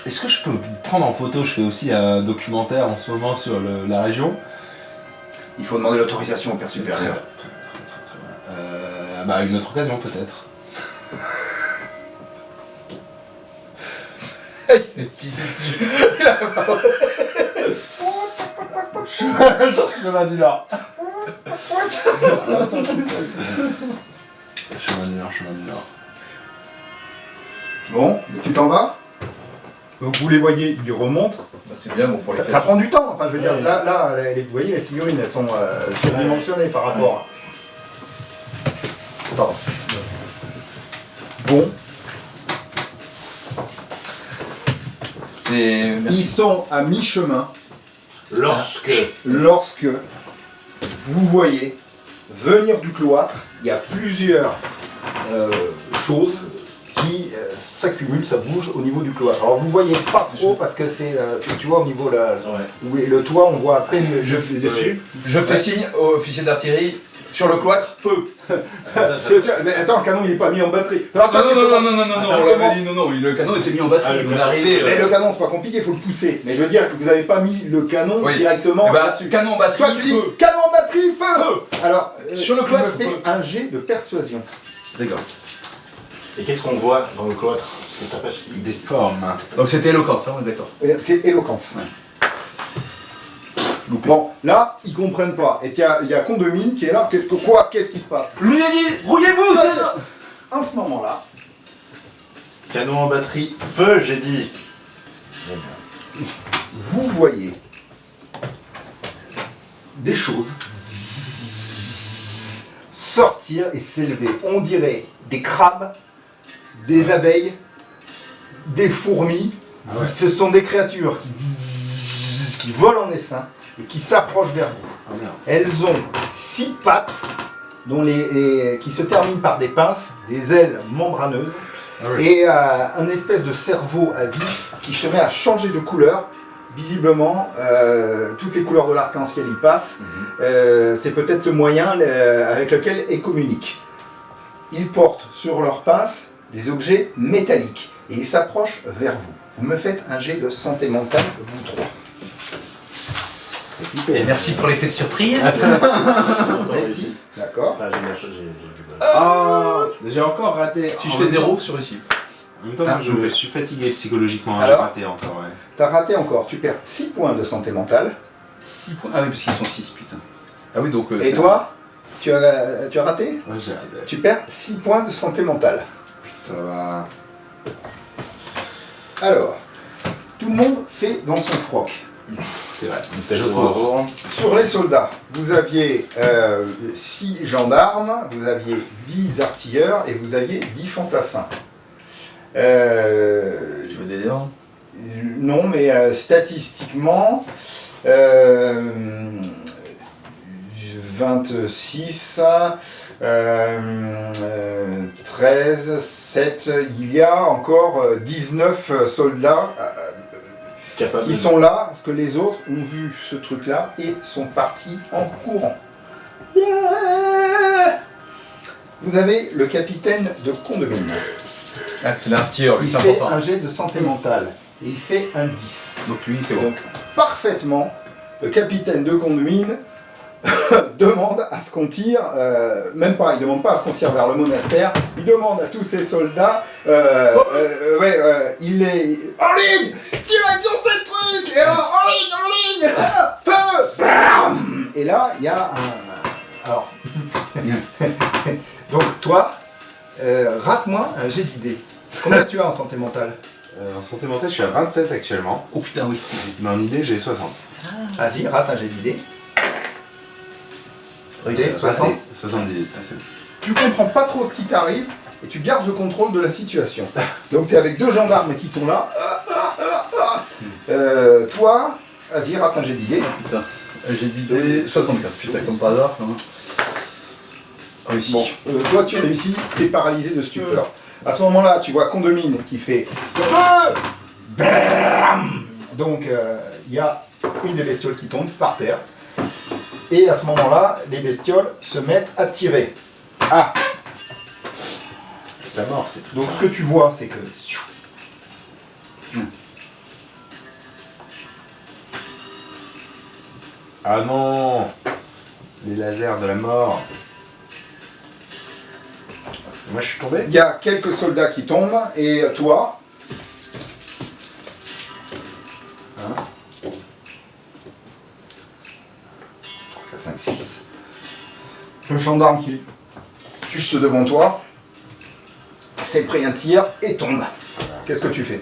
B: Est-ce que je peux vous prendre en photo? Je fais aussi un documentaire en ce moment sur la région.
C: Il faut demander l'autorisation au père
B: Très
C: supérieur.
B: bien. Bah, une autre occasion peut-être.
D: Il s'est pissé dessus.
B: Chemin du Nord. Chemin du Nord.
C: Bon, tu t'en vas? Donc vous les voyez, ils remontent.
D: Bah, c'est bien bon pour les
C: Ça prend du temps, enfin je veux dire, là vous voyez les figurines, elles sont surdimensionnées par rapport à... Pardon. Bon,
D: C'est...
C: ils sont à mi-chemin
E: Lorsque
C: lorsque vous voyez venir du cloître, il y a plusieurs choses qui s'accumulent, ça bouge au niveau du cloître. Alors vous voyez pas trop parce que c'est, tu vois au niveau où est le toit, on voit à peine le dessus.
D: Je fais signe au officier d'artillerie sur le cloître, feu.
C: Mais attends, le canon il est pas mis en batterie.
D: Non, on l'avait dit, non, le canon était mis en batterie, on est arrivé.
C: Mais le canon c'est pas compliqué, il faut le pousser. Mais je veux dire que vous avez pas mis le canon
D: Oui.
C: directement là-dessus.
D: Canon en batterie,
C: Toi tu dis
D: feu.
C: canon en batterie, feu. Alors,
D: Sur le
C: tu
D: cloître,
C: me fais
D: feu.
C: un jet de persuasion.
D: D'accord.
E: Et qu'est-ce qu'on voit dans le cloître? C'est ta page.
B: Des formes.
D: Donc c'était éloquence, hein, on est d'accord.
C: C'est éloquence. Bon, là, ils comprennent pas. Et il y a Condomine qui est là. Qu'est-ce qui se passe?
D: Je vous ai dit, rouillez-vous, c'est ça.
C: En ce moment-là,
E: Canon en batterie, feu, j'ai dit.
C: vous voyez des choses sortir et s'élever. On dirait des crabes, des abeilles, des fourmis. Ce sont des créatures qui volent en essaim et qui s'approchent vers vous.
B: Ah merde.
C: Elles ont 6 pattes dont qui se terminent par des pinces, des ailes membraneuses et un espèce de cerveau à vif qui se met à changer de couleur. Visiblement, toutes les couleurs de l'arc-en-ciel y passent. C'est peut-être le moyen avec lequel elles communiquent. Ils portent sur leurs pinces des objets métalliques et ils s'approchent vers vous. Vous me faites un jet de santé mentale, vous trois.
D: Et merci pour l'effet de surprise.
C: Réussi. D'accord.
E: Ah, j'ai du bol.
B: Ah, j'ai encore raté.
D: Si je fais 0 sur réussi.
B: En même temps,
D: Ah,
B: je suis fatigué psychologiquement. J'ai
C: Alors
B: raté encore, ouais.
C: T'as raté encore, tu perds 6 points de santé mentale.
D: 6 points. Ah oui, parce qu'ils sont 6, putain. Ah oui, donc...
C: Et toi, tu as raté?
B: Ouais, j'ai raté.
C: Tu perds 6 points de santé mentale.
B: Ça va.
C: Alors, tout le monde fait dans son froc.
B: C'est vrai.
C: Sur les soldats, vous aviez 6 gendarmes, vous aviez 10 artilleurs et vous aviez 10 fantassins.
D: Je veux des dents.
C: Non, mais statistiquement, 26, 13, 7, il y a encore 19 soldats qui sont là, parce que les autres ont vu ce truc-là et sont partis en courant. Vous avez le capitaine de Condemine.
D: Ah, c'est l'artilleur, lui,
C: Il
D: c'est
C: fait
D: important.
C: un jet de santé mentale. Et il fait un 10.
D: Donc lui, c'est bon.
C: Donc, parfaitement, le capitaine de Condemine demande à ce qu'on tire, même pas, il demande pas à ce qu'on tire vers le monastère, il demande à tous ses soldats, il est en ligne, tirez sur ces trucs, et alors, en ligne, feu, bam. Et là, il y a un... Alors, donc toi, rate-moi un jet d'idée. Combien tu as en santé mentale?
B: En santé mentale, je suis à 27 actuellement.
D: Oh putain, oui.
B: Mais en idée, j'ai 60.
C: Vas-y, rate un jet d'idée.
B: Oui,
C: T'es 60.
B: 78.
C: Tu comprends pas trop ce qui t'arrive et tu gardes le contrôle de la situation. Donc tu es avec deux gendarmes qui sont là. Toi, vas-y, rate un jet d'idée.
D: Putain. J'ai dit 75. Putain, comme par hasard, ça va. Ah oui, si.
C: Bon, toi tu réussis, t'es paralysé de stupeur. À ce moment-là, tu vois Condemine qui fait feu. Bam. Donc il y a une des bestioles qui tombe par terre. Et à ce moment-là, les bestioles se mettent à tirer. Ah.
B: Ça mord, c'est tout.
C: Donc ce que tu vois, c'est que...
B: Ah non, les lasers de la mort. Moi, je suis tombé.
C: Il y a quelques soldats qui tombent, et toi... 5, 6. Le gendarme qui est juste devant toi, s'est pris un tir et tombe. Qu'est-ce que tu fais?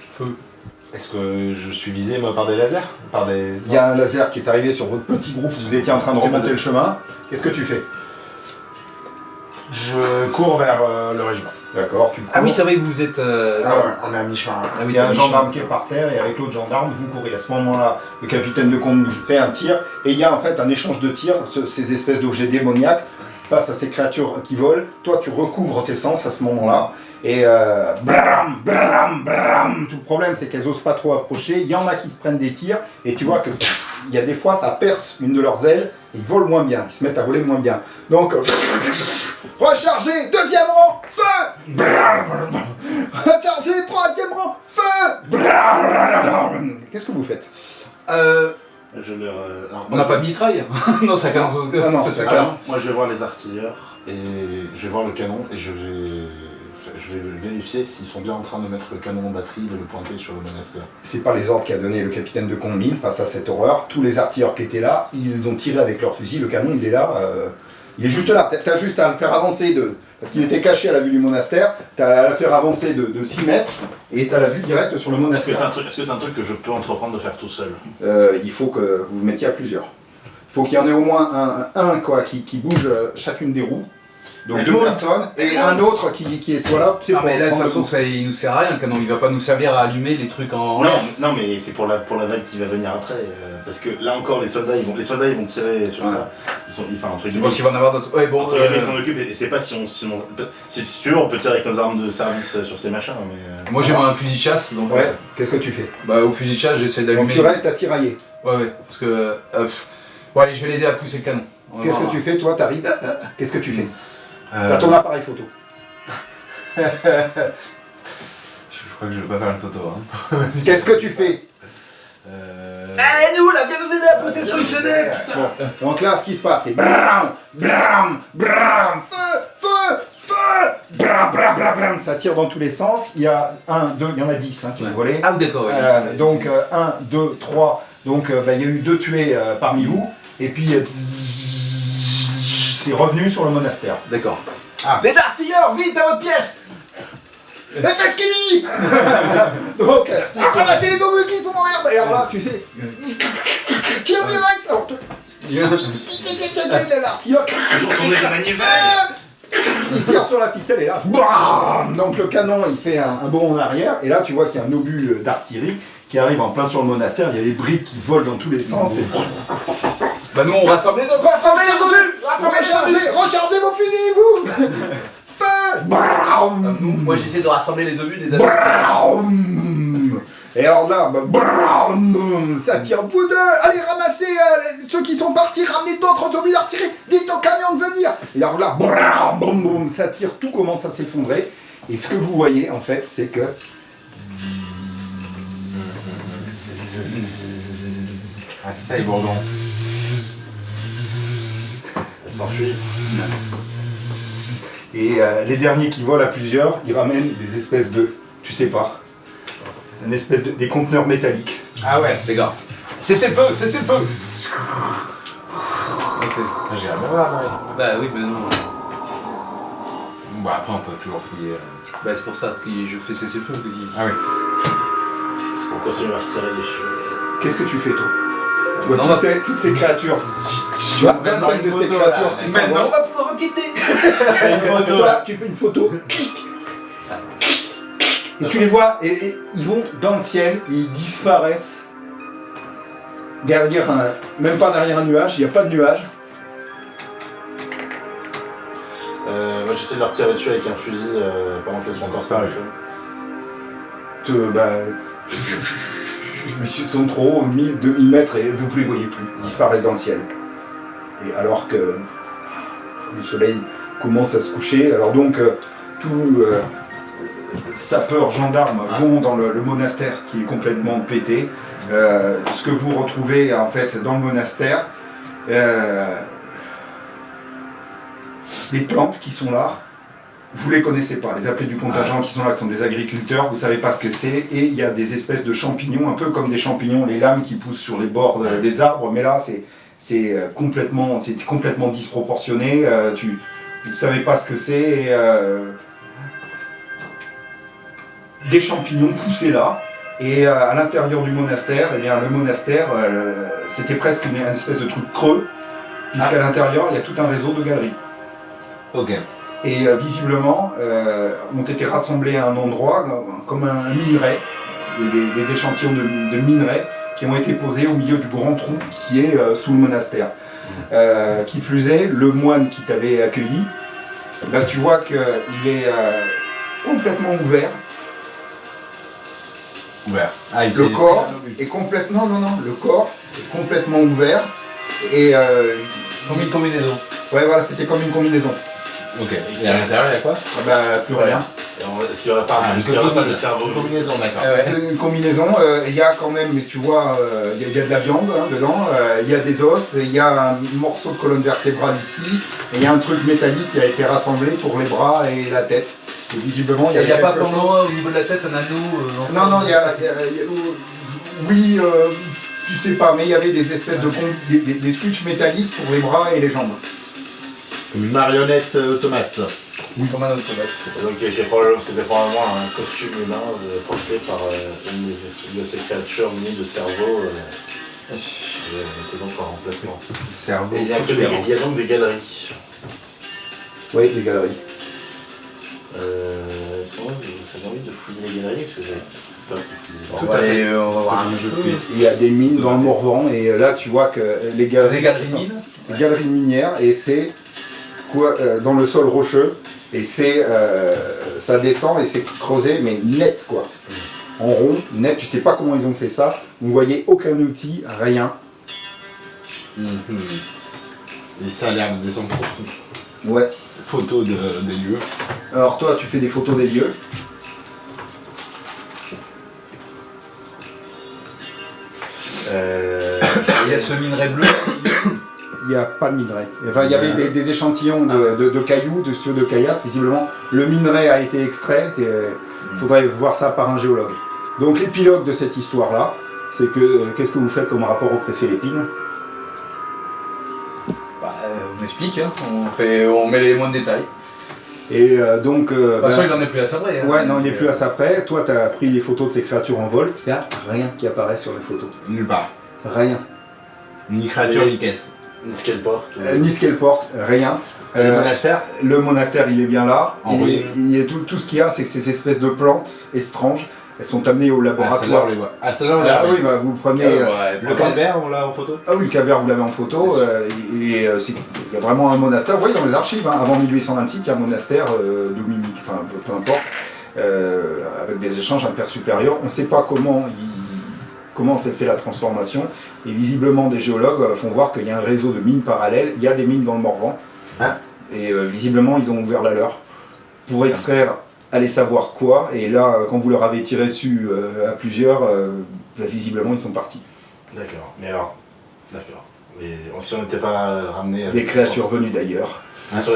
D: Feu.
B: Est-ce que je suis visé, moi, par des lasers? Par des...
C: Il y a un laser qui est arrivé sur votre petit groupe, vous étiez en train de remonter le chemin. Qu'est-ce que tu fais?
B: Je cours vers le régiment.
C: D'accord, tu cours.
D: Ah oui, c'est vrai que vous êtes.
B: On est à mi-chemin.
D: Ah oui,
C: Il y a un
D: t'as
C: gendarme qui est par terre et avec l'autre gendarme, vous courez. À ce moment-là, le capitaine de Condemine fait un tir et il y a en fait un échange de tirs, ces espèces d'objets démoniaques face à ces créatures qui volent. Toi, tu recouvres tes sens à ce moment-là et bram, bram, bram. Tout le problème, c'est qu'elles osent pas trop approcher. Il y en a qui se prennent des tirs et tu vois que il y a des fois, ça perce une de leurs ailes et ils volent moins bien. Ils se mettent à voler moins bien. Donc, rechargez, deuxième rang, feu. Rechargez, troisième rang, feu. Qu'est-ce que vous faites?
E: Je leur.
D: On n'a pas de mitraille. Non, ça commence.
C: Ah non,
D: ça
C: c'est
D: fait
C: pas-
D: calme.
E: Moi je vais voir les artilleurs et je vais voir le canon et je vais vérifier s'ils sont bien en train de mettre le canon en batterie, de le pointer sur le monastère.
C: C'est pas les ordres qu'a donné le capitaine de Condemine face à cette horreur. Tous les artilleurs qui étaient là, ils ont tiré avec leur fusil. Le canon, il est là. Il est juste là. T'as juste à le faire avancer parce qu'il était caché à la vue du monastère. T'as à le faire avancer de 6 mètres et t'as la vue directe sur le
E: Est-ce que
C: monastère.
E: c'est un truc que je peux entreprendre de faire tout seul?
C: Il faut que vous vous mettiez à plusieurs. Il faut qu'il y en ait au moins un qui bouge chacune des roues. Donc
E: Mais
C: deux
E: le monde-
C: personnes et un autre qui soit là. tu sais,
D: Ah,
C: pour
D: mais là, de toute
C: prendre
D: façon,
C: le-
D: il nous sert à rien, le canon. Il va pas nous servir à allumer les trucs en l'air.
E: Non, mais c'est pour la vague qui va venir après. Parce que là encore, les soldats ils vont tirer sur
C: Ouais.
E: ça. Enfin, entre
D: Je
E: guillemets,
D: pense qu'il va en avoir d'autres. Ouais, bon.
E: entre guillemets, ils s'en occupent et c'est pas si tu veux, on peut tirer avec nos armes de service sur ces machins. Mais,
D: Moi, j'ai un fusil de chasse, donc.
C: Ouais, qu'est-ce que tu fais?
D: Bah, au fusil de chasse, j'essaie
C: Donc
D: d'allumer.
C: tu restes à tirailler.
D: Ouais, parce que. Bon, allez, je vais l'aider à pousser le canon. On va
C: Qu'est-ce
D: voir.
C: que tu fais? Toi, t'arrives. Qu'est-ce que tu fais?
B: Euh,
C: T'as ton appareil photo.
B: Je crois que je vais pas faire une photo. Hein.
C: Qu'est-ce que tu fais?
D: Eh, nous, là, viens nous aider à pousser ce truc,
C: Bon, donc là, ce qui se passe, c'est bram, bram, bram, feu, feu, feu, bram, bram, bram, bram. Ça tire dans tous les sens. Il y a 1, 2, il y en a 10 qui vont voler.
D: Ah, d'accord, ouais.
C: Donc 1, 2, 3. Donc il y a eu 2 tués parmi vous. Et puis c'est revenu sur le monastère.
D: D'accord.
B: Ah.
D: Les artilleurs, vite à votre pièce!
C: Effet skinny. Donc ramasser les obus qui sont dans l'herbe. Et alors là, tu sais, tire direct. Alors, l'artilleur
E: toujours tourner la manivelle.
C: il tire sur la ficelle et là, bam. Donc le canon il fait un bond en arrière et là tu vois qu'il y a un obus d'artillerie qui arrive en plein sur le monastère, il y a des briques qui volent dans tous les sens.
D: Bah, nous, on rassemble les autres!
C: Rassemblez les obus. Rechargez vos fusils, vous. Feu. Bam.
D: Moi, j'essaie de rassembler les obus, les amis.
C: Bam. Et alors là, bah, brum, ça tire, vous deux, allez ramasser ceux qui sont partis, ramenez d'autres automobiles à retirer, dites au camion de venir. Et alors là, brum, ça tire, tout commence à s'effondrer. Et ce que vous voyez en fait, c'est que
B: Ah, c'est ça les bourdons.
C: et les derniers qui volent à plusieurs, ils ramènent des espèces de, tu sais pas, une espèce de, des conteneurs métalliques.
B: Ah ouais.
D: Les gars. Cessez le feu, cessez le feu.
B: J'ai rien à voir.
D: Bah oui, mais non.
B: Bon, après on peut toujours fouiller.
D: Bah c'est pour ça que je fais cesser le feu.
B: Ah oui.
E: Est-ce qu'on continue à retirer dessus?
C: Qu'est-ce que tu fais toi? Tu vois
D: Non,
C: toutes ces créatures, tu vois une vingtaine de ces créatures qui
D: Maintenant
C: s'envolent.
D: on va pouvoir enquêter.
C: Toi, tu fais une photo. Et tu les vois, et ils vont dans le ciel, et ils disparaissent. Derrière même pas derrière un nuage, il n'y a pas de nuage.
E: Moi j'essaie de leur tirer dessus avec un fusil pendant qu'ils sont encore sur le feu.
C: Ils sont trop hauts, 1000, 2000 mètres, et vous ne les voyez plus. Ils disparaissent dans le ciel. Et alors que le soleil commence à se coucher, alors donc tout sapeurs, gendarmes vont dans le monastère qui est complètement pété. Ce que vous retrouvez en fait dans le monastère, les plantes qui sont là, vous les connaissez pas, les appelés du contingent qui sont là, qui sont des agriculteurs, vous savez pas ce que c'est, et il y a des espèces de champignons, un peu comme des champignons, les lames qui poussent sur les bords des arbres, mais là c'est complètement disproportionné, vous ne savez pas ce que c'est, et, des champignons poussés là, et à l'intérieur du monastère, eh bien, le monastère, c'était presque une espèce de truc creux, puisqu'à l'intérieur il y a tout un réseau de galeries.
B: Ok.
C: Et visiblement ont été rassemblés à un endroit comme un minerai, des échantillons de minerais qui ont été posés au milieu du grand trou qui est sous le monastère. Qui plus est, le moine qui t'avait accueilli, là tu vois qu'il est complètement ouvert.
B: Ouvert. Ah,
C: Le corps est complètement, le corps est complètement ouvert et
B: Ils ont mis une combinaison.
C: ouais voilà, c'était comme une combinaison.
B: Ok. Et à l'intérieur, il y a quoi?
C: Ah bah plus rien.
E: Est-ce qu'il n'y aurait pas le cerveau?
B: Une combinaison, d'accord.
C: Une combinaison, il y a quand même, mais tu vois, il y a de la viande dedans, il y a des os, il y a un morceau de colonne vertébrale ici, et il y a un truc métallique qui a été rassemblé pour les bras et la tête. Et visiblement, il y a
D: Il n'y a pas
C: quelque
D: pour
C: chose.
D: moi au niveau de la tête un anneau
C: Non, il y a oui, tu sais pas, mais il y avait des espèces de des switches métalliques pour les bras et les jambes.
A: Une marionnette automate.
D: Oui, comme un automate.
E: Donc c'était probablement un costume humain porté par une de ces créatures munies de cerveau. Était donc en remplacement.
B: Cerveau.
E: Et il y a donc des galeries.
C: Oui, les galeries.
E: Est-ce qu'on a envie de fouiller les galeries? Parce que j'ai peur de fouiller.
B: Tout à fait.
D: On va voir un petit peu.
C: Il y a des mines dans le Morvan, et là tu vois que les galeries,
D: Des galeries mines.
C: des galeries minières, et c'est dans le sol rocheux, et c'est ça descend et c'est creusé mais net quoi, en rond, net, tu sais pas comment ils ont fait ça, vous voyez aucun outil, rien.
B: Et ça a l'air de descendre profond.
C: Ouais.
B: Photo des lieux.
C: Alors toi tu fais des photos des lieux.
D: Il y a ce minerai bleu.
C: Il n'y a pas de minerai. Enfin, il y avait des échantillons de cailloux, de caillasse. Visiblement, le minerai a été extrait. Il faudrait voir ça par un géologue. Donc l'épilogue de cette histoire-là, c'est que qu'est-ce que vous faites comme rapport au préfet Lépine?
D: Bah, on explique, hein. On met les moins de détails.
C: Et donc...
D: De toute façon, il n'en est plus à sa près. Hein.
C: Ouais, non, il n'est plus à sa près. Toi, tu as pris les photos de ces créatures en vol. Il n'y a rien qui apparaît sur les photos.
B: Nulle part.
C: Rien.
B: Ni créature, ni caisse.
E: Ni ce qu'elle porte.
C: Ni ce qu'elle porte, rien.
B: Le monastère.
C: Le monastère, il est bien là.
B: En
C: Et
B: ruine.
C: il y a tout ce qu'il y a, c'est ces espèces de plantes étranges. Elles sont amenées au
B: Ah, celle-là,
C: laboratoire.
B: on les voit. Ah, celle-là, on les
C: Ah
B: voit.
C: oui, bah, vous prenez...
B: Le calvaire, on l'a en photo.
C: Ah oui, le calvaire, vous l'avez en photo. Il y a vraiment un monastère. Oui, dans les archives, hein, avant 1826, il y a un monastère dominique, enfin peu importe. avec des échanges intersupérieurs. On ne sait pas comment s'est fait la transformation. Et visiblement, des géologues font voir qu'il y a un réseau de mines parallèles. Il y a des mines dans le Morvan.
B: Ah.
C: Et visiblement, ils ont ouvert la leur pour extraire, allez savoir quoi. Et là, quand vous leur avez tiré dessus à plusieurs, visiblement, ils sont partis.
B: D'accord. Mais alors, d'accord. Mais si on n'était pas ramené
C: Des créatures venues d'ailleurs.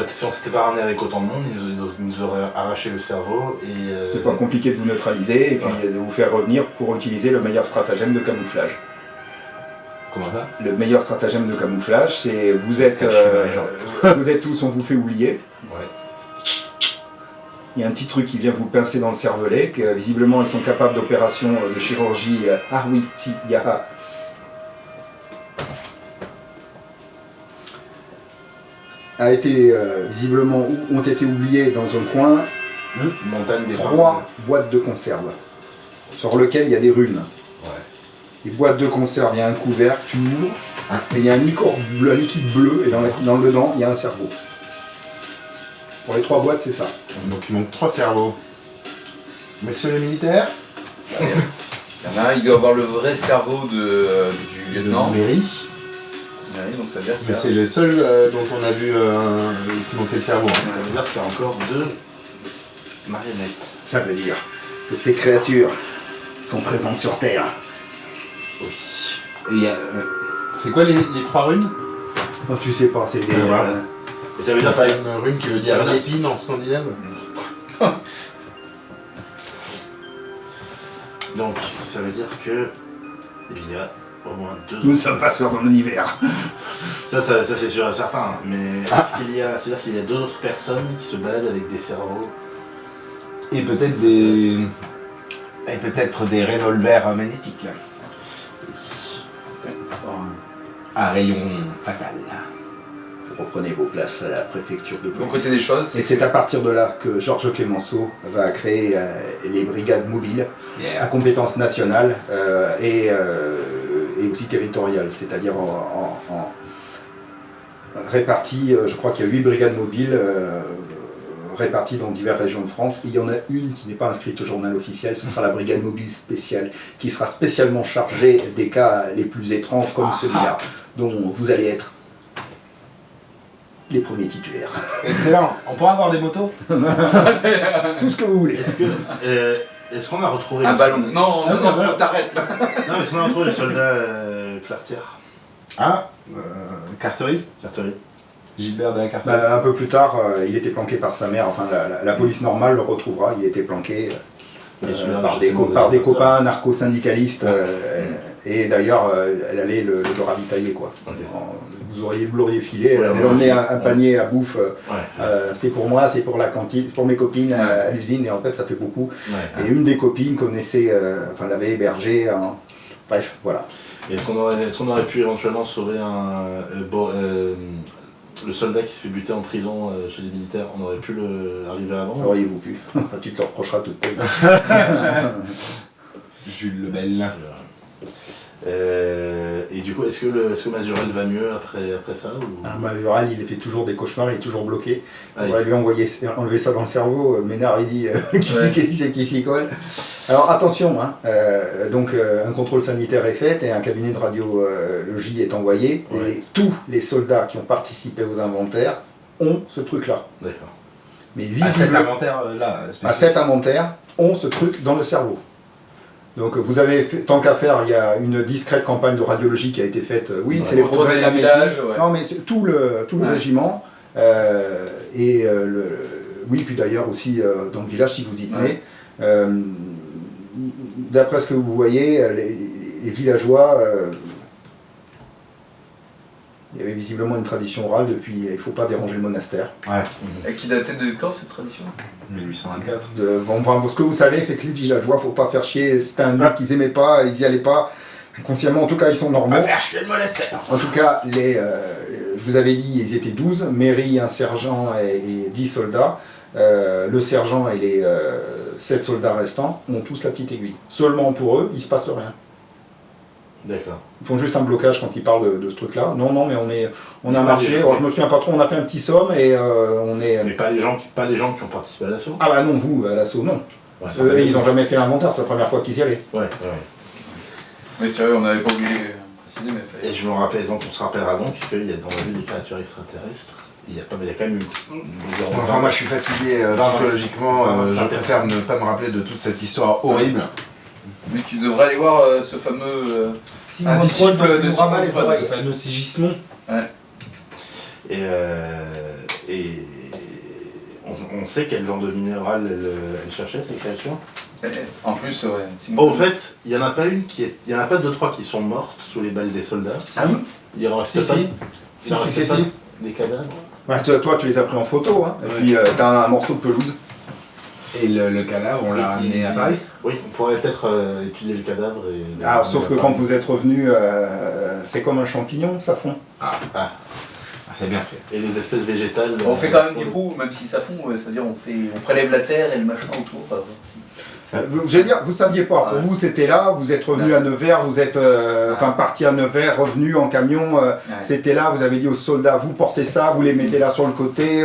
B: Si on s'était pas ramené avec autant de monde, ils nous auraient arraché le cerveau et...
C: C'est pas compliqué de vous neutraliser et puis de vous faire revenir pour utiliser le meilleur stratagème de camouflage.
B: Comment ça?
C: Le meilleur stratagème de camouflage, c'est vous êtes tous, on vous fait oublier.
B: Ouais.
C: Il y a un petit truc qui vient vous pincer dans le cervelet, que visiblement ils sont capables d'opérations de chirurgie. Ah oui, si, il y a... a été visiblement ont été oubliés dans un coin
B: Montagne des
C: 3 boîtes de conserve sur lesquelles il y a des runes.
B: Ouais.
C: Les boîtes de conserve, il y a un couvercle, tu ouvres, et il y a un liquide bleu, et dans le dedans, il y a un cerveau. Pour les 3 boîtes, c'est ça.
B: Donc il manque 3 cerveaux. Messieurs les militaires,
D: Il y en a un, il doit avoir le vrai cerveau du lieutenant.
B: Mairie.
D: Ouais, donc ça veut dire qu'il y
B: Mais
D: a-
B: c'est le seul dont on a vu qui manquait le cerveau. Hein. Ça veut dire qu'il y a encore 2 marionnettes.
C: Ça veut dire que ces créatures sont présentes sur Terre.
B: Oui. Et il y a... c'est quoi les 3 runes?
C: Oh, tu sais pas, c'est des...
B: voilà. Et ça veut dire pas une rune qui veut dire
E: Ça veut dire-
B: l'épine en scandinave? Donc ça veut dire que il y a au moins 2...
C: Nous ne sommes pas sur l'univers.
B: Ça c'est sûr et certain, mais c'est-à-dire qu'il y a 2 autres personnes qui se baladent avec des cerveaux.
C: Et peut-être des... Et peut-être des revolvers magnétiques. À rayon fatal. Vous reprenez vos places à la préfecture de
D: Donc
C: police.
D: c'est des choses.
C: Et c'est à partir de là que Georges Clémenceau va créer les brigades mobiles à compétence nationale et aussi territoriale, c'est-à-dire en réparties, je crois qu'il y a 8 brigades mobiles réparties dans diverses régions de France. Il y en a une qui n'est pas inscrite au journal officiel, ce sera la brigade mobile spéciale, qui sera spécialement chargée des cas les plus étranges comme celui-là, dont vous allez être les premiers titulaires.
B: Excellent. On pourra avoir des motos?
C: Tout ce que vous voulez.
B: Est-ce qu'on a retrouvé
D: Un
B: le
D: ballon.
B: soldat-
D: Non,
B: Ah,
D: non,
B: c'est un ballon.
D: t'arrêtes là.
B: Non, mais est-ce qu'on a retrouvé le soldat Clartière?
E: Ah, Carterie,
B: Carterie.
E: Gilbert de la Carterie.
C: Un peu plus tard, il était planqué par sa mère, enfin la police normale le retrouvera, il était planqué par des copains narco-syndicalistes, et d'ailleurs elle allait le ravitailler quoi.
B: Ok.
C: Vous l'auriez filé, elle
B: Ouais,
C: avait
B: ouais,
C: emmené
B: ouais.
C: un panier à bouffe,
B: Ouais.
C: c'est pour moi, c'est pour la cantine, pour mes copines à l'usine, et en fait ça fait beaucoup.
B: Ouais.
C: Et une des copines connaissait, enfin l'avait hébergé, bref, voilà.
B: Et est-ce qu'on aurait pu éventuellement sauver le soldat qui s'est fait buter en prison chez les militaires? On aurait pu arriver avant?
C: Auriez-vous pu? Tu te le reprocheras toute ta vie.
E: Jules Lebel.
B: Et du coup, est-ce que Mazurel va mieux après ça ou...
C: Mavural, il fait toujours des cauchemars, il est toujours bloqué. On
B: Allez.
C: va lui enlever ça dans le cerveau. Ménard, il dit qui s'y colle. Alors attention, hein, donc un contrôle sanitaire est fait et un cabinet de radiologie est envoyé.
B: Ouais.
C: Et tous les soldats qui ont participé aux inventaires ont ce truc-là.
B: D'accord.
C: Mais
E: À cet
C: visiblement,
E: inventaire-là,
C: à cet inventaire, ont ce truc dans le cerveau. Donc vous avez fait, tant qu'à faire, il y a une discrète campagne de radiologie qui a été faite. Oui,
B: Ouais.
C: c'est les
D: Autour
C: progrès de
D: des
C: la médecine.
D: villages, ouais.
C: Non, mais c'est tout le
D: Ouais.
C: régiment. Oui, puis d'ailleurs aussi dans le village, si vous y tenez. D'après ce que vous voyez, les villageois, il y avait visiblement une tradition orale depuis il ne faut pas déranger le monastère.
E: Ouais,
D: Et qui datait de quand cette tradition?
E: 1824.
C: Ce que vous savez, c'est que les villageois, il ne faut pas faire chier. C'était un lieu qu'ils n'aimaient pas, ils n'y allaient pas. Inconsciemment, en tout cas, ils sont normaux.
B: faire chier le monastère.
C: En tout cas, je vous avais dit, ils étaient 12, mairie, un sergent et 10 soldats. Le sergent et les 7 soldats restants ont tous la petite aiguille. Seulement pour eux, il ne se passe rien.
B: D'accord.
C: Ils font juste un blocage quand ils parlent de ce truc-là. Non, mais on a
B: pas
C: marché.
B: des gens.
C: Alors, je me souviens pas trop, on a fait un petit somme et on est...
B: Mais pas les gens qui ont participé à l'assaut?
C: Ah bah non, vous, à l'assaut, non.
A: Ouais, ça va.
C: Ils ont jamais fait l'inventaire, c'est la première fois qu'ils y allaient.
A: Ouais.
D: Oui, c'est vrai, on n'avait pas oublié préciser, mais
A: Et je me rappelle, donc on se rappellera donc qu'il y a dans la ville des créatures extraterrestres. Il y a quand même une...
B: Enfin, moi je suis fatigué psychologiquement, je préfère ne pas me rappeler de toute cette histoire horrible.
D: Mais tu devrais aller voir ce fameux un disciple de Sigmund Freud.
B: Ce fameux Sigismond.
D: Ouais.
A: Et on sait quel genre de minéral elle cherchait, ces créatures.
D: En plus, ouais.
A: Oh, au fait, il n'y en a pas une qui est... Il n'y en a pas 2-3 qui sont mortes sous les balles des soldats.
C: Ah oui.
A: Il en reste
C: Si,
A: pas.
C: si.
A: Il en
C: Si,
A: reste
C: si,
A: pas
C: si.
A: des cadavres.
C: Ouais, toi, tu les as pris en photo, hein. Et puis t'as un morceau de pelouse.
B: Et le cadavre, on l'a ramené à Paris.
A: Oui, on pourrait peut-être étudier le cadavre et...
C: Ah, sauf que quand vous êtes revenu, c'est comme un champignon, ça fond.
B: Ah, c'est bien fait.
A: Et les espèces végétales...
D: On fait quand même du coup, même si ça fond, c'est-à-dire on prélève la terre et le machin autour.
C: Je veux dire, vous saviez pas, pour
D: Ouais.
C: vous c'était là, vous êtes revenu à Nevers, vous êtes parti à Nevers, revenu en camion, c'était là, vous avez dit aux soldats, vous portez ça, vous les mettez là sur le côté,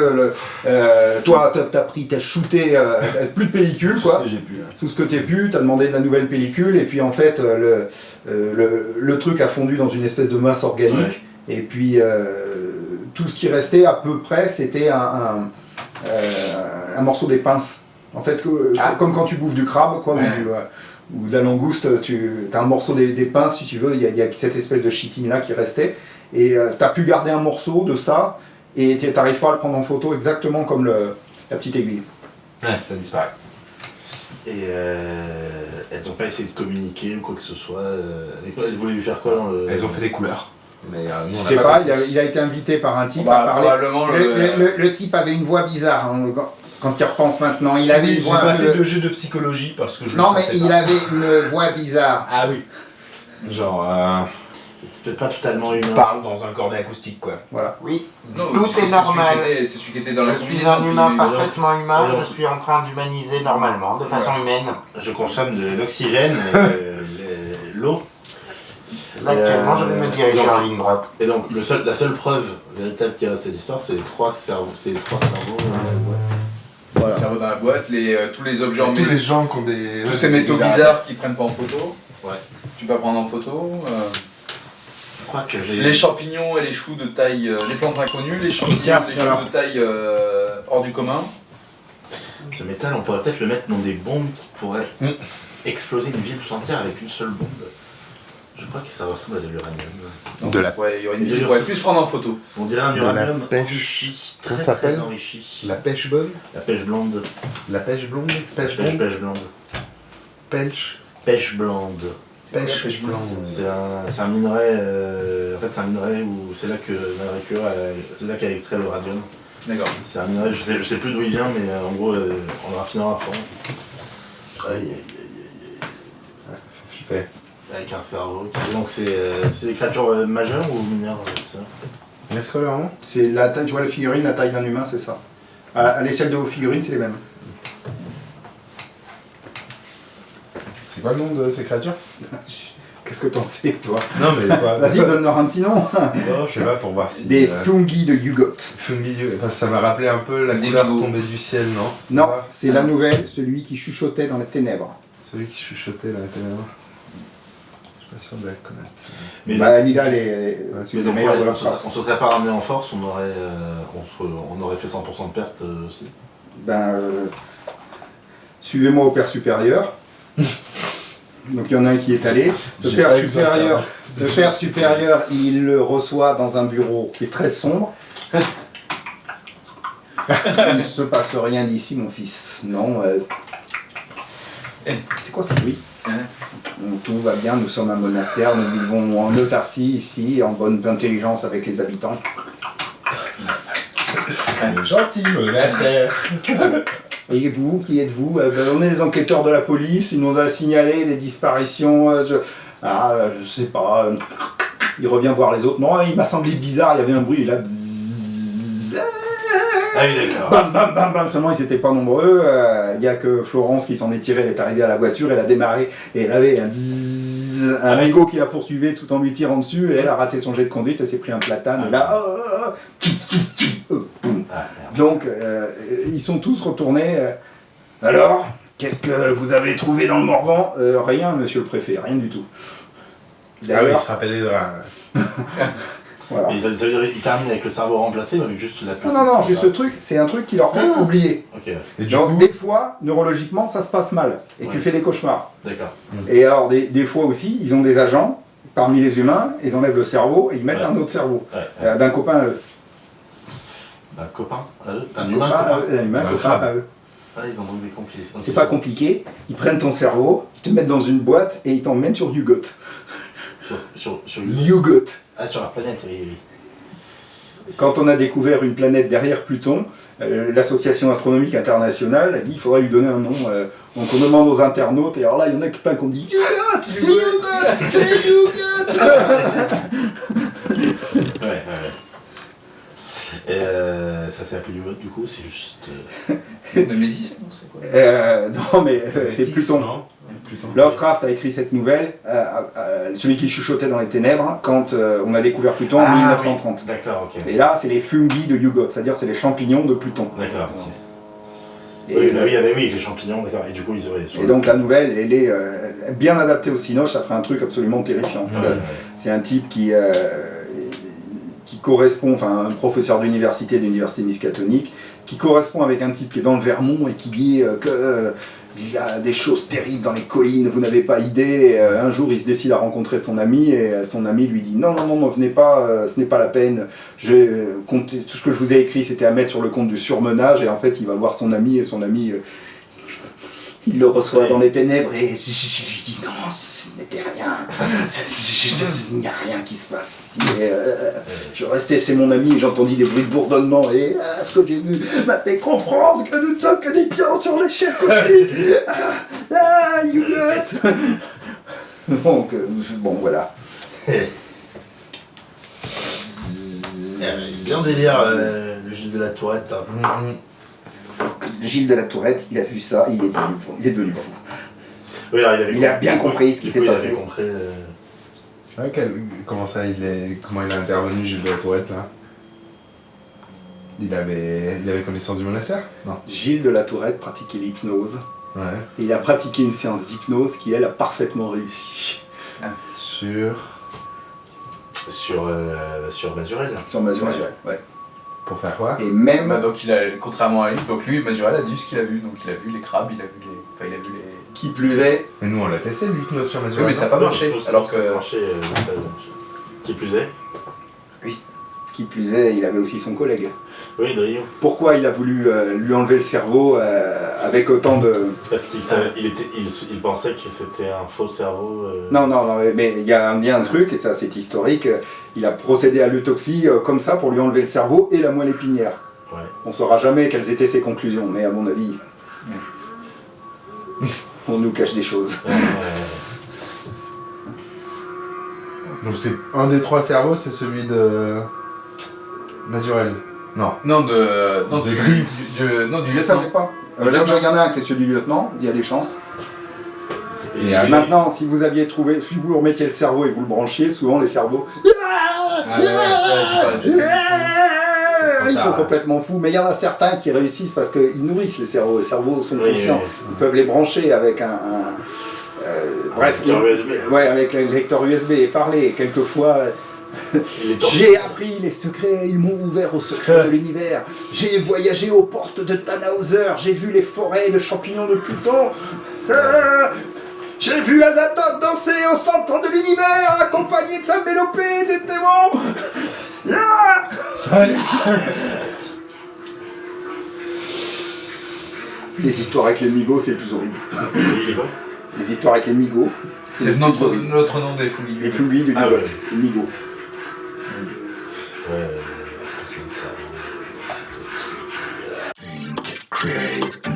C: toi t'as shooté plus de pellicule quoi,
B: J'ai pu.
C: tout ce que t'as pu, t'as demandé de la nouvelle pellicule, et puis en fait le truc a fondu dans une espèce de masse organique, et puis tout ce qui restait à peu près c'était un morceau des pinces. En fait, comme quand tu bouffes du crabe, quoi, ou de la langouste, tu as un morceau des pinces, si tu veux, il y a cette espèce de chitine là qui restait, et tu as pu garder un morceau de ça, et tu n'arrives pas à le prendre en photo exactement comme la petite aiguille.
B: Ouais, ça disparaît.
A: Et elles n'ont pas essayé de communiquer ou quoi que ce soit. Elles voulaient lui faire quoi dans le...
B: Elles ont fait des couleurs. Mais nous,
C: Je
B: on
C: sais
B: n'a
C: pas, il a été invité par un type à parler.
D: Probablement
C: Le type avait une voix bizarre, hein, quand il repense maintenant. Il avait une
B: J'ai
C: voix
B: pas
C: un
B: fait
C: peu...
B: de jeu de psychologie parce que je
C: Non,
B: le
C: mais
B: sentais
C: il
B: pas.
C: avait une voix bizarre.
B: Ah oui. Genre,
A: C'est peut-être pas totalement humain.
B: parle dans un cornet acoustique quoi.
C: Voilà.
F: Oui,
D: Non,
F: tout
D: c'est
F: est normal.
D: C'est celui qui était dans la
F: Je suis
D: combinaison,
F: un humain
D: mais-
F: parfaitement humain,
A: alors-
F: je suis en train d'humaniser normalement, de façon humaine.
A: Je consomme de l'oxygène, l'eau.
F: Actuellement, je vais me diriger
A: donc-
F: en ligne droite.
A: Et donc la seule preuve véritable qu'il y a à cette histoire, c'est les trois cerveaux dans la boîte.
D: Le cerveau dans la boîte, tous les objets en
E: Tous les gens qui ont des.
D: tous ces métaux bizarres qui prennent pas en photo.
A: Ouais.
D: Tu peux prendre en photo.
A: Je crois que j'ai...
D: Les champignons et les choux de taille, les plantes inconnues, les champignons
C: Tiens,
D: et les
C: voilà.
D: choux de taille hors du commun.
A: Ce métal, on pourrait peut-être le mettre dans des bombes qui pourraient exploser une ville tout entière avec une seule bombe. Je crois que ça ressemble à de l'uranium.
E: De la,
D: Ouais, il y aurait une
A: Il y a
D: ville qui pourrait plus se prendre en photo.
A: On dirait un
E: De la
A: uranium
E: pêche.
A: enrichi,
E: Comment
A: très
E: ça s'appelle
A: très enrichi.
E: la pêche bonne,
A: La pêche blonde.
E: la pêche blonde, pêche
A: Pêche
E: blonde,
A: blonde.
E: pêche,
A: Pêche blonde.
E: pêche blonde.
A: C'est un minerai, en fait c'est un minerai où c'est là que Mercure, c'est là qu'elle a extrait le radium.
D: D'accord.
A: C'est un minerai, je sais plus d'où il vient, mais en gros on le raffinera à fond. Aïe, aïe, aïe,
E: Je fais.
A: aïe. Avec un cerveau. Et donc c'est des créatures majeures ou mineures, c'est ça?
E: Est-ce que vraiment
C: C'est la taille, tu vois la figurine, la taille d'un humain, c'est ça. À l'échelle de vos figurines, c'est les mêmes.
E: C'est quoi le nom de ces créatures?
C: Qu'est-ce que t'en sais, toi?
E: Non mais toi.
C: Vas-y, donne-leur un petit nom.
E: Non, je sais pas pour voir si.
C: Des fungi de Yugot.
E: fungi. Enfin, ça m'a rappelé un peu la
D: Des
E: couleur
D: bigots.
E: tombée du ciel, non? C'est
C: Non,
E: ça
C: c'est la nouvelle, celui qui chuchotait dans les ténèbres.
E: Celui qui chuchotait là, la ténèbres. Je suis pas sûr de la connaître.
A: Mais
C: Bah, Lila, c'est
A: mais
C: le
A: donc
C: meilleur de
A: on
C: Lovecraft.
A: se serait pas ramené en force, on aurait fait 100% de perte aussi.
C: Ben, suivez-moi au père supérieur. Donc il y en a un qui est allé.
E: J'ai pas eu besoin de faire.
C: Le père supérieur, il le reçoit dans un bureau qui est très sombre. Il ne se passe rien d'ici, mon fils. Non. C'est quoi ce bruit? Tout va bien, nous sommes un monastère, nous vivons en autarcie ici, en bonne intelligence avec les habitants.
E: Gentil, monastère.
C: Et vous, qui êtes-vous? On est les enquêteurs de la police, il nous a signalé des disparitions. Je sais pas. Il revient voir les autres. Non, il m'a semblé bizarre, il y avait un bruit, et là. Bzzz,
A: Ah oui, d'accord.
C: bam, bam, bam, bam. Seulement, ils n'étaient pas nombreux. Il n'y a que Florence qui s'en est tirée, elle est arrivée à la voiture, elle a démarré, et elle avait un amigo qui la poursuivait tout en lui tirant dessus, et elle a raté son jet de conduite, elle s'est pris un platane, et là. Boum.
A: Ah, merde.
C: Donc, ils sont tous retournés. Alors, Qu'est-ce que vous avez trouvé dans le Morvan? Rien, monsieur le préfet, rien du tout.
B: Ah oui,
C: D'ailleurs,
B: je rappelle les draps.
C: voilà.
A: Mais ça veut dire qu'ils terminent avec le cerveau remplacé ou avec juste la petite.
C: Non, juste ce truc, c'est un truc qui leur fait oublier.
A: Ok,
B: Et du
C: Donc
B: coup,
C: des fois, neurologiquement, ça se passe mal et tu
A: Ouais.
C: fais des cauchemars.
A: d'accord.
C: Et alors des fois aussi, ils ont des agents parmi les humains, ils enlèvent le cerveau et ils mettent
A: Ouais.
C: un autre cerveau
A: Ouais.
C: d'un copain à eux.
A: Un copain à eux. Un
C: Un
A: humain
C: copain à
A: copain.
C: eux, un humain
B: Un
C: copain
B: crabe.
C: à eux.
A: Ah, ils ont donc des complices.
C: C'est pas compliqué, ils prennent ton cerveau, ils te mettent dans une boîte et ils t'emmènent sur Yugot.
A: Sur
C: Yugot.
A: Ah, sur la planète, oui.
C: Quand on a découvert une planète derrière Pluton, l'association astronomique internationale a dit qu'il faudrait lui donner un nom. Donc on demande aux internautes, et alors là il y en a plein qui ont dit Yugot, c'est Yugot, c'est Yugot.
A: Ouais. Et ça s'est appelé Yugot du coup, c'est juste.
D: Nemesis, non, c'est quoi?
C: Non mais c'est Pluton.
B: non
C: Lovecraft a écrit cette nouvelle, celui qui chuchotait dans les ténèbres, quand on a découvert Pluton en
A: Ah,
C: 1930.
A: oui. D'accord, ok.
C: Et là, c'est les fungi de Yugot, c'est-à-dire c'est les champignons de Pluton.
A: D'accord, ok.
C: Et,
A: Oui, bah oui, oui, les champignons, d'accord. Et du coup, ils auraient.
C: et donc la nouvelle, elle est bien adaptée au cinoche, ça ferait un truc absolument terrifiant.
A: Ouais.
C: C'est un type qui correspond, enfin un professeur d'université Miskatonic, qui correspond avec un type qui est dans le Vermont et qui dit que il y a des choses terribles dans les collines, vous n'avez pas idée. Un jour, il se décide à rencontrer son ami et son ami lui dit non, venez pas, ce n'est pas la peine. Tout ce que je vous ai écrit, c'était à mettre sur le compte du surmenage. Et en fait, il va voir son ami et son ami, il le reçoit dans les ténèbres et je lui dis non, ce n'était rien. Il n'y a rien qui se passe ici. Et, je restais chez mon ami et j'entendis des bruits de bourdonnement et ce que j'ai vu m'a fait comprendre que nous ne sommes que des pions sur l'échelle cosmique. Yugot. Donc, bon, voilà.
A: Bien délire, le Gilles de la Tourette.
C: Gilles de la Tourette, il a vu ça, il est devenu fou.
A: Oui, alors,
C: Il a bien compris ce qui
A: du
C: s'est
A: coup,
C: passé.
A: Il avait compris.
B: Ouais, comment ça, comment il a intervenu, Gilles de la Tourette, là? Il avait connaissance du monastère? Non.
C: Gilles de la Tourette pratiquait l'hypnose.
B: Ouais.
C: Et il a pratiqué une séance d'hypnose qui, elle, a parfaitement réussi.
A: Sur Mazurel.
C: Sur Mazurel, ouais.
B: Pour faire quoi?
C: Et même...
D: Bah, donc contrairement à lui, donc lui, Mazurel a dit ce qu'il a vu. Donc il a vu les crabes, il a vu les. Enfin, il a vu les.
C: Qui plus est,
B: Mais nous, on l'a testé, l'hypnose sur Mazurel.
D: Oui, mais ça n'a pas marché. Alors que.
A: Qui plus est.
C: il avait aussi son collègue.
A: Oui, Drio.
C: Pourquoi il a voulu lui enlever le cerveau avec autant de...
A: Parce qu'il il pensait que c'était un faux cerveau.
C: Non, mais il y a un truc, et ça c'est historique, il a procédé à l'autopsie comme ça pour lui enlever le cerveau et la moelle épinière.
A: Ouais.
C: On ne saura jamais quelles étaient ses conclusions, mais à mon avis, on nous cache des choses.
B: Donc c'est un des 3 cerveaux, c'est celui de Mazurel. Non.
D: Non,
B: De
D: du
C: Je ne
D: lieutenant.
C: savais pas. Il y en a un que c'est celui du lieutenant, il y a des chances.
B: Et
C: Maintenant, si vous aviez trouvé, si vous remettiez le cerveau et vous le branchiez, souvent les cerveaux... Ils sont complètement fous, mais il y en a certains qui réussissent parce qu'ils nourrissent les cerveaux. Les cerveaux sont conscients. Ils peuvent les brancher avec
A: lecteur USB.
C: Ouais, avec le lecteur USB et parler. Et quelquefois, j'ai appris les secrets, ils m'ont ouvert aux secrets de l'univers. J'ai voyagé aux portes de Tannhauser, j'ai vu les forêts de champignons de Pluton. J'ai vu Azathoth danser au centre de l'univers, accompagné de sa mélopée des démons. Les histoires avec les migos, c'est le plus horrible. Les histoires avec les migos,
D: C'est notre nom des fouilles.
C: les flouilles de
A: Ah,
C: Yugot,
A: ouais.
C: les migos.
A: Ouais,
G: Create